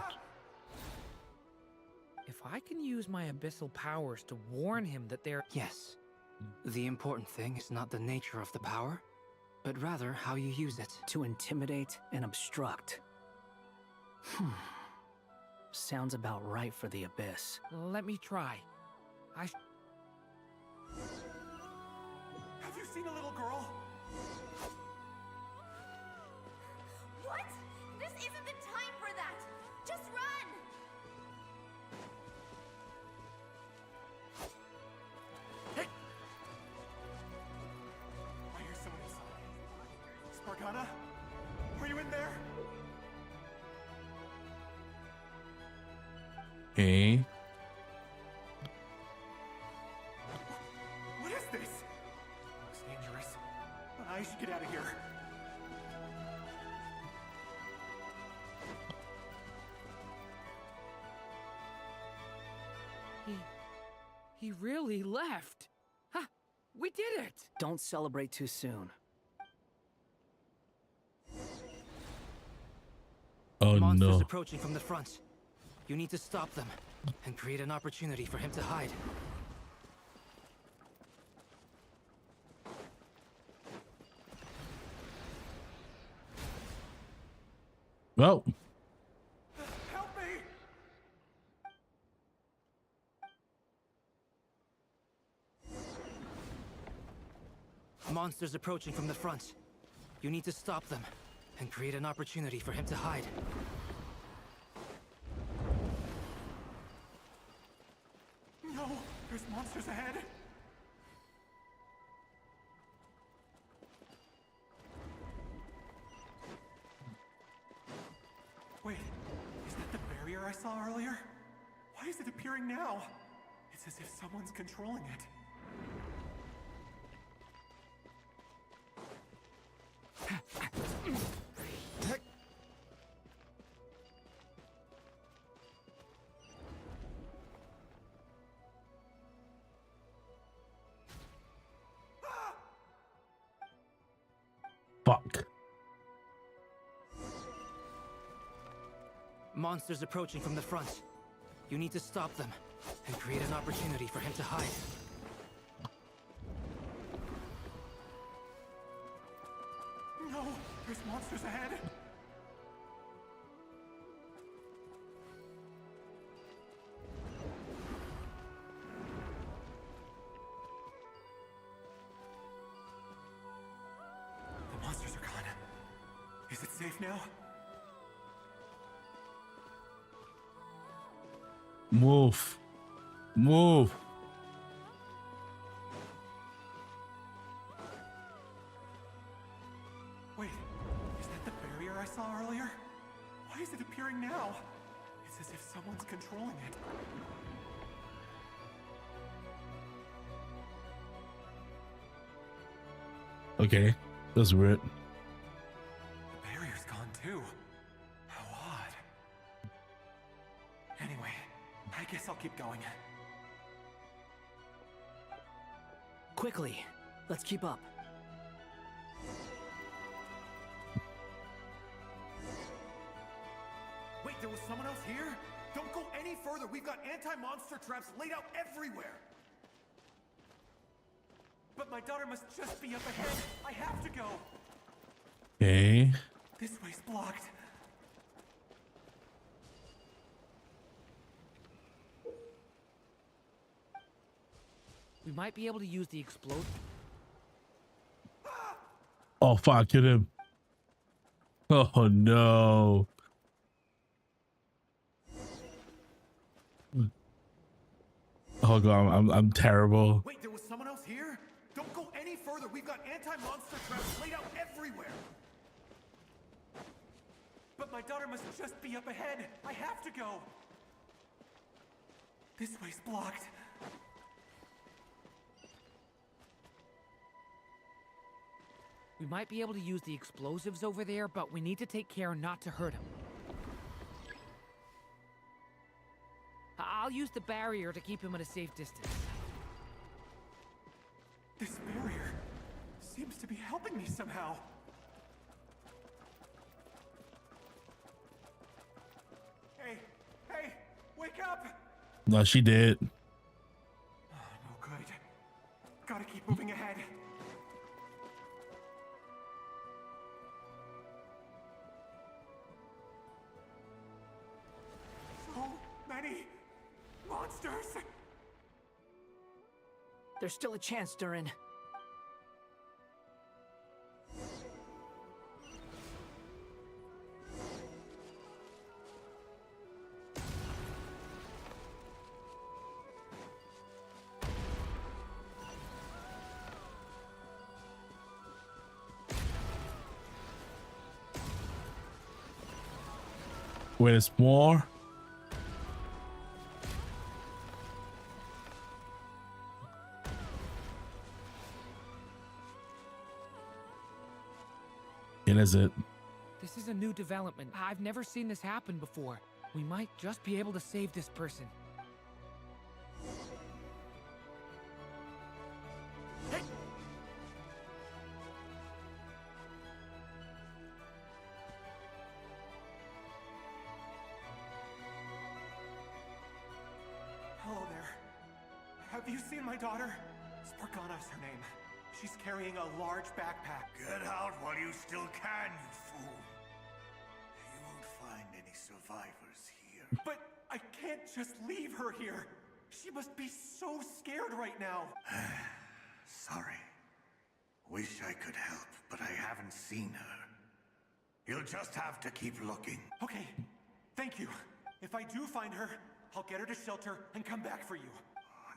If I can use my abyssal powers to warn him that they're... Yes. The important thing is not the nature of the power, but rather how you use it. To intimidate and obstruct. Sounds about right for the Abyss. Let me try. Have you seen a little girl? What? This isn't the time for that! Just run! I hear someone inside. Spargana? Are you in there? Okay. What is this? Looks dangerous. I should get out of here. He really left. Ha! We did it! Don't celebrate too soon. Oh Monsters no. approaching from the front. You need to stop them and create an opportunity for him to hide. Well. Help me! Monsters approaching from the front. You need to stop them and create an opportunity for him to hide. No! There's monsters ahead! Wait, is that the barrier I saw earlier? Why is it appearing now? It's as if someone's controlling it. Fuck. Monsters approaching from the front. You need to stop them and create an opportunity for him to hide. No! There's monsters ahead! The monsters are gone. Is it safe now? Move. Move. Wait, is that the barrier I saw earlier? Why is it appearing now? It's as if someone's controlling it. Okay. That's weird. The barrier's gone too. How odd. Anyway, I guess I'll keep going. Quickly, let's keep up. Wait, there was someone else here? Don't go any further. We've got anti-monster traps laid out everywhere. But my daughter must just be up ahead. I have to go. Okay. This way's blocked. We might be able to use the explode. Oh fuck, hit him. Oh no. Oh god, I'm terrible. Wait, there was someone else here? Don't go any further. We've got anti-monster traps laid out everywhere. But my daughter must just be up ahead. I have to go. This way's blocked. We might be able to use the explosives over there, but we need to take care not to hurt him. I'll use the barrier to keep him at a safe distance. This barrier seems to be helping me somehow. Hey, wake up! No, she did. No good. Gotta keep moving ahead. So many monsters! There's still a chance, Durin. Wait, there's more? It is it. This is a new development. I've never seen this happen before. We might just be able to save this person. Hello there. Have you seen my daughter? Spargana's her name. She's carrying a large backpack. Get out while you still can, you fool. You won't find any survivors here. But I can't just leave her here. She must be so scared right now. Sorry. Wish I could help, but I haven't seen her. You'll just have to keep looking. Okay, thank you. If I do find her, I'll get her to shelter and come back for you.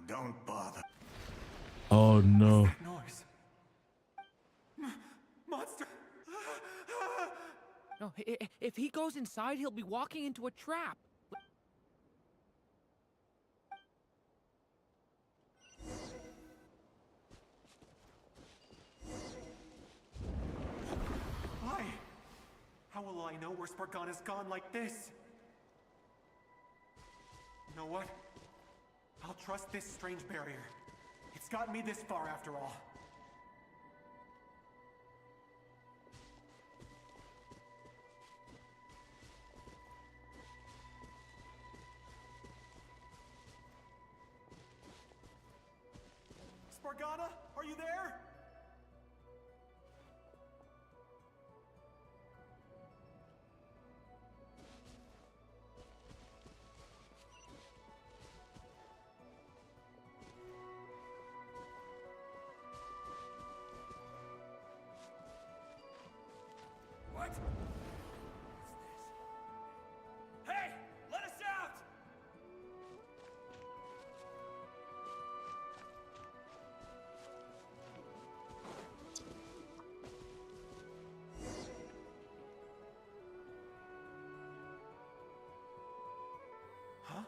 Don't bother. Oh no. What's that noise? Monster! No, if he goes inside, he'll be walking into a trap. Why? How will I know where Spargana's gone like this? You know what? I'll trust this strange barrier. It's gotten me this far after all. Spargana, are you there? What? Hey! Let us out! Huh?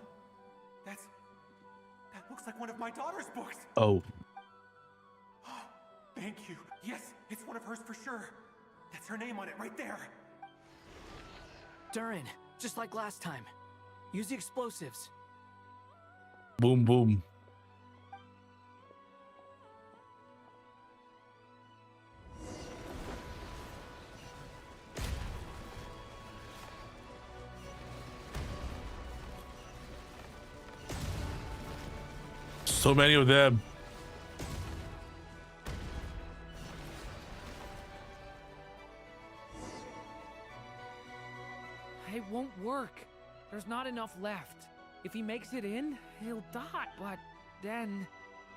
That looks like one of my daughter's books. Oh. Thank you. Yes, it's one of hers for sure. That's her name on it right there. Durin, just like last time. Use the explosives. Boom boom. So many of them. It won't work. There's not enough left. If he makes it in, he'll die. But then,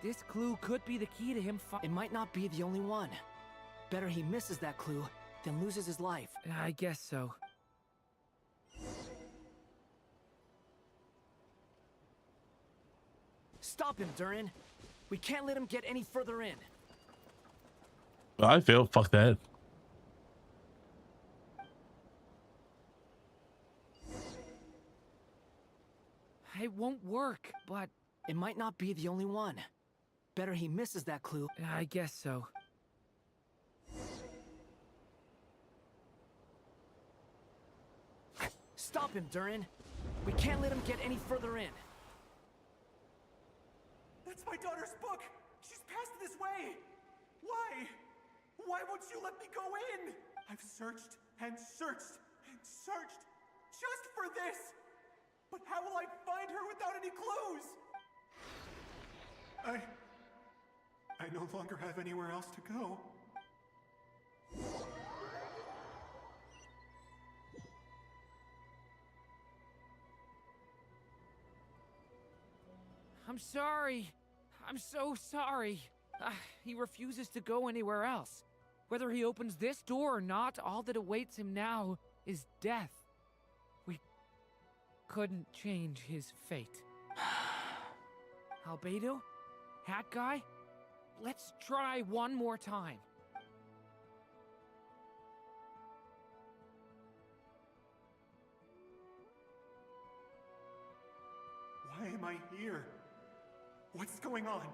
this clue could be the key to him. It might not be the only one. Better he misses that clue than loses his life. I guess so. Stop him, Durin. We can't let him get any further in. I feel fuck that. It won't work, but it might not be the only one. Better he misses that clue. I guess so. Stop him, Durin. We can't let him get any further in. That's my daughter's book! She's passed this way! Why? Why won't you let me go in? I've searched and searched and searched just for this! But how will I find her without any clues? I no longer have anywhere else to go. I'm sorry. I'm so sorry. He refuses to go anywhere else. Whether he opens this door or not, all that awaits him now is death. We couldn't change his fate. Albedo? Hat guy? Let's try one more time. Why am I here? What's going on?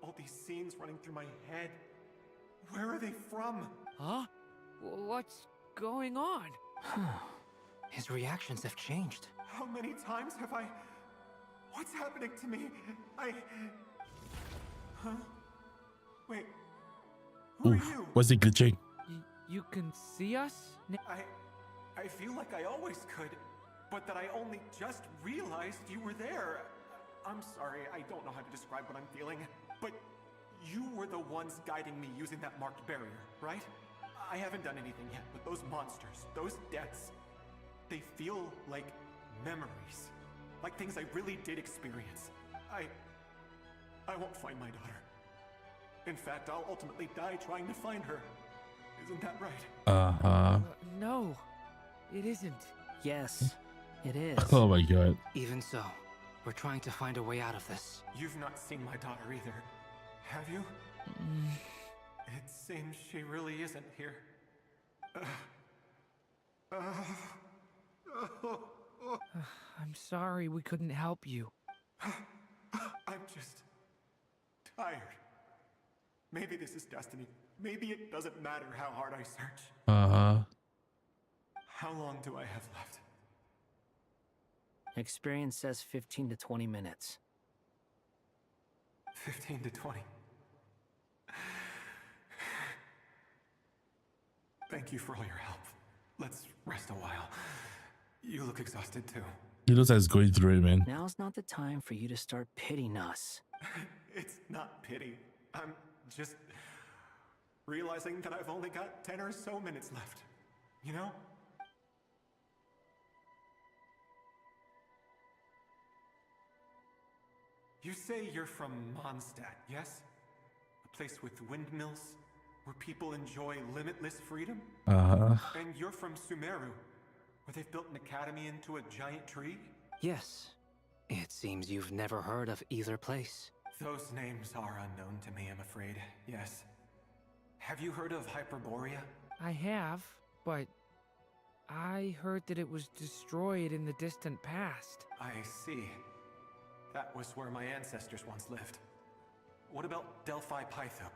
All these scenes running through my head. Where are they from? Huh? What's going on? His reactions have changed. How many times have I... What's happening to me? Huh? Wait. Who are you? What's it glitching? You can see us? I feel like I always could, but that I only just realized you were there. I'm sorry, I don't know how to describe what I'm feeling, but you were the ones guiding me using that marked barrier, right? I haven't done anything yet, but those monsters, those deaths, they feel like memories. Like things I really did experience. I won't find my daughter. In fact, I'll ultimately die trying to find her. Isn't that right? No, it isn't. Yes, it is. Oh my god. Even so, we're trying to find a way out of this. You've not seen my daughter either, have you? It seems she really isn't here. I'm sorry we couldn't help you. I'm just tired. Maybe this is destiny. Maybe it doesn't matter how hard I search. How long do I have left? Experience says 15 to 20 minutes. 15 to 20. Thank you for all your help. Let's rest a while. You look exhausted too. He looks like he's going through it, man. Now's not the time for you to start pitying us. It's not pity. I'm just realizing that I've only got 10 or so minutes left. You know? You say you're from Mondstadt, yes? A place with windmills, where people enjoy limitless freedom? And you're from Sumeru, where they've built an academy into a giant tree? Yes. It seems you've never heard of either place. Those names are unknown to me, I'm afraid, yes. Have you heard of Hyperborea? I have, but I heard that it was destroyed in the distant past. I see. That was where my ancestors once lived. What about Delphi Pytho?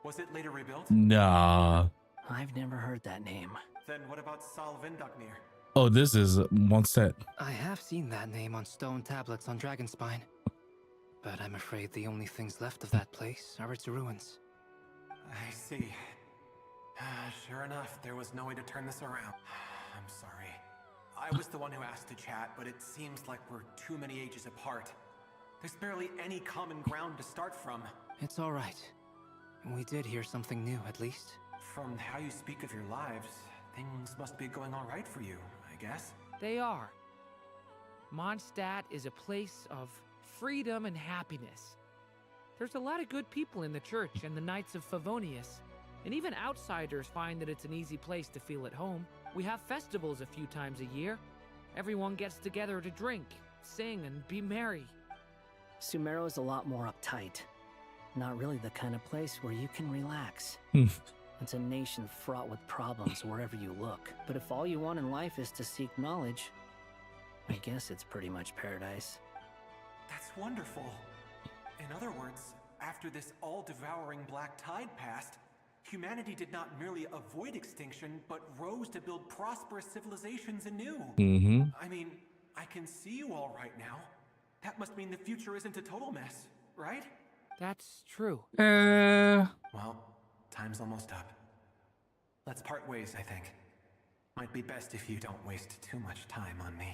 Was it later rebuilt? Nah. I've never heard that name. Then what about Sal Vindaknir? Oh, this is one set. I have seen that name on stone tablets on Dragonspine. But I'm afraid the only things left of that place are its ruins. I see. Sure enough, there was no way to turn this around. I'm sorry. I was the one who asked to chat, but it seems like we're too many ages apart. There's barely any common ground to start from. It's all right. We did hear something new, at least. From how you speak of your lives, things must be going all right for you, I guess. They are. Mondstadt is a place of freedom and happiness. There's a lot of good people in the church and the Knights of Favonius, and even outsiders find that it's an easy place to feel at home. We have festivals a few times a year. Everyone gets together to drink, sing, and be merry. Sumeru is a lot more uptight. Not really the kind of place where you can relax. It's a nation fraught with problems wherever you look. But if all you want in life is to seek knowledge, I guess it's pretty much paradise. That's wonderful. In other words, after this all-devouring black tide passed, humanity did not merely avoid extinction, but rose to build prosperous civilizations anew. I mean, I can see you all right now. That must mean the future isn't a total mess, right? That's true. Well, time's almost up. Let's part ways, I think. Might be best if you don't waste too much time on me.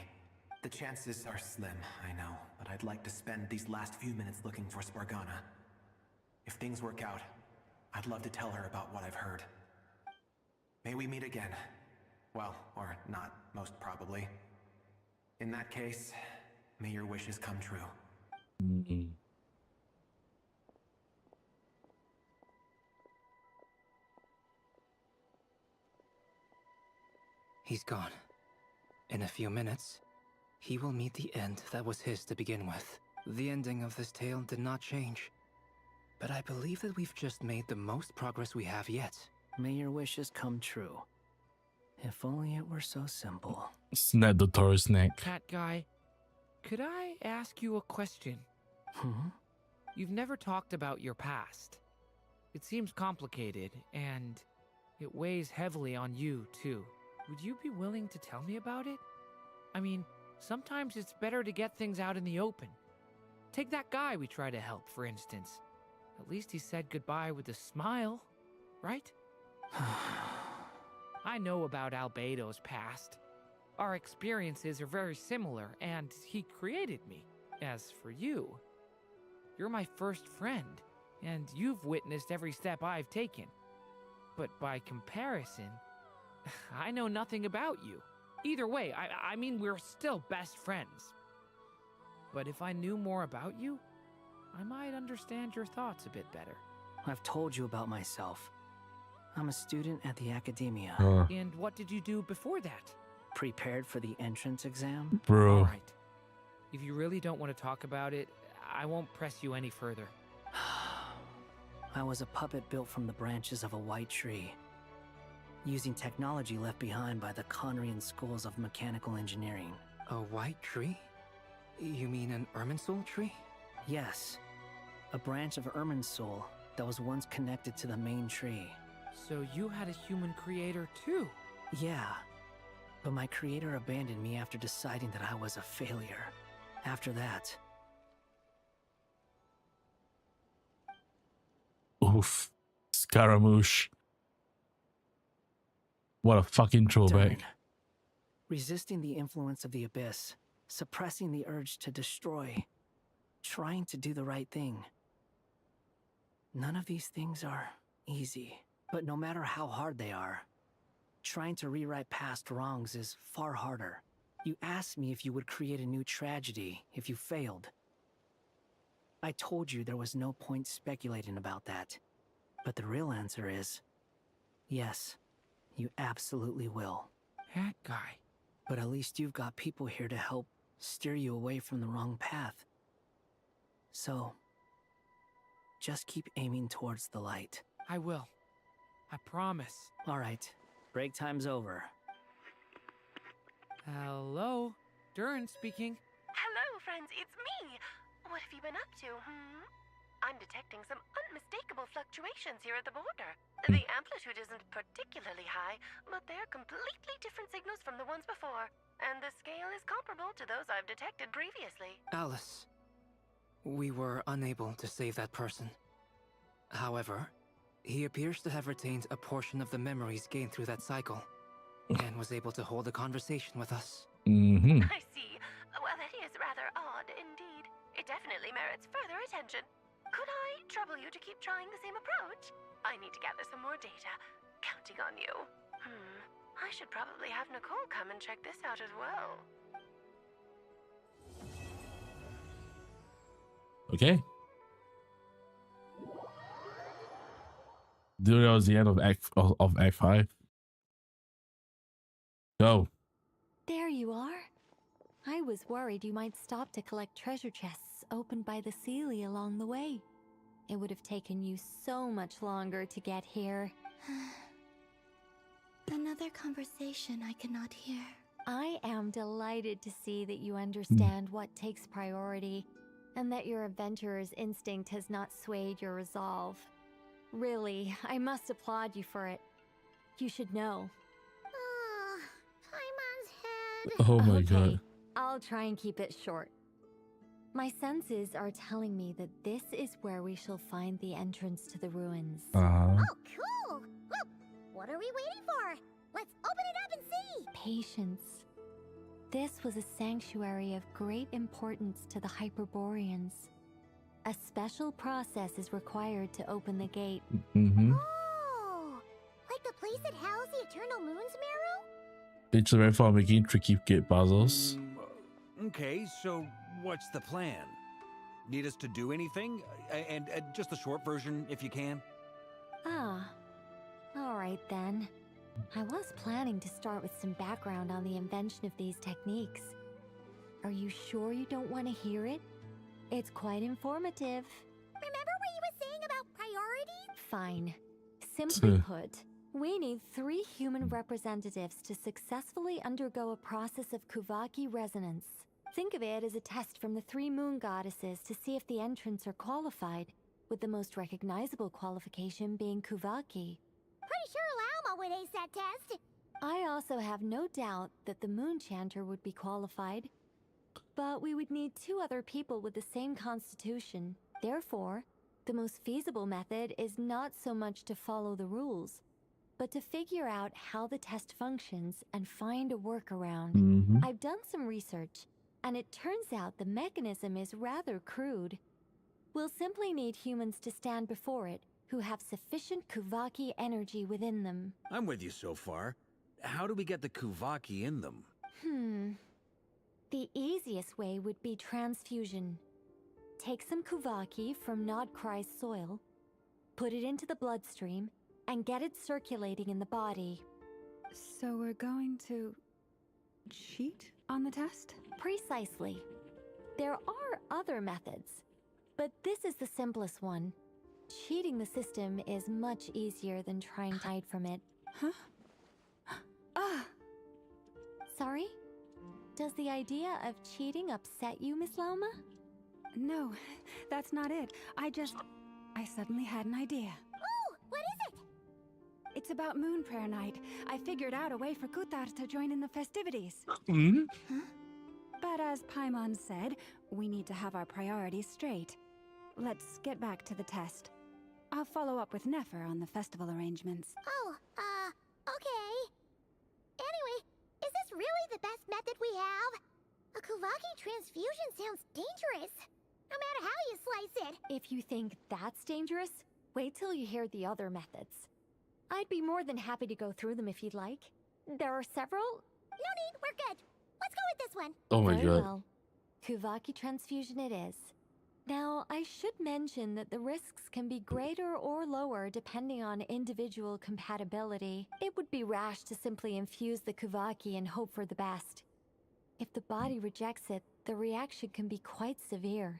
The chances are slim, I know, but I'd like to spend these last few minutes looking for Spargana. If things work out, I'd love to tell her about what I've heard. May we meet again. Well, or not, most probably. In that case, may your wishes come true. He's gone. In a few minutes, he will meet the end that was his to begin with. The ending of this tale did not change, but I believe that we've just made the most progress we have yet. May your wishes come true. If only it were so simple. Snap the Taurus neck. Cat guy, could I ask you a question? You've never talked about your past. It seems complicated, and it weighs heavily on you, too. Would you be willing to tell me about it? I mean, sometimes it's better to get things out in the open. Take that guy we try to help, for instance. At least he said goodbye with a smile, right? I know about Albedo's past. Our experiences are very similar, and he created me. As for you, you're my first friend, and you've witnessed every step I've taken. But by comparison, I know nothing about you. Either way, I mean, we're still best friends. But if I knew more about you, I might understand your thoughts a bit better. I've told you about myself. I'm a student at the academia. And what did you do before that? Prepared for the entrance exam? Bro. All right. If you really don't want to talk about it, I won't press you any further. I was a puppet built from the branches of a white tree, using technology left behind by the Conrian schools of mechanical engineering. A white tree? You mean an Irminsul tree? Yes. A branch of Irminsul that was once connected to the main tree. So you had a human creator too? Yeah. But my creator abandoned me after deciding that I was a failure. After that... Oof. Scaramouche. What a fucking throwback. Resisting the influence of the abyss, suppressing the urge to destroy, trying to do the right thing. None of these things are easy, but no matter how hard they are, trying to rewrite past wrongs is far harder. You asked me if you would create a new tragedy if you failed. I told you there was no point speculating about that. But the real answer is, yes, you absolutely will. That guy. But at least you've got people here to help steer you away from the wrong path. So, just keep aiming towards the light. I will. I promise. All right, break time's over. Hello? Durin speaking. Hello, friends, it's me. What have you been up to, I'm detecting some unmistakable fluctuations here at the border. The amplitude isn't particularly high, but they're completely different signals from the ones before. And the scale is comparable to those I've detected previously. Alice, we were unable to save that person. However, he appears to have retained a portion of the memories gained through that cycle, and was able to hold a conversation with us. I see. Well, that is rather odd indeed. It definitely merits further attention. Could I trouble you to keep trying the same approach? I need to gather some more data. Counting on you. I should probably have Nicole come and check this out as well. Okay. Dude, that was the end of Act 5. Go. There you are. I was worried you might stop to collect treasure chests opened by the Seelie along the way. It would have taken you so much longer to get here. Another conversation I cannot hear. I am delighted to see that you understand what takes priority, and that your adventurer's instinct has not swayed your resolve. Really, I must applaud you for it. You should know. Paimon's head. Oh my Okay, god. I'll try and keep it short. My senses are telling me that this is where we shall find the entrance to the ruins. Oh, cool! Well, what are we waiting for? Let's open it up and see! Patience. This was a sanctuary of great importance to the Hyperboreans. A special process is required to open the gate. Oh! Like the place that housed the Eternal Moon's Marrow? It's very far making tricky gate puzzles. Okay, so what's the plan? Need us to do anything? And just the short version, if you can. Ah, all right then. I was planning to start with some background on the invention of these techniques. Are you sure you don't want to hear it? It's quite informative. Remember what you were saying about priorities? Fine. Simply put, we need 3 human representatives to successfully undergo a process of Kuvaki resonance. Think of it as a test from the 3 moon goddesses to see if the entrants are qualified, with the most recognizable qualification being Kuvaki. Pretty sure Lauma would ace that test. I also have no doubt that the Moon Chanter would be qualified, but we would need 2 other people with the same constitution. Therefore, the most feasible method is not so much to follow the rules, but to figure out how the test functions and find a workaround. I've done some research, and it turns out the mechanism is rather crude. We'll simply need humans to stand before it who have sufficient Kuvaki energy within them. I'm with you so far. How do we get the Kuvaki in them? The easiest way would be transfusion. Take some Kuvaki from Nodkrai's soil, put it into the bloodstream, and get it circulating in the body. So we're going to cheat on the test? Precisely. There are other methods, but this is the simplest one. Cheating the system is much easier than trying to hide from it. Sorry? Does the idea of cheating upset you, Miss Lauma? No, that's not it. I suddenly had an idea. Oh, what is it? It's about Moon Prayer Night. I figured out a way for Kuthar to join in the festivities. But as Paimon said, we need to have our priorities straight. Let's get back to the test. I'll follow up with Nefer on the festival arrangements. Oh, okay. Anyway, is this really the best method we have? A Kuvaki transfusion sounds dangerous, no matter how you slice it. If you think that's dangerous, wait till you hear the other methods. I'd be more than happy to go through them if you'd like. There are several. No need, we're good. Let's go with this one. Oh my Very god. well. Kuvaki transfusion it is. Now, I should mention that the risks can be greater or lower depending on individual compatibility. It would be rash to simply infuse the Kuvaki and hope for the best. If the body rejects it, the reaction can be quite severe.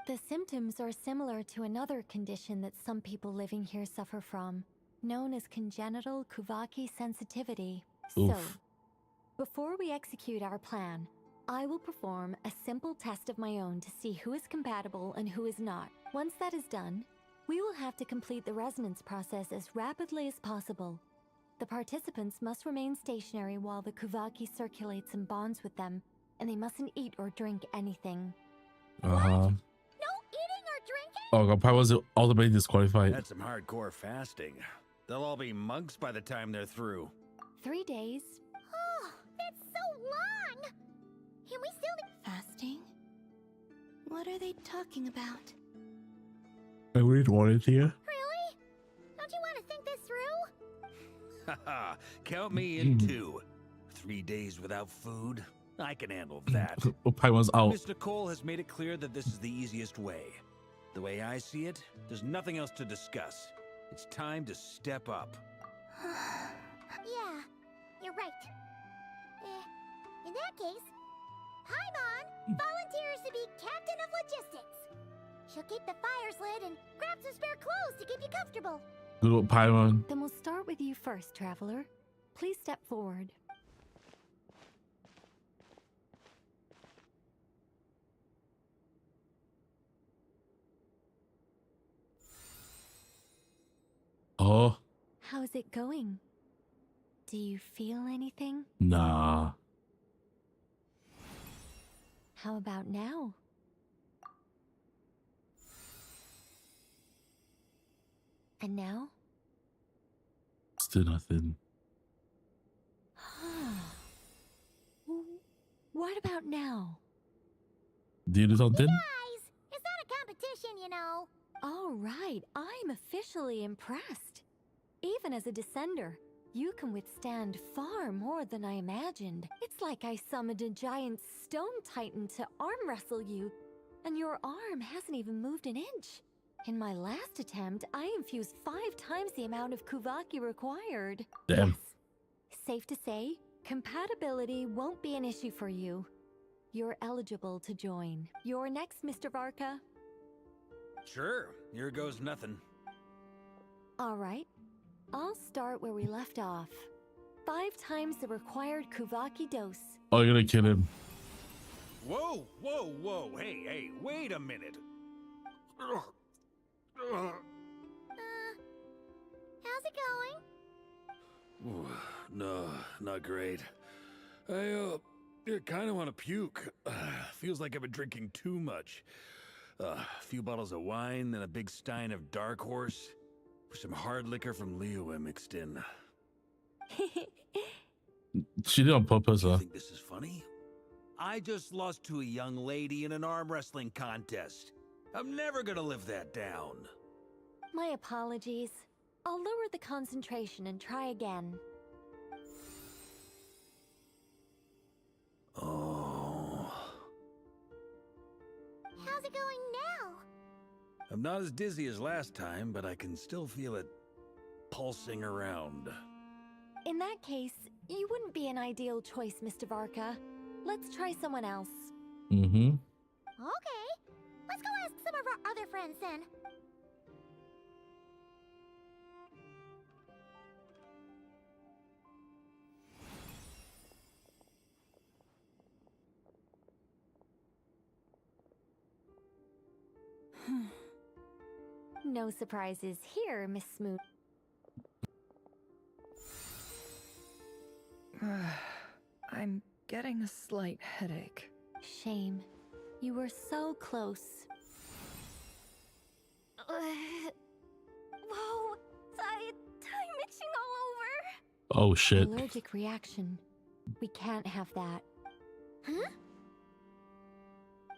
The symptoms are similar to another condition that some people living here suffer from, known as congenital Kuvaki sensitivity. So, before we execute our plan, I will perform a simple test of my own to see who is compatible and who is not. Once that is done, we will have to complete the resonance process as rapidly as possible. The participants must remain stationary while the Kuvaki circulates and bonds with them, and they mustn't eat or drink anything. No eating or drinking? Oh god, probably was ultimately disqualified. That's some hardcore fasting. They'll all be monks by the time they're through. 3 days. Oh, that's so long! And we still need... Fasting? What are they talking about? I really wanted to. Really? Don't you want to think this through? Haha, count me in too. 3 days without food? I can handle that. Oh, Paimon's out. Miss Nicole has made it clear that this is the easiest way. The way I see it, there's nothing else to discuss. It's time to step up. Yeah, you're right. In that case, Paimon volunteers to be captain of logistics. She'll keep the fires lit and grab some spare clothes to keep you comfortable. Good old Paimon. Then we'll start with you first, traveler. Please step forward. Oh, How's it going? Do you feel anything? nah. How about now? And now? Still nothing. What about now? Do you do something? Guys, it's not a competition, you know. All right, I'm officially impressed. Even as a descender, you can withstand far more than I imagined. It's like I summoned a giant stone titan to arm wrestle you, and your arm hasn't even moved an inch. In my last attempt, I infused 5 times the amount of Kuvaki required. Damn. Yes. Safe to say, compatibility won't be an issue for you. You're eligible to join. You're next, Mr. Varka. Sure, here goes nothing. All right. I'll start where we left off. 5 times the required Kuvaki dose. Oh, you're gonna kill him. Whoa, whoa, whoa, hey, wait a minute. How's it going? Ooh, no, not great. I kind of want to puke. Feels like I've been drinking too much. A few bottles of wine, then a big stein of Dark Horse, with some hard liquor from Liyue mixed in. She did on purpose, huh? Think this is funny? I just lost to a young lady in an arm wrestling contest. I'm never gonna live that down. My apologies. I'll lower the concentration and try again. Oh. How's it going now? I'm not as dizzy as last time, but I can still feel it pulsing around. In that case, you wouldn't be an ideal choice, Mr. Varka. Let's try someone else. Mm-hmm. Okay, let's go ask some of our other friends then. No surprises here, Miss Smoot. I'm getting a slight headache. Shame. You were so close. Whoa! I'm itching all over! Oh, shit. Allergic reaction. We can't have that. Huh?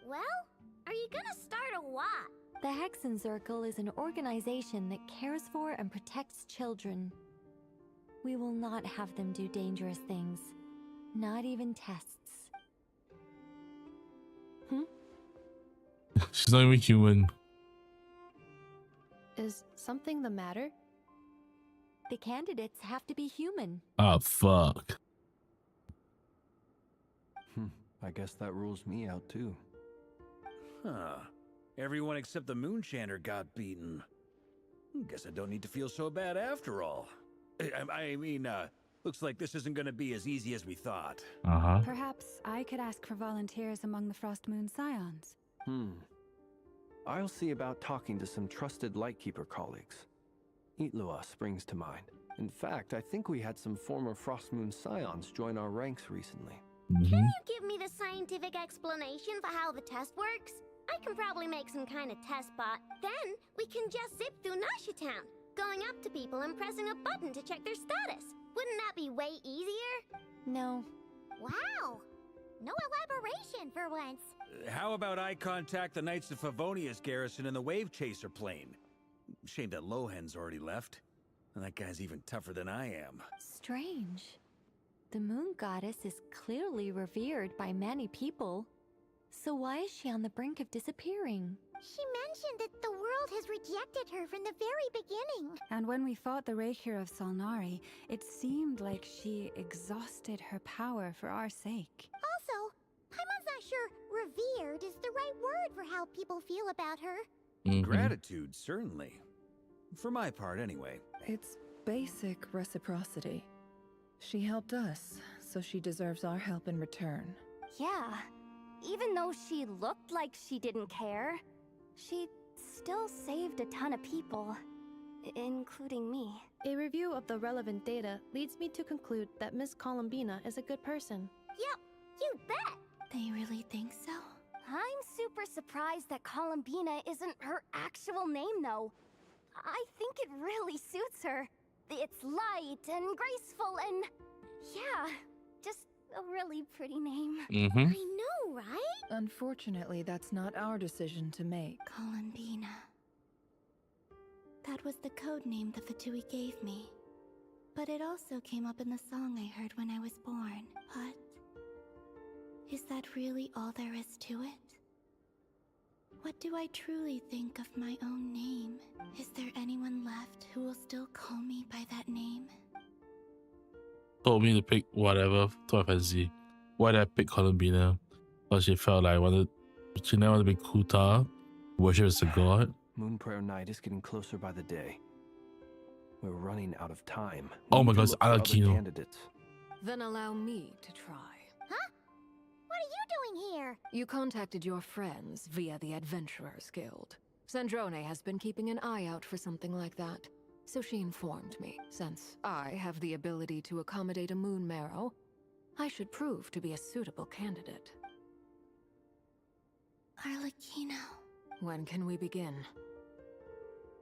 Well, are you gonna start a what? The Hexen Circle is an organization that cares for and protects children. We will not have them do dangerous things. Not even tests. She's not even human. Is something the matter? The candidates have to be human. Oh, fuck. I guess that rules me out too. Huh. Everyone except the Moonshander got beaten. Guess I don't need to feel so bad after all. I mean, looks like this isn't gonna be as easy as we thought. Uh-huh. Perhaps I could ask for volunteers among the Frost Moon Scions. I'll see about talking to some trusted Lightkeeper colleagues. yt2 springs to mind. In fact, I think we had some former Frost Moon Scions join our ranks recently. Can you give me the scientific explanation for how the test works? I can probably make some kind of test bot. Then we can just zip through Nasha Town, going up to people and pressing a button to check their status. Wouldn't that be way easier? No. Wow! No elaboration for once. How about I contact the Knights of Favonia's garrison in the Wave Chaser plane? Shame that Lohan's already left. And that guy's even tougher than I am. Strange. The moon goddess is clearly revered by many people. So why is she on the brink of disappearing? She mentioned that the world has rejected her from the very beginning. And when we fought the Reikir of Solnari, it seemed like she exhausted her power for our sake. Also, Paimon's not sure revered is the right word for how people feel about her. Gratitude, certainly. For my part, anyway. It's basic reciprocity. She helped us, so she deserves our help in return. Yeah. Even though she looked like she didn't care, she still saved a ton of people, including me. A review of the relevant data leads me to conclude that Miss Columbina is a good person. Yep, you bet! They really think so? I'm super surprised that Columbina isn't her actual name, though. I think it really suits her. It's light and graceful and... yeah, just a really pretty name. I know, right? Unfortunately, that's not our decision to make. Columbina. That was the code name the Fatui gave me. But it also came up in the song I heard when I was born. But... is that really all there is to it? What do I truly think of my own name? Is there anyone left who will still call me by that name? Told me to pick whatever. Thought fancy. Why did I pick Columbina? Because she felt like she never wanted to be Kuta. Worship as a god. Moon Prayer Night is getting closer by the day. We're running out of time. Oh my We god, need it's to look for other Alakino. candidates. Then allow me to try. Huh? What are you doing here? You contacted your friends via the Adventurers Guild. Sandrone has been keeping an eye out for something like that. So she informed me. Since I have the ability to accommodate a moon marrow, I should prove to be a suitable candidate. Arlecchino. When can we begin?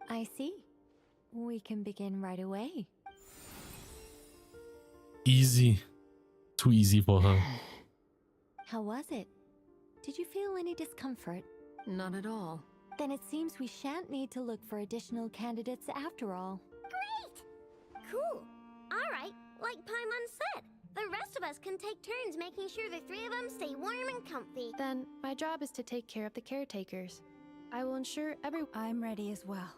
I see. We can begin right away. Easy. Too easy for her. How was it? Did you feel any discomfort? Not at all. Then it seems we shan't need to look for additional candidates after all. Great! Cool. Alright, like Paimon said, the rest of us can take turns making sure the three of them stay warm and comfy. Then, my job is to take care of the caretakers. I will ensure I'm ready as well.